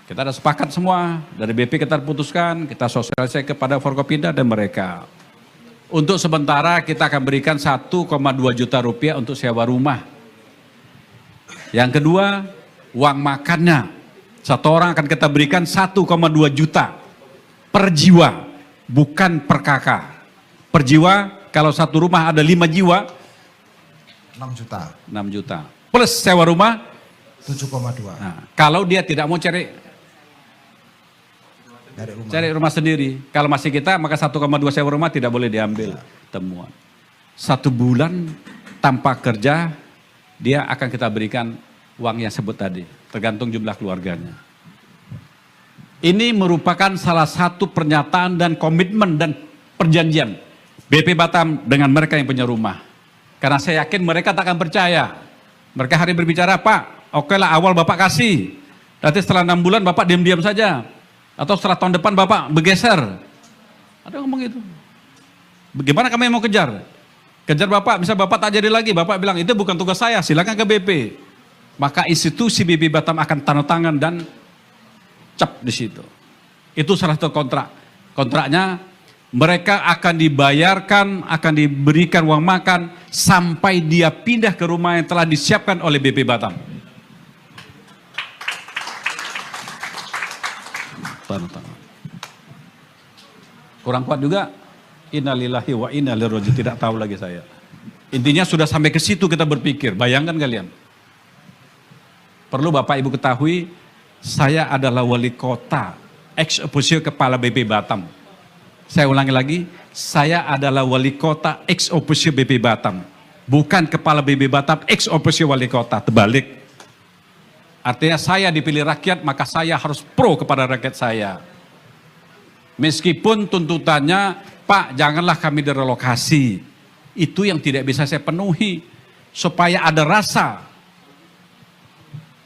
Kita ada sepakat semua, dari BP kita putuskan, kita sosialisasi kepada Forkopimda dan mereka. Untuk sementara kita akan berikan 1,2 juta rupiah untuk sewa rumah. Yang kedua, uang makannya. Satu orang akan kita berikan 1,2 juta per jiwa, bukan per kakak. Per jiwa, kalau satu rumah ada 5 jiwa, 6 juta. 6 juta. Plus sewa rumah, 7,2 nah, kalau dia tidak mau cari rumah sendiri. Kalau masih kita, maka 1,2 sewa rumah tidak boleh diambil temuan. 1 bulan tanpa kerja, dia akan kita berikan uang yang sebut tadi, tergantung jumlah keluarganya. Ini merupakan salah satu pernyataan dan komitmen dan perjanjian BP Batam dengan mereka yang punya rumah. Karena saya yakin mereka tak akan percaya. Mereka hari berbicara, Pak, oke lah awal Bapak kasih. Nanti setelah 6 bulan Bapak diam-diam saja. Atau setelah tahun depan Bapak bergeser. Ada yang ngomong gitu. Bagaimana kami mau kejar? Kejar Bapak, bisa Bapak tak jadi lagi. Bapak bilang, itu bukan tugas saya, silakan ke BP. Maka institusi BP Batam akan tanda tangan dan cap di situ. Itu salah satu kontrak. Kontraknya, mereka akan dibayarkan, akan diberikan uang makan, sampai dia pindah ke rumah yang telah disiapkan oleh BP Batam. Kurang kuat juga. Innalillahi wa inna ilaihi raji'un, tidak tahu lagi saya. Intinya sudah sampai ke situ kita berpikir, bayangkan kalian. Perlu Bapak Ibu ketahui, saya adalah wali kota, ex officio kepala BP Batam. Saya ulangi lagi, saya adalah wali kota ex officio BP Batam. Bukan kepala BP Batam, ex officio wali kota, terbalik. Artinya saya dipilih rakyat, maka saya harus pro kepada rakyat saya. Meskipun tuntutannya, Pak janganlah kami direlokasi. Itu yang tidak bisa saya penuhi. Supaya ada rasa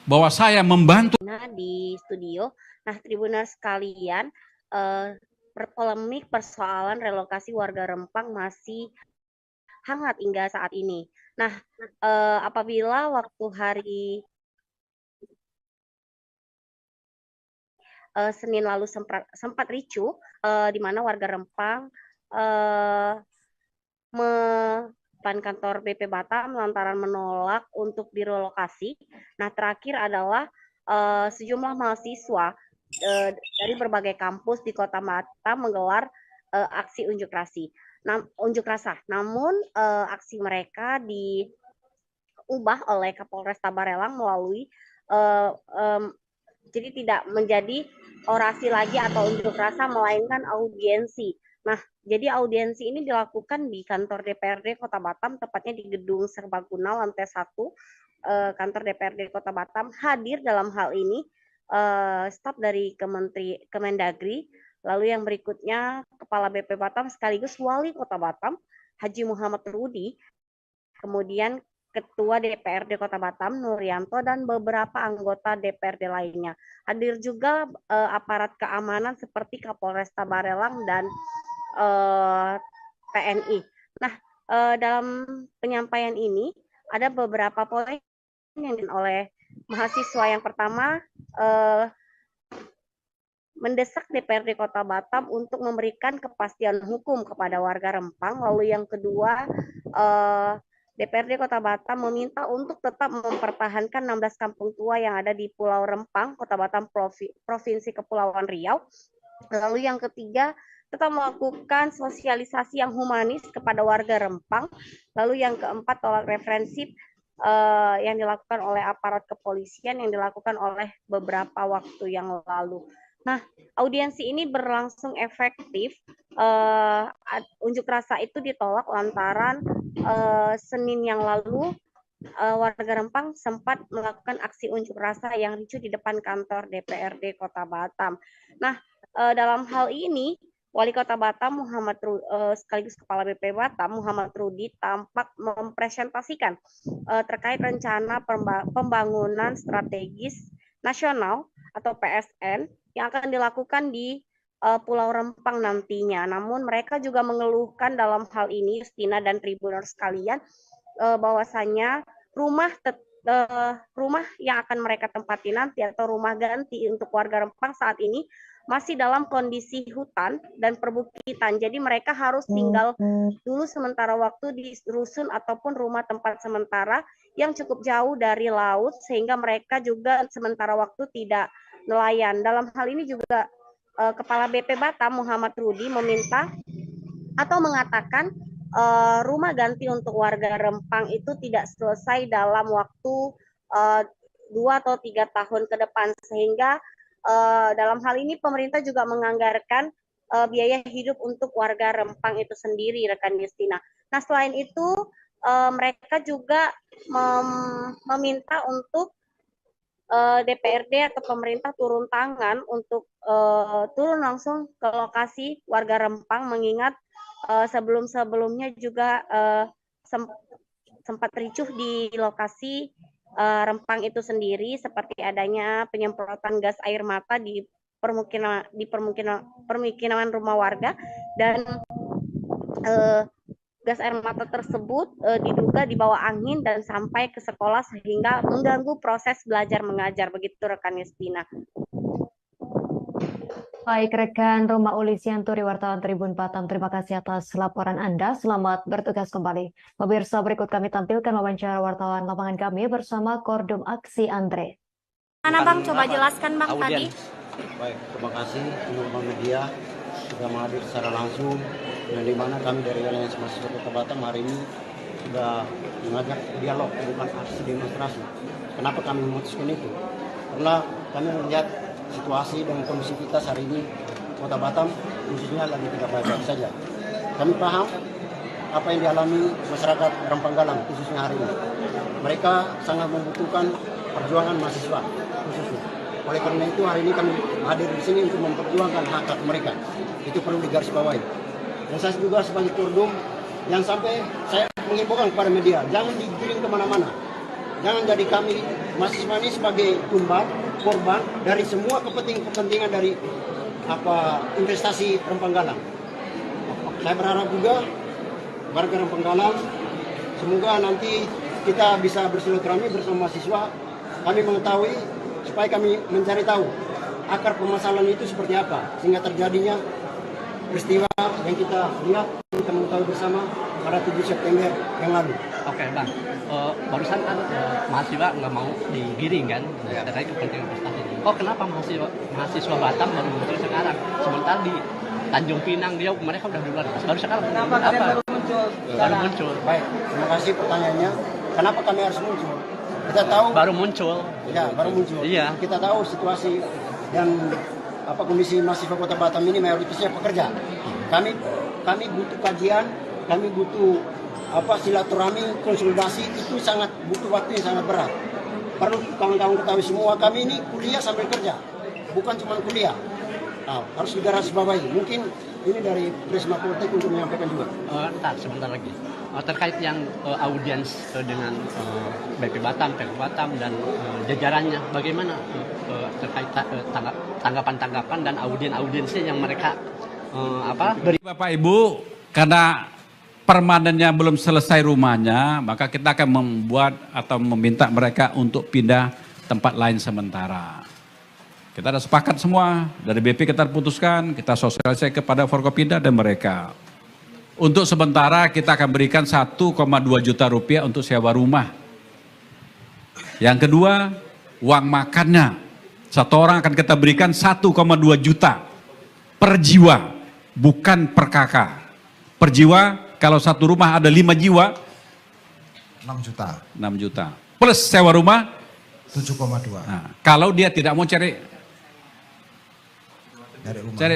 bahwa saya membantu. Di studio. Nah, Tribuners sekalian, berpolemik persoalan relokasi warga Rempang masih hangat hingga saat ini. Nah, apabila waktu hari Senin lalu sempat ricuh, di mana warga Rempang depan kantor BP Batam lantaran menolak untuk direlokasi. Nah, terakhir adalah sejumlah mahasiswa dari berbagai kampus di Kota Batam menggelar aksi unjuk rasa. Namun aksi mereka diubah oleh Kapolres Tabarelang melalui jadi tidak menjadi orasi lagi atau unjuk rasa, melainkan audiensi. Nah, jadi audiensi ini dilakukan di kantor DPRD Kota Batam, tepatnya di Gedung Serbaguna lantai 1, kantor DPRD Kota Batam. Hadir dalam hal ini staf dari Kemendagri, lalu yang berikutnya Kepala BP Batam sekaligus Wali Kota Batam, Haji Muhammad Rudi, kemudian Ketua DPRD Kota Batam, Nuryanto, dan beberapa anggota DPRD lainnya. Hadir juga aparat keamanan seperti Kapolres Tabarelang dan TNI. Nah, dalam penyampaian ini ada beberapa poin yang disampaikan oleh mahasiswa. Yang pertama, mendesak DPRD Kota Batam untuk memberikan kepastian hukum kepada warga Rempang. Lalu yang kedua, DPRD Kota Batam meminta untuk tetap mempertahankan 16 kampung tua yang ada di Pulau Rempang, Kota Batam, Provinsi Kepulauan Riau. Lalu yang ketiga, tetap melakukan sosialisasi yang humanis kepada warga Rempang. Lalu yang keempat, tolak referensi yang dilakukan oleh aparat kepolisian yang dilakukan oleh beberapa waktu yang lalu. Nah, audiensi ini berlangsung efektif. Unjuk rasa itu ditolak lantaran Senin yang lalu warga Rempang sempat melakukan aksi unjuk rasa yang ricuh di depan kantor DPRD Kota Batam. Nah, dalam hal ini Wali Kota Batam sekaligus Kepala BP Batam Muhammad Rudi tampak mempresentasikan terkait rencana pembangunan strategis nasional atau PSN yang akan dilakukan di Pulau Rempang nantinya. Namun mereka juga mengeluhkan dalam hal ini, Justina dan Tribuners sekalian, bahwasannya rumah yang akan mereka tempati nanti atau rumah ganti untuk warga Rempang saat ini masih dalam kondisi hutan dan perbukitan. Jadi mereka harus tinggal dulu sementara waktu di rusun ataupun rumah tempat sementara yang cukup jauh dari laut, sehingga mereka juga sementara waktu tidak nelayan. Dalam hal ini juga Kepala BP Batam Muhammad Rudi meminta atau mengatakan rumah ganti untuk warga Rempang itu tidak selesai dalam waktu 2 atau 3 tahun ke depan, sehingga dalam hal ini pemerintah juga menganggarkan biaya hidup untuk warga Rempang itu sendiri, rekan Justina. Nah, selain itu mereka juga meminta untuk DPRD atau pemerintah turun tangan untuk turun langsung ke lokasi warga Rempang, mengingat sebelum-sebelumnya juga sempat ricuh di lokasi Rempang itu sendiri, seperti adanya penyemprotan gas air mata di permukiman rumah warga, dan gas air mata tersebut diduga dibawa angin dan sampai ke sekolah sehingga mengganggu proses belajar mengajar. Begitu rekan Justina. Baik, rekan Roma Ulisianturi, wartawan Tribun Batam, terima kasih atas laporan Anda. Selamat bertugas kembali. Pemirsa, berikut kami tampilkan wawancara wartawan lapangan kami bersama Kordum Aksi Andre. Mana Bang, coba jelaskan Bang tadi. Baik, terima kasih teman-teman media sudah menghadir secara langsung dan di mana kami dari Aliansi Mahasiswa Kota Batam hari ini sudah mengajak dialog, bukan aksi demonstrasi. Kenapa kami memutuskan itu? Karena kami melihat situasi dan kondisivitas hari ini Kota Batam khususnya lagi tidak baik-baik saja. Kami paham apa yang dialami masyarakat Rempang Galang khususnya hari ini. Mereka sangat membutuhkan perjuangan mahasiswa khususnya. Oleh karena itu hari ini kami hadir di sini untuk memperjuangkan hak-hak mereka. Itu perlu digarisbawahi. Dan saya juga sebagai Kordum yang sampai saya mengimbaukan kepada media, jangan digiring kemana-mana. Jangan jadi kami mahasiswa ini sebagai tumbal, korban dari semua kepentingan dari investasi Rempang Galang. Saya berharap juga warga Rempang Galang, semoga nanti kita bisa bersilaturahmi bersama mahasiswa. Kami mengetahui supaya kami mencari tahu akar permasalahan itu seperti apa sehingga terjadinya peristiwa yang kita lihat, kita mengetahui bersama pada 7 September yang lalu. Oke Bang, barusan kan mahasiswa nggak mau digiring kan, terkait kepentingan prestasi. Oh kenapa mahasiswa Batam baru muncul sekarang, sementara di Tanjung Pinang dia mereka udah duluan, baru sekarang. Kenapa baru muncul? Baru muncul. Baik, terima kasih pertanyaannya. Kenapa kami harus muncul? Kita tahu baru muncul. Ya, baru muncul. Iya. Kita tahu situasi dan kondisi mahasiswa Kota Batam ini mayoritasnya pekerja. Kami butuh kajian, kami butuh silaturahmi, konsolidasi, itu sangat butuh waktu yang sangat berat. Perlu kawan-kawan ketahui semua, kami ini kuliah sambil kerja, bukan cuma kuliah. Harus digarisbawahi. Mungkin ini dari Prisma Politik untuk menyampaikan juga. Ntar sebentar lagi. Terkait yang audiens dengan BP Batam, PK Batam dan jajarannya, bagaimana terkait tanggapan-tanggapan dan audiensnya yang mereka beri? Bapak Ibu, karena permanennya belum selesai rumahnya, maka kita akan membuat atau meminta mereka untuk pindah tempat lain sementara. Kita ada sepakat semua, dari BP kita putuskan, kita sosialisasi kepada Forkopimda dan mereka. Untuk sementara kita akan berikan 1,2 juta rupiah untuk sewa rumah. Yang kedua, uang makannya. Satu orang akan kita berikan 1,2 juta per jiwa, bukan per kakak. Per jiwa, kalau satu rumah ada 5 jiwa, 6 juta. 6 juta. Plus sewa rumah, 7,2 nah, kalau dia tidak mau cari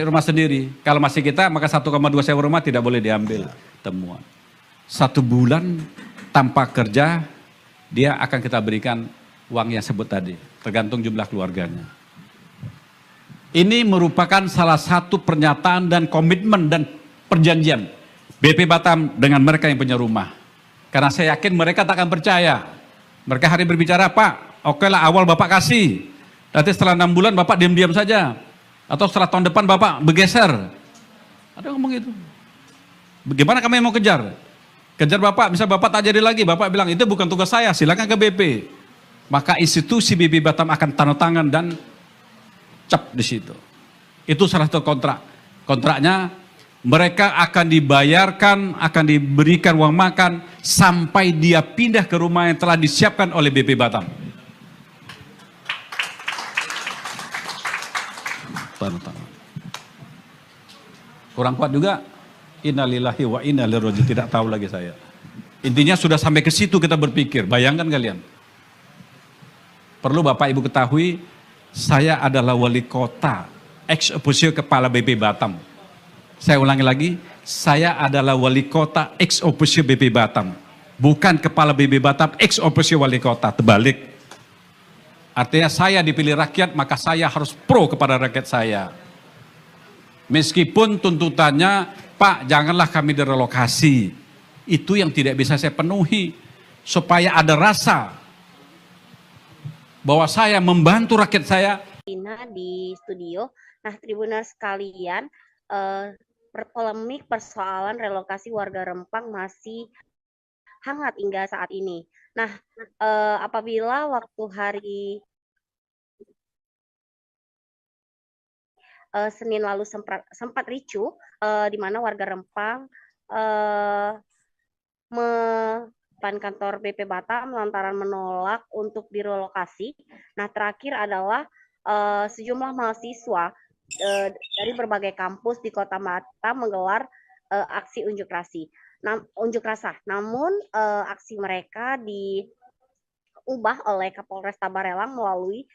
rumah sendiri. Kalau masih kita, maka 1,2 sewa rumah tidak boleh diambil temuan. 1 bulan tanpa kerja, dia akan kita berikan uang yang sebut tadi, tergantung jumlah keluarganya. Ini merupakan salah satu pernyataan dan komitmen dan perjanjian BP Batam dengan mereka yang punya rumah. Karena saya yakin mereka tak akan percaya. Mereka hari berbicara, Pak, oke lah awal Bapak kasih. Nanti setelah 6 bulan Bapak diam-diam saja. Atau setelah tahun depan Bapak bergeser. Ada yang ngomong gitu. Bagaimana kami mau kejar? Kejar Bapak, bisa Bapak tak jadi lagi. Bapak bilang, itu bukan tugas saya, silakan ke BP. Maka institusi BP Batam akan tanda tangan dan cap di situ. Itu salah satu kontrak. Kontraknya, mereka akan dibayarkan, akan diberikan uang makan, sampai dia pindah ke rumah yang telah disiapkan oleh BP Batam. Kurang kuat juga, innalillahi wa inna ilaihi raji'un, tidak tahu lagi saya. Intinya sudah sampai ke situ kita berpikir, bayangkan kalian. Perlu Bapak Ibu ketahui, saya adalah wali kota, ex officio kepala BP Batam. Saya ulangi lagi, saya adalah wali kota ex officio BP Batam. Bukan kepala BP Batam, ex officio wali kota, terbalik. Artinya saya dipilih rakyat, maka saya harus pro kepada rakyat saya. Meskipun tuntutannya, Pak janganlah kami direlokasi. Itu yang tidak bisa saya penuhi. Supaya ada rasa bahwa saya membantu rakyat saya. Di studio. Nah, Tribuners sekalian, polemik persoalan relokasi warga Rempang masih hangat hingga saat ini. Nah, apabila waktu hari Senin lalu sempat ricuh, di mana warga Rempang depan kantor BP Batam lantaran menolak untuk direlokasi. Nah, terakhir adalah sejumlah mahasiswa dari berbagai kampus di Kota Batam menggelar aksi unjuk rasa. Namun aksi mereka diubah oleh Kapolresta Barelang melalui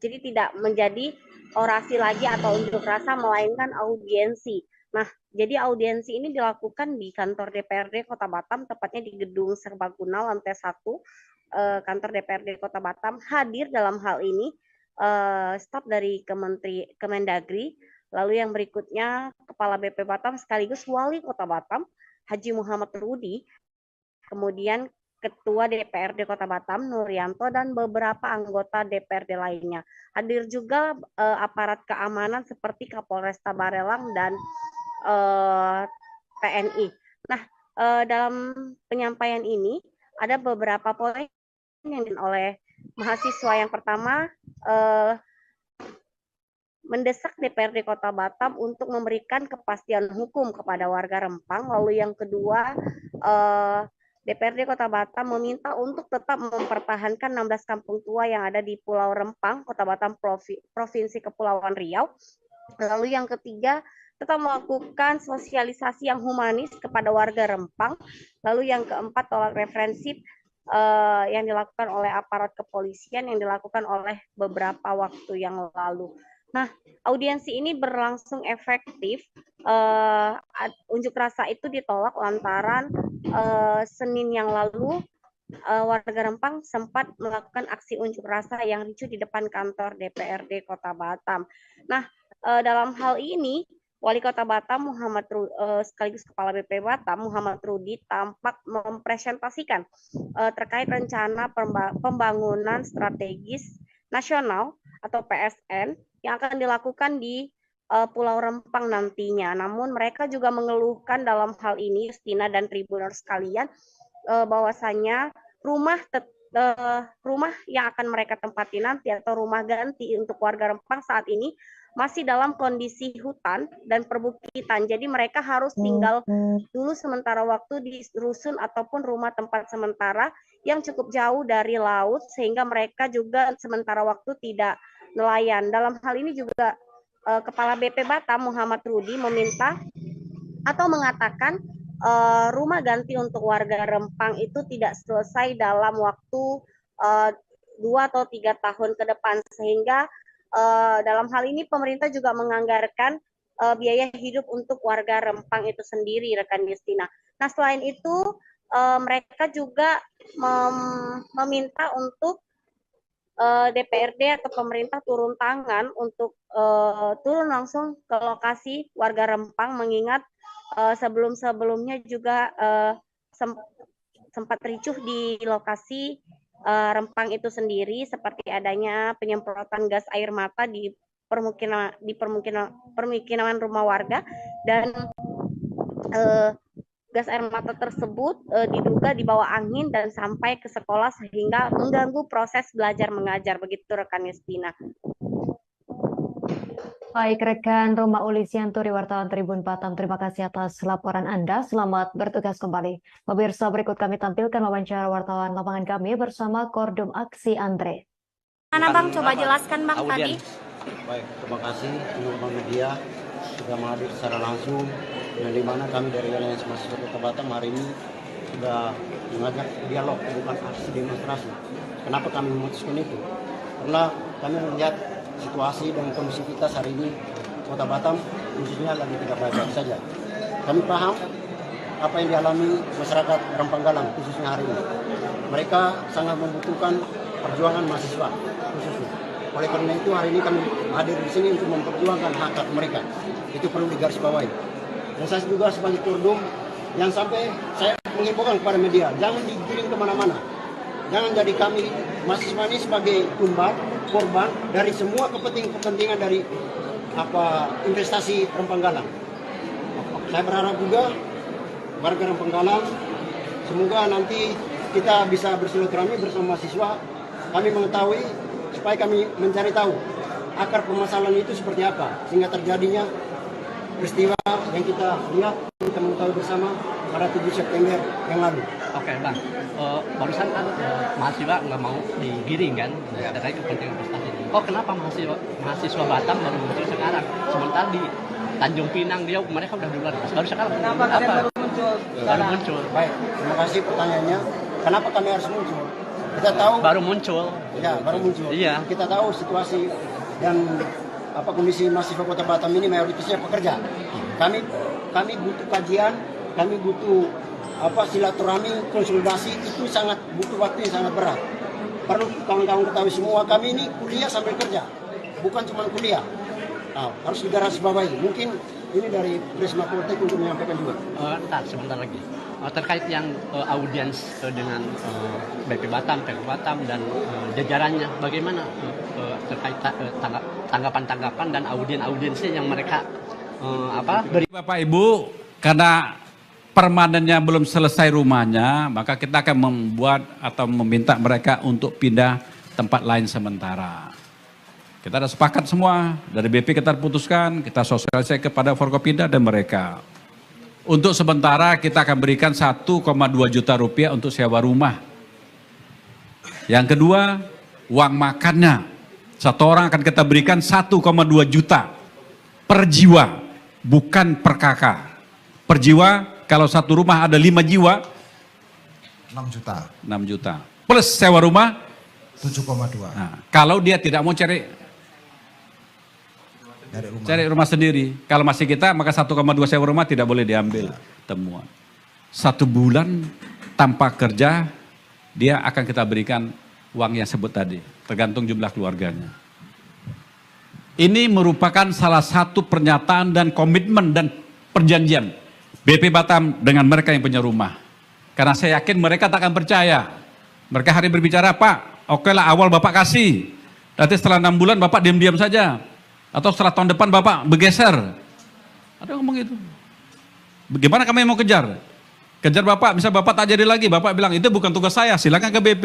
jadi tidak menjadi orasi lagi atau unjuk rasa, melainkan audiensi. Nah, jadi audiensi ini dilakukan di kantor DPRD Kota Batam, tepatnya di Gedung Serbaguna lantai 1 kantor DPRD Kota Batam. Hadir dalam hal ini staf dari Kemendagri, lalu yang berikutnya Kepala BP Batam sekaligus Wali Kota Batam, Haji Muhammad Rudi, kemudian Ketua DPRD Kota Batam, Nuryanto, dan beberapa anggota DPRD lainnya. Hadir juga aparat keamanan seperti Kapolresta Barelang dan TNI. Nah, dalam penyampaian ini ada beberapa poin yang oleh mahasiswa. Yang pertama, mendesak DPRD Kota Batam untuk memberikan kepastian hukum kepada warga Rempang. Lalu yang kedua, DPRD Kota Batam meminta untuk tetap mempertahankan 16 kampung tua yang ada di Pulau Rempang, Kota Batam, Provinsi Kepulauan Riau. Lalu yang ketiga, tetap melakukan sosialisasi yang humanis kepada warga Rempang. Lalu yang keempat, tolak referensi yang dilakukan oleh aparat kepolisian yang dilakukan oleh beberapa waktu yang lalu. Nah, audiensi ini berlangsung efektif. Unjuk rasa itu ditolak lantaran Senin yang lalu warga Rempang sempat melakukan aksi unjuk rasa yang ricuh di depan kantor DPRD Kota Batam. Nah, dalam hal ini Wali Kota Batam sekaligus Kepala BP Batam Muhammad Rudi tampak mempresentasikan terkait rencana pembangunan strategis nasional atau PSN yang akan dilakukan di Pulau Rempang nantinya. Namun mereka juga mengeluhkan dalam hal ini, Justina dan Tribuners sekalian, bahwasanya rumah yang akan mereka tempati nanti atau rumah ganti untuk warga Rempang saat ini masih dalam kondisi hutan dan perbukitan. Jadi mereka harus tinggal dulu sementara waktu di rusun ataupun rumah tempat sementara yang cukup jauh dari laut, sehingga mereka juga sementara waktu tidak nelayan. Dalam hal ini juga Kepala BP Batam Muhammad Rudi meminta atau mengatakan rumah ganti untuk warga Rempang itu tidak selesai dalam waktu 2 atau 3 tahun ke depan, sehingga dalam hal ini pemerintah juga menganggarkan biaya hidup untuk warga Rempang itu sendiri, rekan Justina. Nah, selain itu mereka juga meminta untuk DPRD atau pemerintah turun tangan untuk turun langsung ke lokasi warga Rempang, mengingat sebelum-sebelumnya juga sempat ricuh di lokasi Rempang itu sendiri, seperti adanya penyemprotan gas air mata di permukiman rumah warga, dan gas air mata tersebut diduga dibawa angin dan sampai ke sekolah sehingga mengganggu proses belajar mengajar. Begitu rekan Justina. Baik, rekan Roma Ulisianturi, wartawan Tribun Batam, terima kasih atas laporan Anda. Selamat bertugas kembali. Pemirsa, berikut kami tampilkan wawancara wartawan lapangan kami bersama Kordum Aksi Andre. Mana Bang, coba jelaskan Bang tadi. Baik, terima kasih teman-teman media sudah menghadir secara langsung, dan di mana kami dari Aliansi Mahasiswa Kota Batam hari ini sudah mengajak dialog, bukan aksi demonstrasi. Kenapa kami memutuskan itu? Karena kami melihat situasi dan kondisivitas hari ini Kota Batam khususnya lagi tidak baik-baik saja. Kami paham apa yang dialami masyarakat Rempang Galang khususnya hari ini. Mereka sangat membutuhkan perjuangan mahasiswa khususnya. Oleh karena itu hari ini kami hadir di sini untuk memperjuangkan hak-hak mereka. Itu perlu digarisbawahi. Dan saya juga sebagai Kordum yang sampai saya mengimbaukan kepada media, jangan digiring kemana-mana. Jangan jadi kami mahasiswa ini sebagai korban dari semua kepentingan dari investasi Rempang Galang. Saya berharap juga warga Rempang Galang semoga nanti kita bisa bersilaturahmi bersama mahasiswa. Kami mengetahui supaya kami mencari tahu akar permasalahan itu seperti apa sehingga terjadinya peristiwa yang kita lihat, kita mengetahui bersama pada 7 September yang lalu. Oke, Bang. Barusan kan mahasiswa nggak mau digiring kan terkait kepentingan prestasi. Kenapa mahasiswa Batam baru muncul sekarang? Sementara Tanjung Pinang, Riau, mereka udah duluan. Baru sekarang. Kenapa kalian baru muncul? Baru muncul. Baik, terima kasih pertanyaannya. Kenapa kami harus muncul? Kita tahu Baru muncul. ya, baru muncul. Iya. Kita tahu situasi dan kondisi mahasiswa Kota Batam ini mayoritasnya pekerja. Kami butuh kajian, kami butuh silaturahmi, konsolidasi, itu sangat butuh waktu yang sangat berat. Perlu kawan-kawan ketahui semua, kami ini kuliah sambil kerja, bukan cuma kuliah. Nah, harus digarisbawahi. Mungkin ini dari Prisma Politik untuk menyampaikan juga. Ntar sebentar lagi. Terkait yang audiens dengan BP Batam, PK Batam dan jajarannya, bagaimana terkait tanggapan-tanggapan dan audiensi yang mereka beri? Bapak Ibu, karena permanennya belum selesai rumahnya, maka kita akan membuat atau meminta mereka untuk pindah tempat lain sementara. Kita ada sepakat semua, dari BP kita putuskan, kita sosialisasi kepada Forkopimda dan mereka. Untuk sementara kita akan berikan 1,2 juta rupiah untuk sewa rumah. Yang kedua, uang makannya. Satu orang akan kita berikan 1,2 juta per jiwa, bukan per kakak. Per jiwa, kalau satu rumah ada 5 jiwa, 6 juta. 6 juta. Plus sewa rumah, 7,2. nah, kalau dia tidak mau cari rumah sendiri. Kalau masih kita, maka 1,2 sewa rumah tidak boleh diambil temuan. 1 bulan tanpa kerja, dia akan kita berikan uang yang sebut tadi, tergantung jumlah keluarganya. Ini merupakan salah satu pernyataan dan komitmen dan perjanjian BP Batam dengan mereka yang punya rumah. Karena saya yakin mereka tak akan percaya. Mereka hari berbicara, Pak, oke lah awal Bapak kasih. Nanti setelah 6 bulan Bapak diam-diam saja. Atau setelah tahun depan Bapak bergeser. Ada ngomong gitu. Bagaimana kami mau kejar? Kejar Bapak, bisa Bapak tak jadi lagi. Bapak bilang, itu bukan tugas saya, silakan ke BP.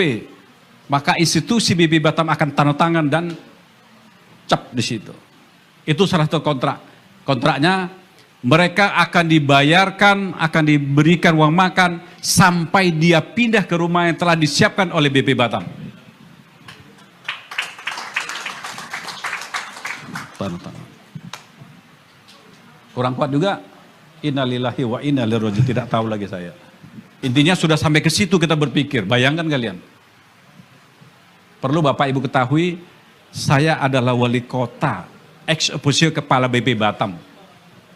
Maka institusi BP Batam akan tanda tangan dan cap di situ. Itu salah satu kontrak. Kontraknya, mereka akan dibayarkan, akan diberikan uang makan, sampai dia pindah ke rumah yang telah disiapkan oleh BP Batam. Kurang kuat juga, innalillahi wa inna ilaihi raji'un, tidak tahu lagi saya. Intinya sudah sampai ke situ kita berpikir, bayangkan kalian. Perlu Bapak Ibu ketahui, saya adalah wali kota, ex officio kepala BP Batam.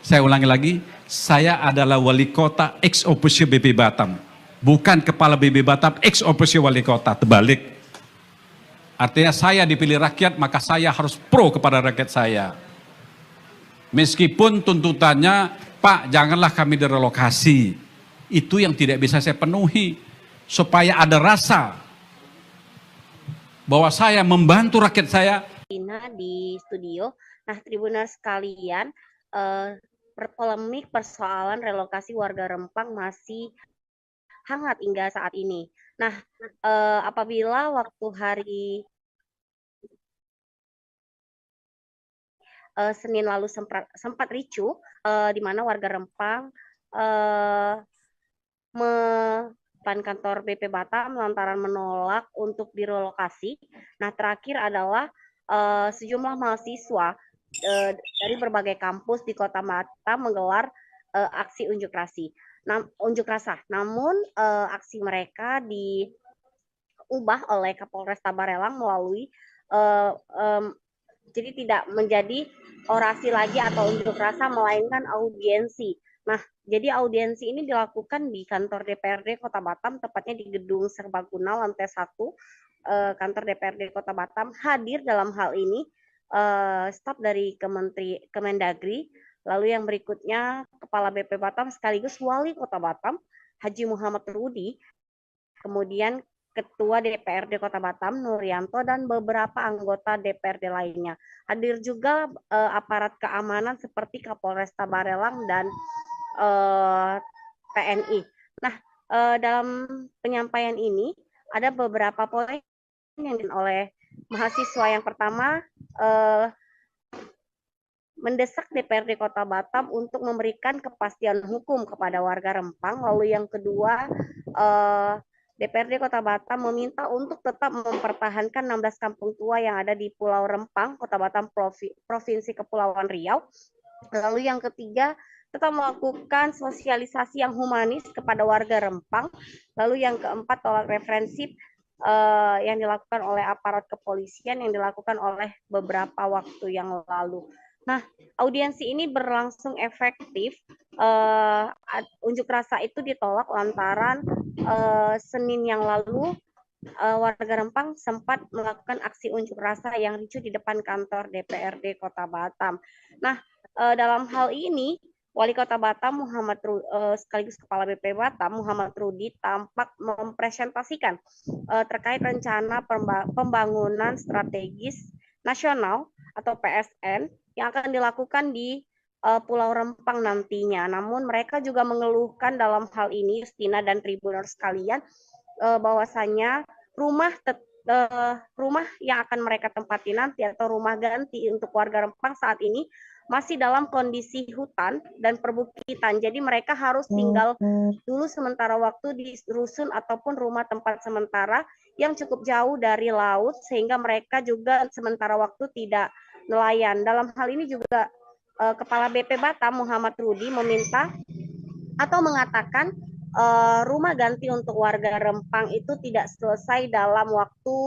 Saya ulangi lagi, saya adalah wali kota ex officio BP Batam. Bukan kepala BP Batam, ex officio wali kota, terbalik. Artinya saya dipilih rakyat, maka saya harus pro kepada rakyat saya. Meskipun tuntutannya, Pak janganlah kami direlokasi. Itu yang tidak bisa saya penuhi. Supaya ada rasa bahwa saya membantu rakyat saya. Di studio. Nah, Tribuners sekalian, polemik persoalan relokasi warga Rempang masih hangat hingga saat ini. Nah, apabila waktu hari Senin lalu sempat ricuh, di mana warga Rempang depan kantor BP Batam lantaran menolak untuk direlokasi. Nah, terakhir adalah sejumlah mahasiswa dari berbagai kampus di Kota Batam menggelar aksi unjuk rasa. Namun aksi mereka diubah oleh Kapolres Tabarelang melalui jadi tidak menjadi orasi lagi atau unjuk rasa, melainkan audiensi. Nah, jadi audiensi ini dilakukan di kantor DPRD Kota Batam, tepatnya di Gedung Serbaguna lantai 1 kantor DPRD Kota Batam. Hadir dalam hal ini staf dari Kemendagri, lalu yang berikutnya Kepala BP Batam sekaligus Wali Kota Batam, Haji Muhammad Rudi, kemudian Ketua DPRD Kota Batam, Nuryanto, dan beberapa anggota DPRD lainnya. Hadir juga aparat keamanan seperti Kapolres Tabarelang dan TNI. Nah, dalam penyampaian ini ada beberapa poin yang oleh mahasiswa. Yang pertama, mendesak DPRD Kota Batam untuk memberikan kepastian hukum kepada warga Rempang. Lalu yang kedua, DPRD Kota Batam meminta untuk tetap mempertahankan 16 kampung tua yang ada di Pulau Rempang, Kota Batam, Provinsi Kepulauan Riau. Lalu yang ketiga, tetap melakukan sosialisasi yang humanis kepada warga Rempang. Lalu yang keempat, tolak referensi yang dilakukan oleh aparat kepolisian yang dilakukan oleh beberapa waktu yang lalu. Nah, audiensi ini berlangsung efektif. Unjuk rasa itu ditolak lantaran Senin yang lalu warga Rempang sempat melakukan aksi unjuk rasa yang ricuh di depan kantor DPRD Kota Batam. Nah, dalam hal ini Wali Kota Batam sekaligus Kepala BP Batam Muhammad Rudi tampak mempresentasikan terkait rencana pembangunan strategis nasional atau PSN yang akan dilakukan di Pulau Rempang nantinya. Namun mereka juga mengeluhkan dalam hal ini, Justina dan Tribuner sekalian, bahwasanya rumah yang akan mereka tempati nanti atau rumah ganti untuk warga Rempang saat ini masih dalam kondisi hutan dan perbukitan. Jadi mereka harus tinggal dulu sementara waktu di rusun ataupun rumah tempat sementara yang cukup jauh dari laut sehingga mereka juga sementara waktu tidak nelayan. Dalam hal ini juga Kepala BP Batam Muhammad Rudi meminta atau mengatakan rumah ganti untuk warga Rempang itu tidak selesai dalam waktu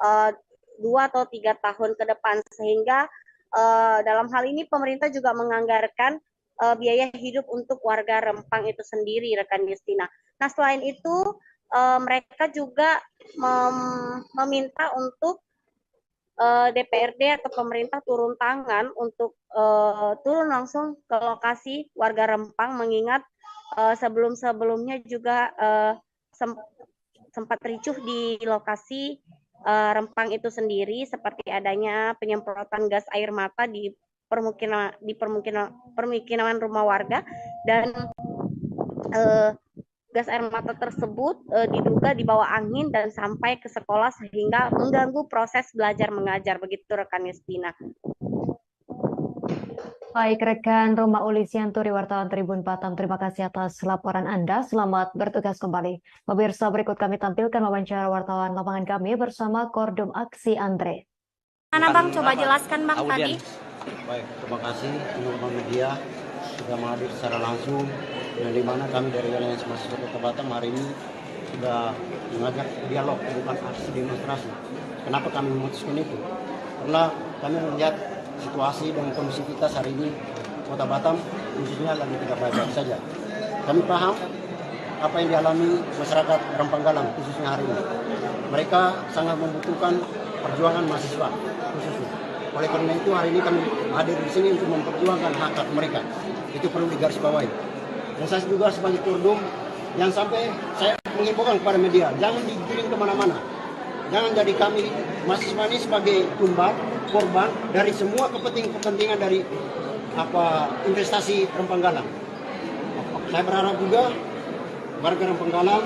2 atau 3 tahun ke depan, sehingga dalam hal ini pemerintah juga menganggarkan biaya hidup untuk warga Rempang itu sendiri, rekan Justina. Nah, selain itu mereka juga meminta untuk DPRD atau pemerintah turun tangan untuk turun langsung ke lokasi warga Rempang, mengingat sebelum-sebelumnya juga sempat ricuh di lokasi Rempang itu sendiri, seperti adanya penyemprotan gas air mata di permukiman rumah warga, dan gas air mata tersebut diduga dibawa angin dan sampai ke sekolah sehingga mengganggu proses belajar mengajar. Begitu rekan Justina. Baik, rekan Roma Ulisianturi, wartawan Tribun Batam, terima kasih atas laporan Anda. Selamat bertugas kembali. Pemirsa, berikut kami tampilkan wawancara wartawan lapangan kami bersama Kordum Aksi Andre. Mana Bang, coba jelaskan Bang tadi. Baik, terima kasih teman-teman media sudah menghadir secara langsung, dan di mana kami dari Aliansi Mahasiswa Kota Batam hari ini sudah mengajak dialog, bukan aksi demonstrasi. Kenapa kami memutuskan itu? Karena kami melihat situasi dan kondisi kita hari ini Kota Batam khususnya lagi tidak baik saja. Kami paham apa yang dialami masyarakat Rempang Galang khususnya hari ini. Mereka sangat membutuhkan perjuangan mahasiswa khususnya. Oleh karena itu hari ini kami hadir di sini untuk memperjuangkan hak-hak mereka. Itu perlu digarisbawahi. Dan saya juga sebagai Kordum yang sampai saya mengimbaukan kepada media, jangan digiring kemana-mana. Jangan jadi kami mahasiswa ini sebagai tumbal, korban dari semua kepentingan dari investasi Rempang Galang. Saya berharap juga warga Rempang Galang,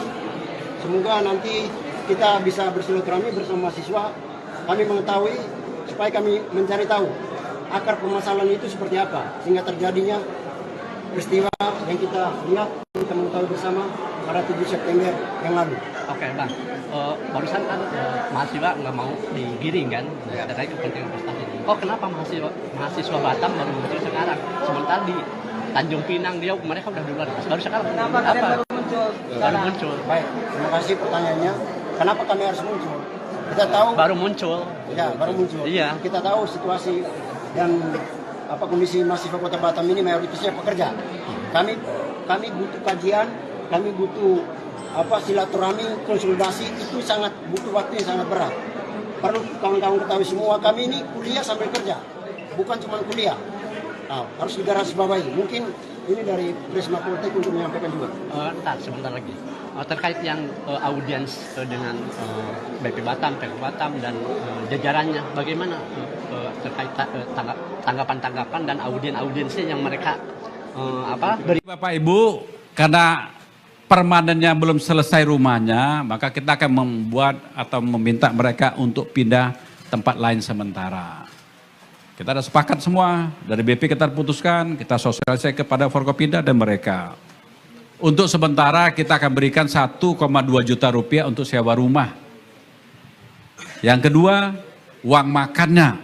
semoga nanti kita bisa bersilaturahmi bersama mahasiswa. Kami mengetahui supaya kami mencari tahu akar permasalahan itu seperti apa sehingga terjadinya peristiwa yang kita lihat, kita mengetahui bersama pada 7 September yang lalu. Oke Bang, barusan kan mahasiswa nggak mau digiring kan terkait kepentingan prestasi. Oh, kenapa mahasiswa Batam baru muncul sekarang? Sementara di Tanjung Pinang dia mereka udah duluan. Baru sekarang kenapa kalian baru muncul? Baru muncul. Baik, terima kasih pertanyaannya. Kenapa kami harus muncul? Kita tahu baru muncul. Ya, baru muncul. Iya. Kita tahu situasi dan kondisi mahasiswa Kota Batam ini mayoritasnya pekerja. Kami butuh kajian, kami butuh silaturahmi, konsolidasi, itu sangat butuh waktu yang sangat berat. Perlu kawan-kawan ketahui semua, kami ini kuliah sambil kerja, bukan cuma kuliah. Harus digarisbawahi. Mungkin ini dari Prisma Politik untuk menyampaikan juga. Sebentar lagi. Terkait yang audiens dengan BP Batam, PK Batam dan jajarannya, bagaimana terkait tanggapan-tanggapan dan audiensnya yang mereka beri? Bapak Ibu, karena permanennya belum selesai rumahnya, maka kita akan membuat atau meminta mereka untuk pindah tempat lain sementara. Kita ada sepakat semua, dari BP kita putuskan, kita sosialisasi kepada Forkopimda dan mereka. Untuk sementara kita akan berikan 1,2 juta rupiah untuk sewa rumah. Yang kedua, uang makannya.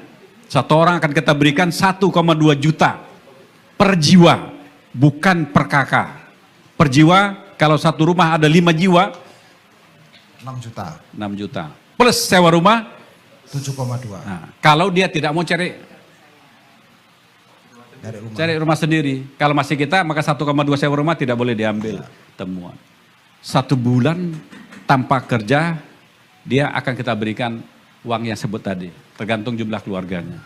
Satu orang akan kita berikan 1,2 juta. per jiwa, bukan per kakak. Per jiwa, kalau satu rumah ada 5 jiwa, 6 juta. 6 juta. Plus sewa rumah, 7,2 nah, kalau dia tidak mau cari rumah sendiri. Kalau masih kita, maka 1,2 sewa rumah tidak boleh diambil temuan. 1 bulan tanpa kerja, dia akan kita berikan uang yang sebut tadi, tergantung jumlah keluarganya.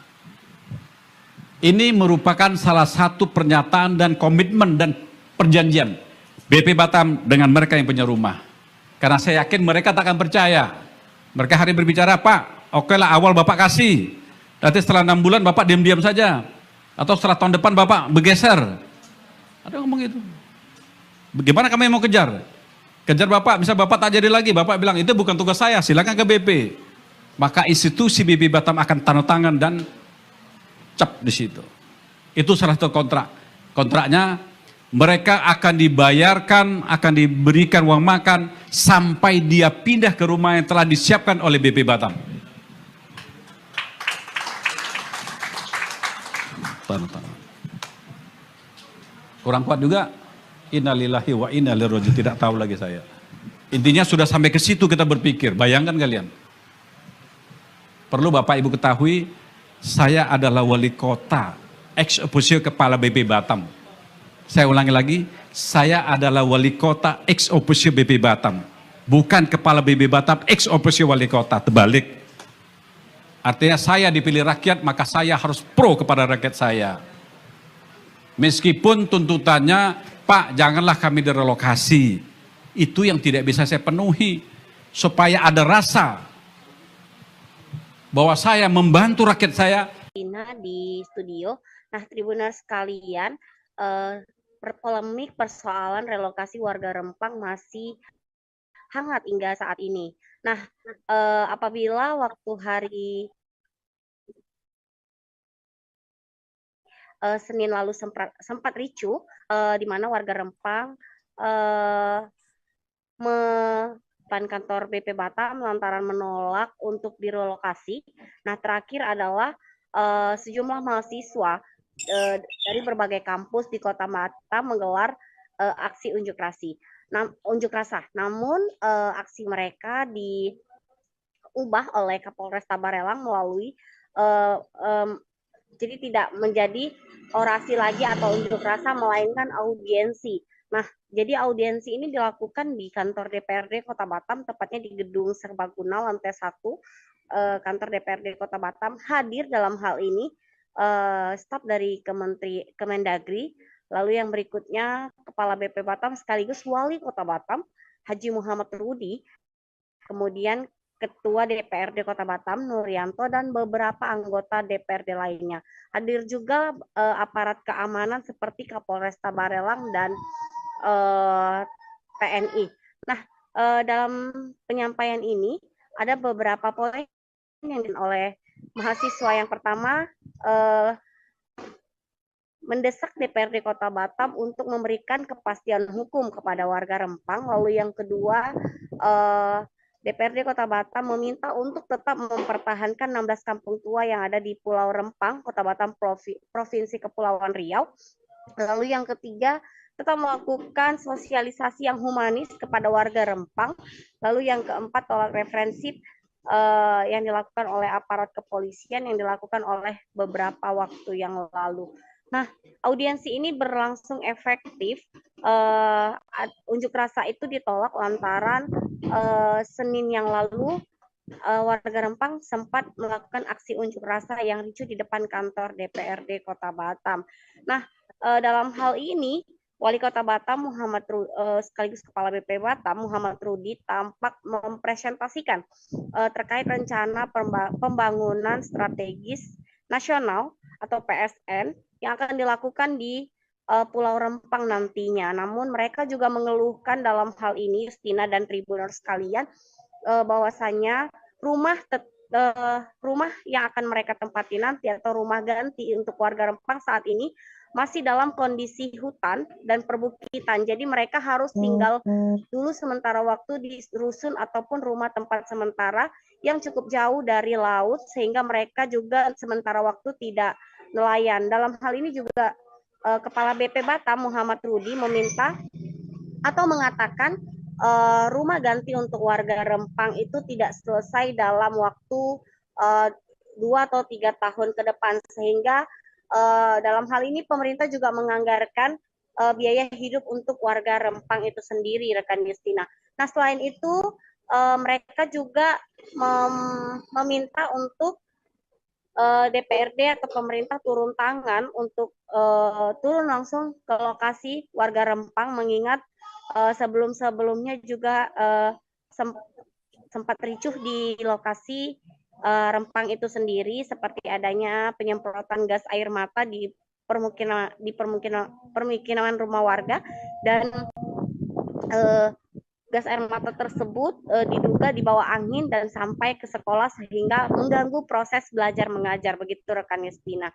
Ini merupakan salah satu pernyataan dan komitmen dan perjanjian BP Batam dengan mereka yang punya rumah. Karena saya yakin mereka tak akan percaya. Mereka hari berbicara, Pak, oke lah awal Bapak kasih, nanti setelah 6 bulan Bapak diam-diam saja. Atau setelah tahun depan Bapak bergeser. Ada yang ngomong gitu. Bagaimana kami mau kejar? Kejar Bapak, bisa Bapak tak jadi lagi. Bapak bilang, itu bukan tugas saya, silakan ke BP. Maka institusi BP Batam akan tanda tangan dan cap di situ. Itu salah satu kontrak. Kontraknya, mereka akan dibayarkan, akan diberikan uang makan, sampai dia pindah ke rumah yang telah disiapkan oleh BP Batam. Kurang kuat juga, innalillahi wa inna ilaihi raji'un, tidak tahu lagi saya. Intinya sudah sampai ke situ kita berpikir, bayangkan kalian. Perlu Bapak Ibu ketahui, saya adalah wali kota, ex officio kepala BP Batam. Saya ulangi lagi, saya adalah wali kota ex officio BP Batam. Bukan kepala BP Batam, ex officio wali kota, terbalik. Artinya saya dipilih rakyat, maka saya harus pro kepada rakyat saya. Meskipun tuntutannya, Pak, janganlah kami direlokasi. Itu yang tidak bisa saya penuhi. Supaya ada rasa bahwa saya membantu rakyat saya. Di studio. Nah, Tribuners sekalian, polemik persoalan relokasi warga Rempang masih hangat hingga saat ini. Nah, apabila waktu hari Senin lalu sempat ricuh, di mana warga Rempang depan kantor BP Batam lantaran menolak untuk direlokasi. Nah, terakhir adalah sejumlah mahasiswa dari berbagai kampus di Kota Batam menggelar aksi unjuk rasa. Namun aksi mereka diubah oleh Kapolres Tabarelang melalui jadi tidak menjadi orasi lagi atau unjuk rasa, melainkan audiensi. Nah, jadi audiensi ini dilakukan di kantor DPRD Kota Batam, tepatnya di Gedung Serbaguna lantai 1 kantor DPRD Kota Batam. Hadir dalam hal ini staf dari Kemendagri, lalu yang berikutnya Kepala BP Batam sekaligus Wali Kota Batam, Haji Muhammad Rudi, kemudian Ketua DPRD Kota Batam, Nuryanto, dan beberapa anggota DPRD lainnya. Hadir juga aparat keamanan seperti Kapolres Tabarelang dan TNI. Nah, dalam penyampaian ini ada beberapa poin yang oleh mahasiswa. Yang pertama, mendesak DPRD Kota Batam untuk memberikan kepastian hukum kepada warga Rempang. Lalu yang kedua, DPRD Kota Batam meminta untuk tetap mempertahankan 16 kampung tua yang ada di Pulau Rempang, Kota Batam, Provinsi Kepulauan Riau. Lalu yang ketiga, tetap melakukan sosialisasi yang humanis kepada warga Rempang. Lalu yang keempat, tolak referensi yang dilakukan oleh aparat kepolisian yang dilakukan oleh beberapa waktu yang lalu. Nah, audiensi ini berlangsung efektif. Unjuk rasa itu ditolak lantaran Senin yang lalu warga Rempang sempat melakukan aksi unjuk rasa yang ricuh di depan kantor DPRD Kota Batam. Nah, dalam hal ini Wali Kota Batam sekaligus Kepala BP Batam Muhammad Rudi tampak mempresentasikan terkait rencana pembangunan strategis nasional atau PSN yang akan dilakukan di Pulau Rempang nantinya. Namun mereka juga mengeluhkan dalam hal ini, Justina dan Tribuners sekalian, bahwasanya rumah yang akan mereka tempati nanti atau rumah ganti untuk warga Rempang saat ini masih dalam kondisi hutan dan perbukitan. Jadi mereka harus tinggal dulu sementara waktu di rusun ataupun rumah tempat sementara yang cukup jauh dari laut, sehingga mereka juga sementara waktu tidak nelayan. Dalam hal ini juga Kepala BP Batam Muhammad Rudi meminta atau mengatakan rumah ganti untuk warga Rempang itu tidak selesai dalam waktu 2 atau 3 tahun ke depan, sehingga dalam hal ini pemerintah juga menganggarkan biaya hidup untuk warga Rempang itu sendiri, rekan Justina. Nah, selain itu mereka juga meminta untuk DPRD atau pemerintah turun tangan untuk turun langsung ke lokasi warga Rempang, mengingat sebelum-sebelumnya juga sempat ricuh di lokasi Rempang itu sendiri, seperti adanya penyemprotan gas air mata di permukiman rumah warga, dan gas air mata tersebut diduga dibawa angin dan sampai ke sekolah sehingga mengganggu proses belajar mengajar. Begitu rekan Yustina.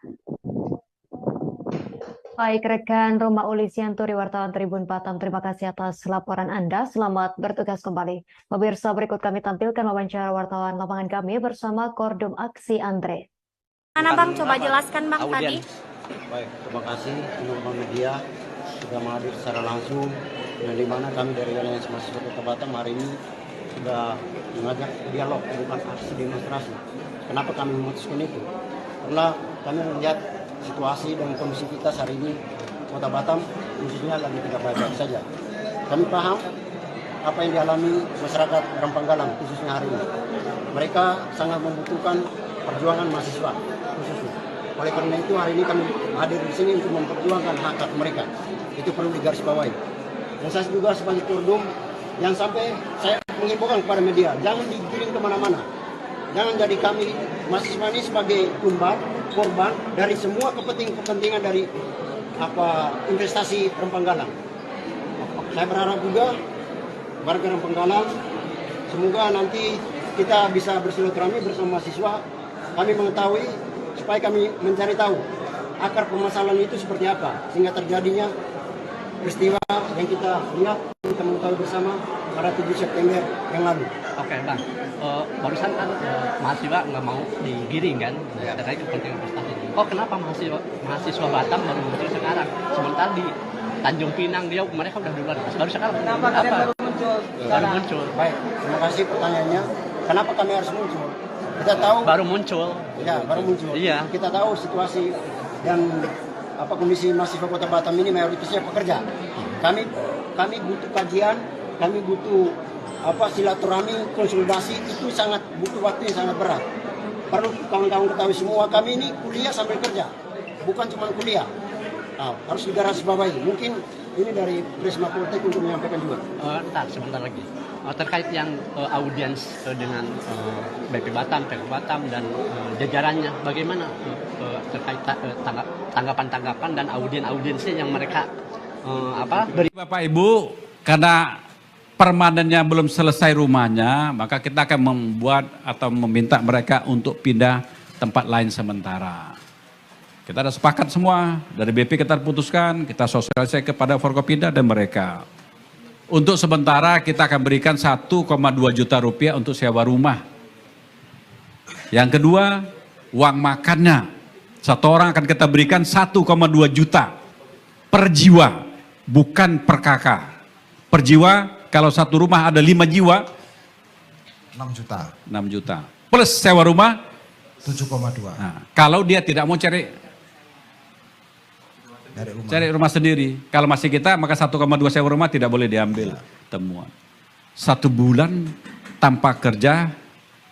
Baik, rekan Roma Ulisianturi, wartawan Tribun Batam, terima kasih atas laporan Anda. Selamat bertugas kembali. Pemirsa, berikut kami tampilkan wawancara wartawan lapangan kami bersama Kordum Aksi Andre. Mana Bang, coba jelaskan Bang tadi. Baik, terima kasih teman-teman media sudah menghadir secara langsung, dan di mana kami dari Aliansi Mahasiswa Kota Batam hari ini sudah mengajak dialog, bukan aksi demonstrasi. Kenapa kami memutuskan itu? Karena kami melihat situasi dan kondisi kita hari ini Kota Batam khususnya lagi tidak baik-baik saja. Kami paham apa yang dialami masyarakat Rempang Galang khususnya hari ini. Mereka sangat membutuhkan perjuangan mahasiswa khususnya. Oleh karena itu hari ini kami hadir di sini untuk memperjuangkan hak-hak mereka. Itu perlu digarisbawahi. Dan saya juga sebagai Kordum yang sampai saya mengimbaukan kepada media, jangan digiring kemana-mana. Jangan jadi kami mahasiswa ini sebagai tumbal, korban dari semua kepentingan dari investasi Rempang Galang. Saya berharap juga warga Rempang Galang, semoga nanti kita bisa bersilaturahmi bersama mahasiswa. Kami mengetahui supaya kami mencari tahu akar permasalahan itu seperti apa, sehingga terjadinya peristiwa yang kita lihat, kita mengetahui bersama pada 7 September yang lalu. Oke Bang, barusan kan mahasiswa nggak mau digiring kan, terkait kepentingan prestasi. Kenapa mahasiswa Batam baru muncul sekarang, sementara di Tanjung Pinang dia mereka udah duluan. Baru sekarang kenapa baru muncul? Baru muncul. Baik, terima kasih pertanyaannya. Kenapa kami harus muncul? Kita tahu baru muncul. Ya, baru muncul. Iya. Kita tahu situasi dan kondisi mahasiswa Kota Batam ini mayoritasnya pekerja. Kami butuh kajian, kami butuh silaturahmi, konsolidasi, itu sangat butuh waktu yang sangat berat. Perlu kawan-kawan ketahui semua, kami ini kuliah sambil kerja, bukan cuma kuliah. Harus digarisbawahi. Mungkin ini dari Prisma Politik untuk menyampaikan juga. Ntar sebentar lagi. Terkait yang audiens dengan BP Batam, PK Batam dan jajarannya, bagaimana terkait tanggapan-tanggapan dan audiensnya yang mereka beri? Bapak Ibu, karena permanennya belum selesai rumahnya, maka kita akan membuat atau meminta mereka untuk pindah tempat lain sementara. Kita ada sepakat semua, dari BP kita putuskan, kita sosialisasi kepada Forkopimda dan mereka. Untuk sementara kita akan berikan 1,2 juta rupiah untuk sewa rumah. Yang kedua, uang makannya. Satu orang akan kita berikan 1,2 juta per jiwa, bukan per kakak. Per jiwa, kalau satu rumah ada 5 jiwa, 6 juta. 6 juta. Plus sewa rumah, 7,2. Nah, kalau dia tidak mau cari rumah sendiri. Kalau masih kita, maka 1,2 sewa rumah tidak boleh diambil temuan. 1 bulan tanpa kerja,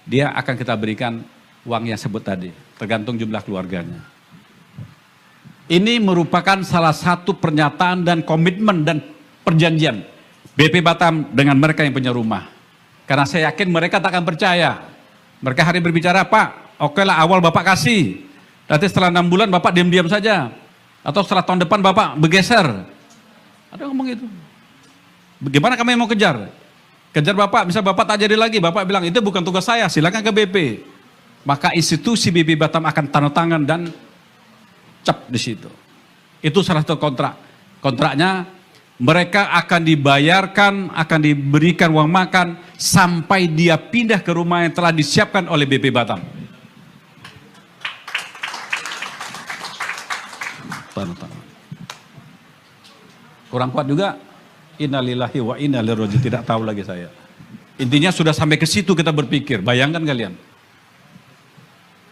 dia akan kita berikan uang yang sebut tadi, tergantung jumlah keluarganya. Ini merupakan salah satu pernyataan dan komitmen dan perjanjian BP Batam dengan mereka yang punya rumah. Karena saya yakin mereka tak akan percaya. Mereka hari berbicara, Pak, oke lah awal Bapak kasih. Nanti setelah 6 bulan Bapak diam-diam saja. Atau setelah tahun depan Bapak bergeser. Ada ngomong itu. Bagaimana kami mau kejar? Kejar Bapak, bisa Bapak tak jadi lagi. Bapak bilang, itu bukan tugas saya, silakan ke BP. Maka institusi BP Batam akan tanda tangan dan cap di situ. Itu salah satu kontrak. Kontraknya, mereka akan dibayarkan, akan diberikan uang makan, sampai dia pindah ke rumah yang telah disiapkan oleh BP Batam. Kurang kuat juga. Innalillahi wa inna ilaihi raji'un, tidak tahu lagi saya. Intinya sudah sampai ke situ kita berpikir. Bayangkan kalian.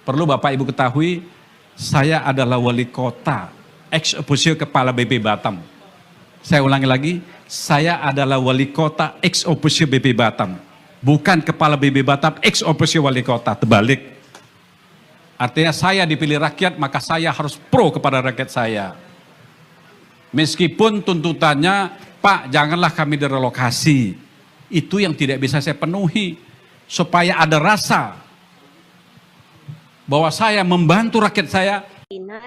Perlu Bapak Ibu ketahui, saya adalah wali kota ex officio kepala BP Batam. Saya ulangi lagi, saya adalah wali kota ex officio BP Batam. Bukan kepala BP Batam ex officio wali kota, terbalik. Artinya saya dipilih rakyat, maka saya harus pro kepada rakyat saya. Meskipun tuntutannya, Pak, janganlah kami direlokasi. Itu yang tidak bisa saya penuhi. Supaya ada rasa bahwa saya membantu rakyat saya.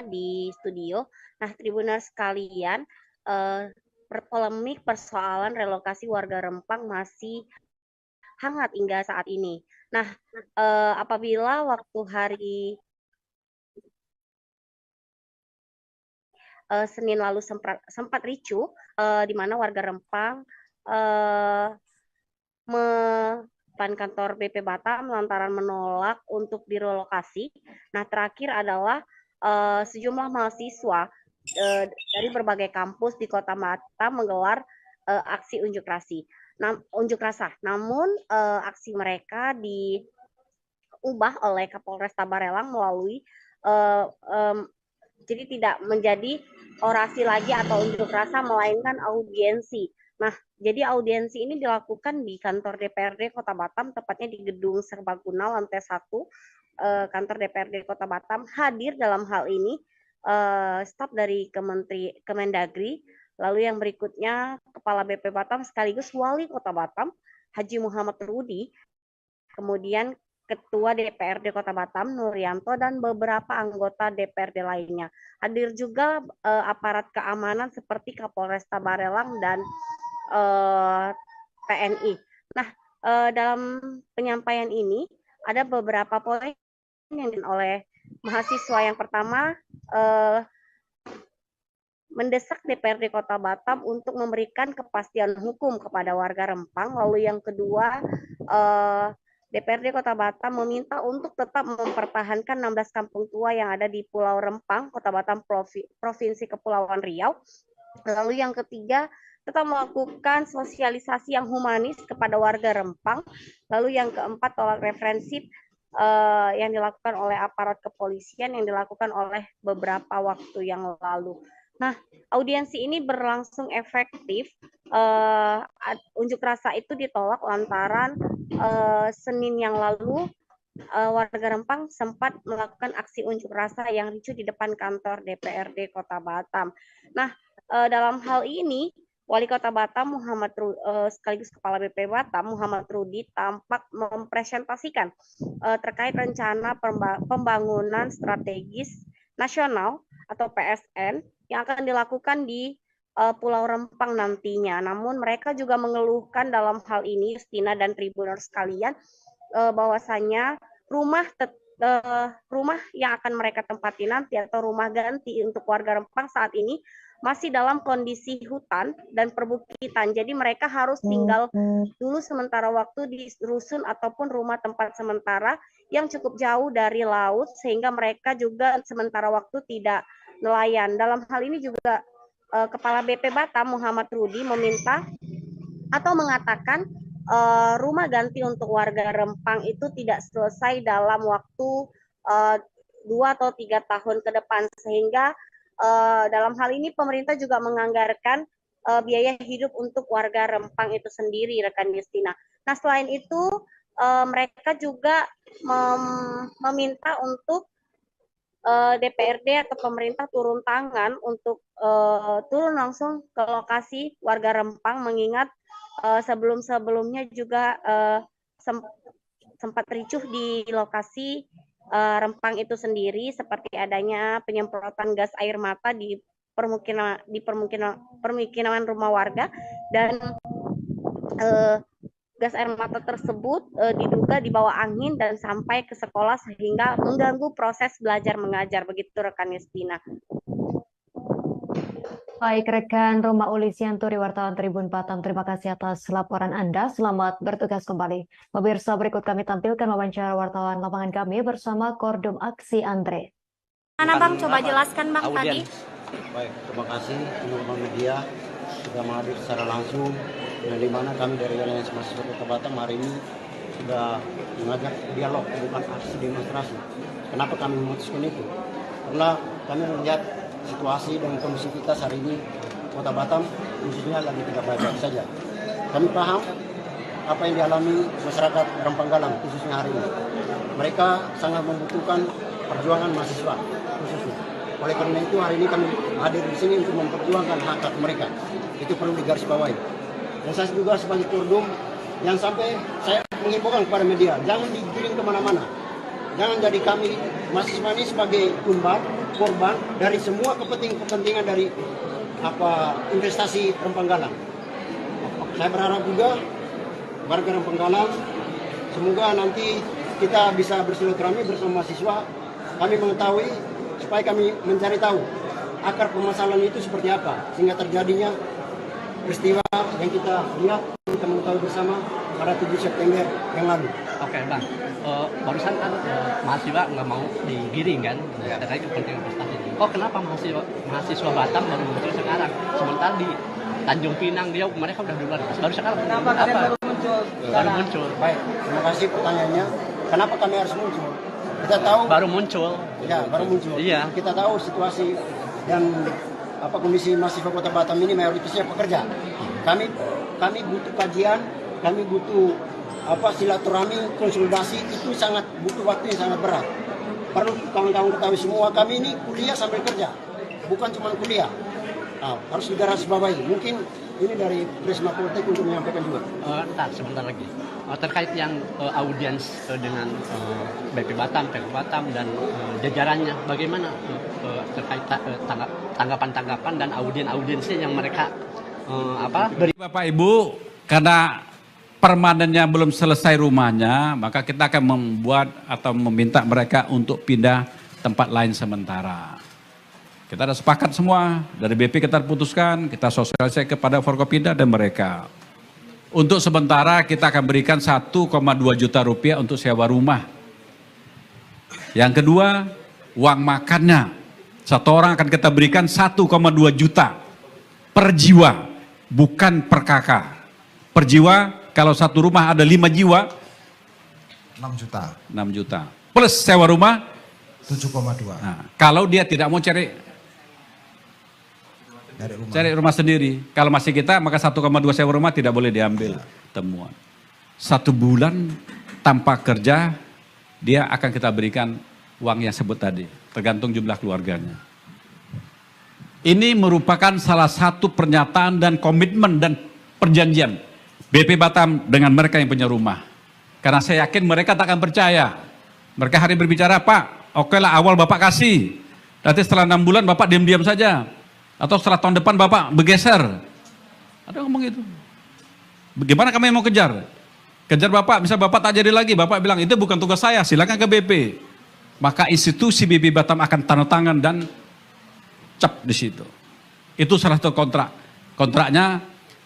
Di studio. Nah, Tribuners sekalian, polemik persoalan relokasi warga Rempang masih hangat hingga saat ini. Nah, apabila waktu hari Senin lalu sempat ricuh, di mana warga Rempang depan kantor BP Batam lantaran menolak untuk direlokasi. Nah, terakhir adalah sejumlah mahasiswa dari berbagai kampus di Kota Batam menggelar aksi unjuk rasa. Namun aksi mereka diubah oleh Kapolresta Barelang melalui jadi tidak menjadi orasi lagi atau unjuk rasa, melainkan audiensi. Nah, jadi audiensi ini dilakukan di kantor DPRD Kota Batam, tepatnya di Gedung Serbaguna lantai 1 kantor DPRD Kota Batam. Hadir dalam hal ini staf dari Kemendagri, lalu yang berikutnya Kepala BP Batam sekaligus Wali Kota Batam, Haji Muhammad Rudi, kemudian Ketua DPRD Kota Batam, Nuryanto, dan beberapa anggota DPRD lainnya. Hadir juga aparat keamanan seperti Kapolresta Barelang dan TNI. Nah, dalam penyampaian ini ada beberapa poin yang oleh mahasiswa. Yang pertama, mendesak DPRD Kota Batam untuk memberikan kepastian hukum kepada warga Rempang. Lalu yang kedua, DPRD Kota Batam meminta untuk tetap mempertahankan 16 kampung tua yang ada di Pulau Rempang, Kota Batam, Provinsi Kepulauan Riau. Lalu yang ketiga, tetap melakukan sosialisasi yang humanis kepada warga Rempang. Lalu yang keempat, tolak referensi yang dilakukan oleh aparat kepolisian yang dilakukan oleh beberapa waktu yang lalu. Nah, audiensi ini berlangsung efektif. Unjuk rasa itu ditolak lantaran Senin yang lalu warga Rempang sempat melakukan aksi unjuk rasa yang ricuh di depan kantor DPRD Kota Batam. Nah, dalam hal ini Wali Kota Batam sekaligus Kepala BP Batam Muhammad Rudi tampak mempresentasikan terkait rencana pembangunan strategis nasional atau PSN yang akan dilakukan di Pulau Rempang nantinya. Namun mereka juga mengeluhkan dalam hal ini, Justina dan Tribuners sekalian, bahwasanya rumah yang akan mereka tempati nanti atau rumah ganti untuk warga Rempang saat ini masih dalam kondisi hutan dan perbukitan. Jadi mereka harus tinggal dulu sementara waktu di rusun ataupun rumah tempat sementara yang cukup jauh dari laut, sehingga mereka juga sementara waktu tidak nelayan. Dalam hal ini juga Kepala BP Batam Muhammad Rudi meminta atau mengatakan rumah ganti untuk warga Rempang itu tidak selesai dalam waktu 2 atau 3 tahun ke depan, sehingga dalam hal ini pemerintah juga menganggarkan biaya hidup untuk warga Rempang itu sendiri, rekan Justina. Nah, selain itu mereka juga meminta untuk DPRD atau pemerintah turun tangan untuk turun langsung ke lokasi warga Rempang, mengingat sebelum-sebelumnya juga sempat ricuh di lokasi Rempang itu sendiri, seperti adanya penyemprotan gas air mata di permukiman rumah warga, dan gas air mata tersebut diduga dibawa angin dan sampai ke sekolah sehingga mengganggu proses belajar mengajar. Begitu rekan Justina. Baik, rekan Roma Ulisianturi, wartawan Tribun Batam, terima kasih atas laporan Anda. Selamat bertugas kembali. Pemirsa, berikut kami tampilkan wawancara wartawan lapangan kami bersama Kordum Aksi Andre. Mana Bang, coba jelaskan Bang tadi. Baik, terima kasih teman-teman media. sudah menghadir secara langsung, dan di mana kami dari Aliansi Mahasiswa Kota Batam hari ini sudah mengajak dialog, bukan aksi demonstrasi. Kenapa kami memutuskan itu? Karena kami melihat situasi dan kondisivitas hari ini Kota Batam khususnya lagi tidak baik-baik saja. Kami paham apa yang dialami masyarakat Rempang Galang khususnya hari ini. Mereka sangat membutuhkan perjuangan mahasiswa khususnya. Oleh karena itu hari ini kami hadir di sini untuk memperjuangkan hak-hak mereka. Itu perlu digarisbawahi. Dan saya juga sebagai Kordum yang sampai saya mengimbaukan kepada media, jangan digiring kemana-mana. Jangan jadi kami mahasiswa ini sebagai korban dari semua kepentingan dari investasi Rempang Galang. Saya berharap juga warga Rempang Galang, semoga nanti kita bisa bersilaturahmi bersama mahasiswa. Kami mengetahui supaya kami mencari tahu akar permasalahan itu seperti apa sehingga terjadinya peristiwa yang kita lihat, kita mengetahui bersama pada 7 September yang lalu. Oke Bang, barusan kan mahasiswa nggak mau digiring kan terkait kepentingan prestasi. Oh kenapa mahasiswa Batam baru muncul sekarang? Sementara di Tanjung Pinang dia mereka udah duluan. Baru sekarang Kenapa kalian baru muncul? Baru muncul. Baik, terima kasih pertanyaannya. Kenapa kami harus muncul? Kita tahu Baru muncul. ya, baru muncul. Iya. Kita tahu situasi dan kondisi mahasiswa Kota Batam ini mayoritasnya pekerja. Kami butuh kajian, kami butuh silaturahmi, konsolidasi, itu sangat butuh waktu yang sangat berat. Perlu kawan-kawan ketahui semua, kami ini kuliah sambil kerja, bukan cuma kuliah. Harus digarisbawahi. Mungkin ini dari Prisma Politik untuk menyampaikan juga. Ntar sebentar lagi. Terkait yang audiens dengan BP Batam, PK Batam dan jajarannya, bagaimana terkait tanggapan-tanggapan dan audiensnya yang mereka beri? Bapak Ibu, karena permanennya belum selesai rumahnya, maka kita akan membuat atau meminta mereka untuk pindah tempat lain sementara. Kita ada sepakat semua, dari BP kita putuskan, kita sosialisasi kepada Forkopimda dan mereka. Untuk sementara kita akan berikan 1,2 juta rupiah untuk sewa rumah. Yang kedua, uang makannya. Satu orang akan kita berikan 1,2 juta per jiwa, bukan per kakak. Per jiwa, kalau satu rumah ada 5 jiwa, 6 juta. 6 juta. Plus sewa rumah, 7,2 nah, kalau dia tidak mau cari rumah sendiri. Kalau masih kita, maka 1,2 sewa rumah tidak boleh diambil temuan. 1 bulan tanpa kerja, dia akan kita berikan uang yang sebut tadi, tergantung jumlah keluarganya. Ini merupakan salah satu pernyataan dan komitmen dan perjanjian BP Batam dengan mereka yang punya rumah. Karena saya yakin mereka tak akan percaya. Mereka hari berbicara, Pak, oke lah awal Bapak kasih. Nanti setelah 6 bulan Bapak diam-diam saja. Atau setelah tahun depan Bapak bergeser. Ada ngomong gitu. Bagaimana kami mau kejar? Kejar Bapak, bisa Bapak tak jadi lagi. Bapak bilang, itu bukan tugas saya, silakan ke BP. Maka institusi BP Batam akan tanda tangan dan cap di situ. Itu salah satu kontrak. Kontraknya,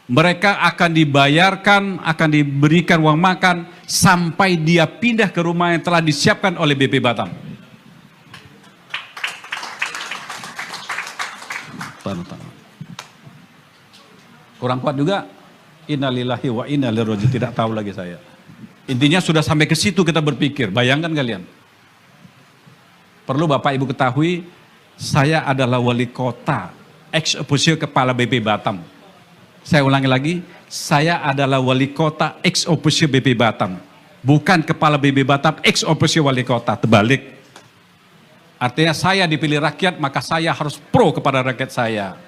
mereka akan dibayarkan, akan diberikan uang makan, sampai dia pindah ke rumah yang telah disiapkan oleh BP Batam. Kurang kuat juga, innalillahi wa inna ilaihi raji'un, tidak tahu lagi saya. Intinya sudah sampai ke situ kita berpikir, bayangkan kalian. Perlu Bapak Ibu ketahui, saya adalah wali kota, ex officio kepala BP Batam. Saya ulangi lagi, saya adalah wali kota ex officio BP Batam. Bukan kepala BP Batam, ex officio wali kota, terbalik. Artinya saya dipilih rakyat, maka saya harus pro kepada rakyat saya.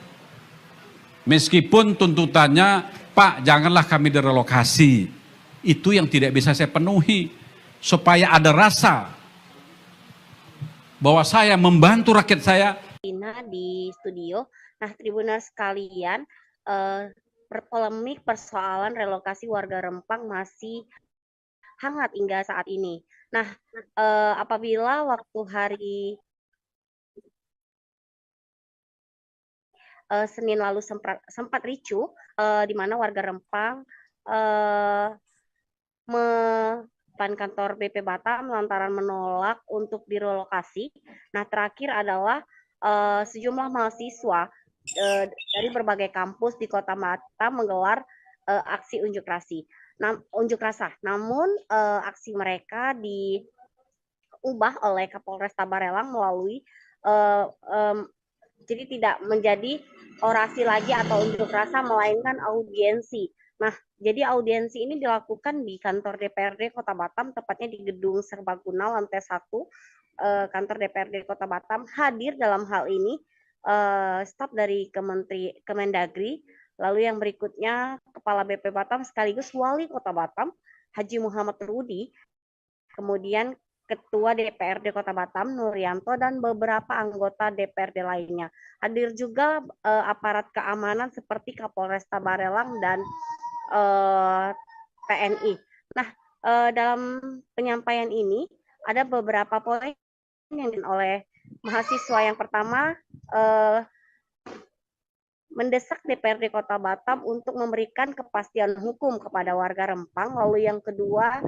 Meskipun tuntutannya, Pak janganlah kami direlokasi. Itu yang tidak bisa saya penuhi. Supaya ada rasa bahwa saya membantu rakyat saya. Di studio. Nah, Tribuners sekalian, berpolemik persoalan relokasi warga Rempang masih hangat hingga saat ini. Nah, apabila waktu hari Senin lalu sempat ricuh, di mana warga Rempang depan kantor BP Batam lantaran menolak untuk direlokasi. Nah, terakhir adalah sejumlah mahasiswa dari berbagai kampus di Kota Batam menggelar aksi unjuk rasa. Namun aksi mereka diubah oleh Kapolresta Barelang melalui jadi tidak menjadi orasi lagi atau unjuk rasa, melainkan audiensi. Nah, jadi audiensi ini dilakukan di kantor DPRD Kota Batam, tepatnya di Gedung Serbaguna lantai 1 kantor DPRD Kota Batam. Hadir dalam hal ini staf dari Kemendagri, lalu yang berikutnya Kepala BP Batam sekaligus Wali Kota Batam, Haji Muhammad Rudi, kemudian Ketua DPRD Kota Batam, Nuryanto, dan beberapa anggota DPRD lainnya. Hadir juga aparat keamanan seperti Kapolresta Barelang dan TNI. Nah, dalam penyampaian ini ada beberapa poin yang oleh mahasiswa. Yang pertama, mendesak DPRD Kota Batam untuk memberikan kepastian hukum kepada warga Rempang. Lalu yang kedua,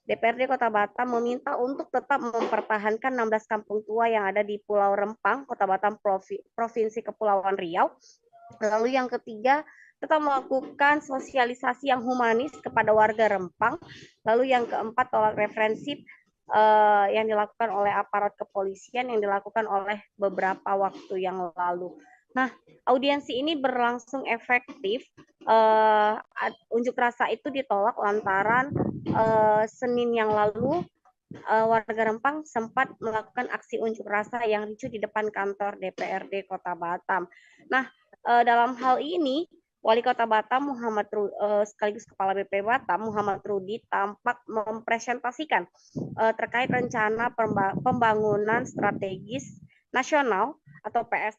DPRD Kota Batam meminta untuk tetap mempertahankan 16 kampung tua yang ada di Pulau Rempang, Kota Batam, Provinsi Kepulauan Riau. Lalu yang ketiga, tetap melakukan sosialisasi yang humanis kepada warga Rempang. Lalu yang keempat, tolak referensi yang dilakukan oleh aparat kepolisian yang dilakukan oleh beberapa waktu yang lalu. Nah, audiensi ini berlangsung efektif. Unjuk rasa itu ditolak lantaran Senin yang lalu warga Rempang sempat melakukan aksi unjuk rasa yang ricuh di depan kantor DPRD Kota Batam. Nah, dalam hal ini Wali Kota Batam sekaligus Kepala BP Batam Muhammad Rudi tampak mempresentasikan terkait rencana pembangunan strategis nasional atau PS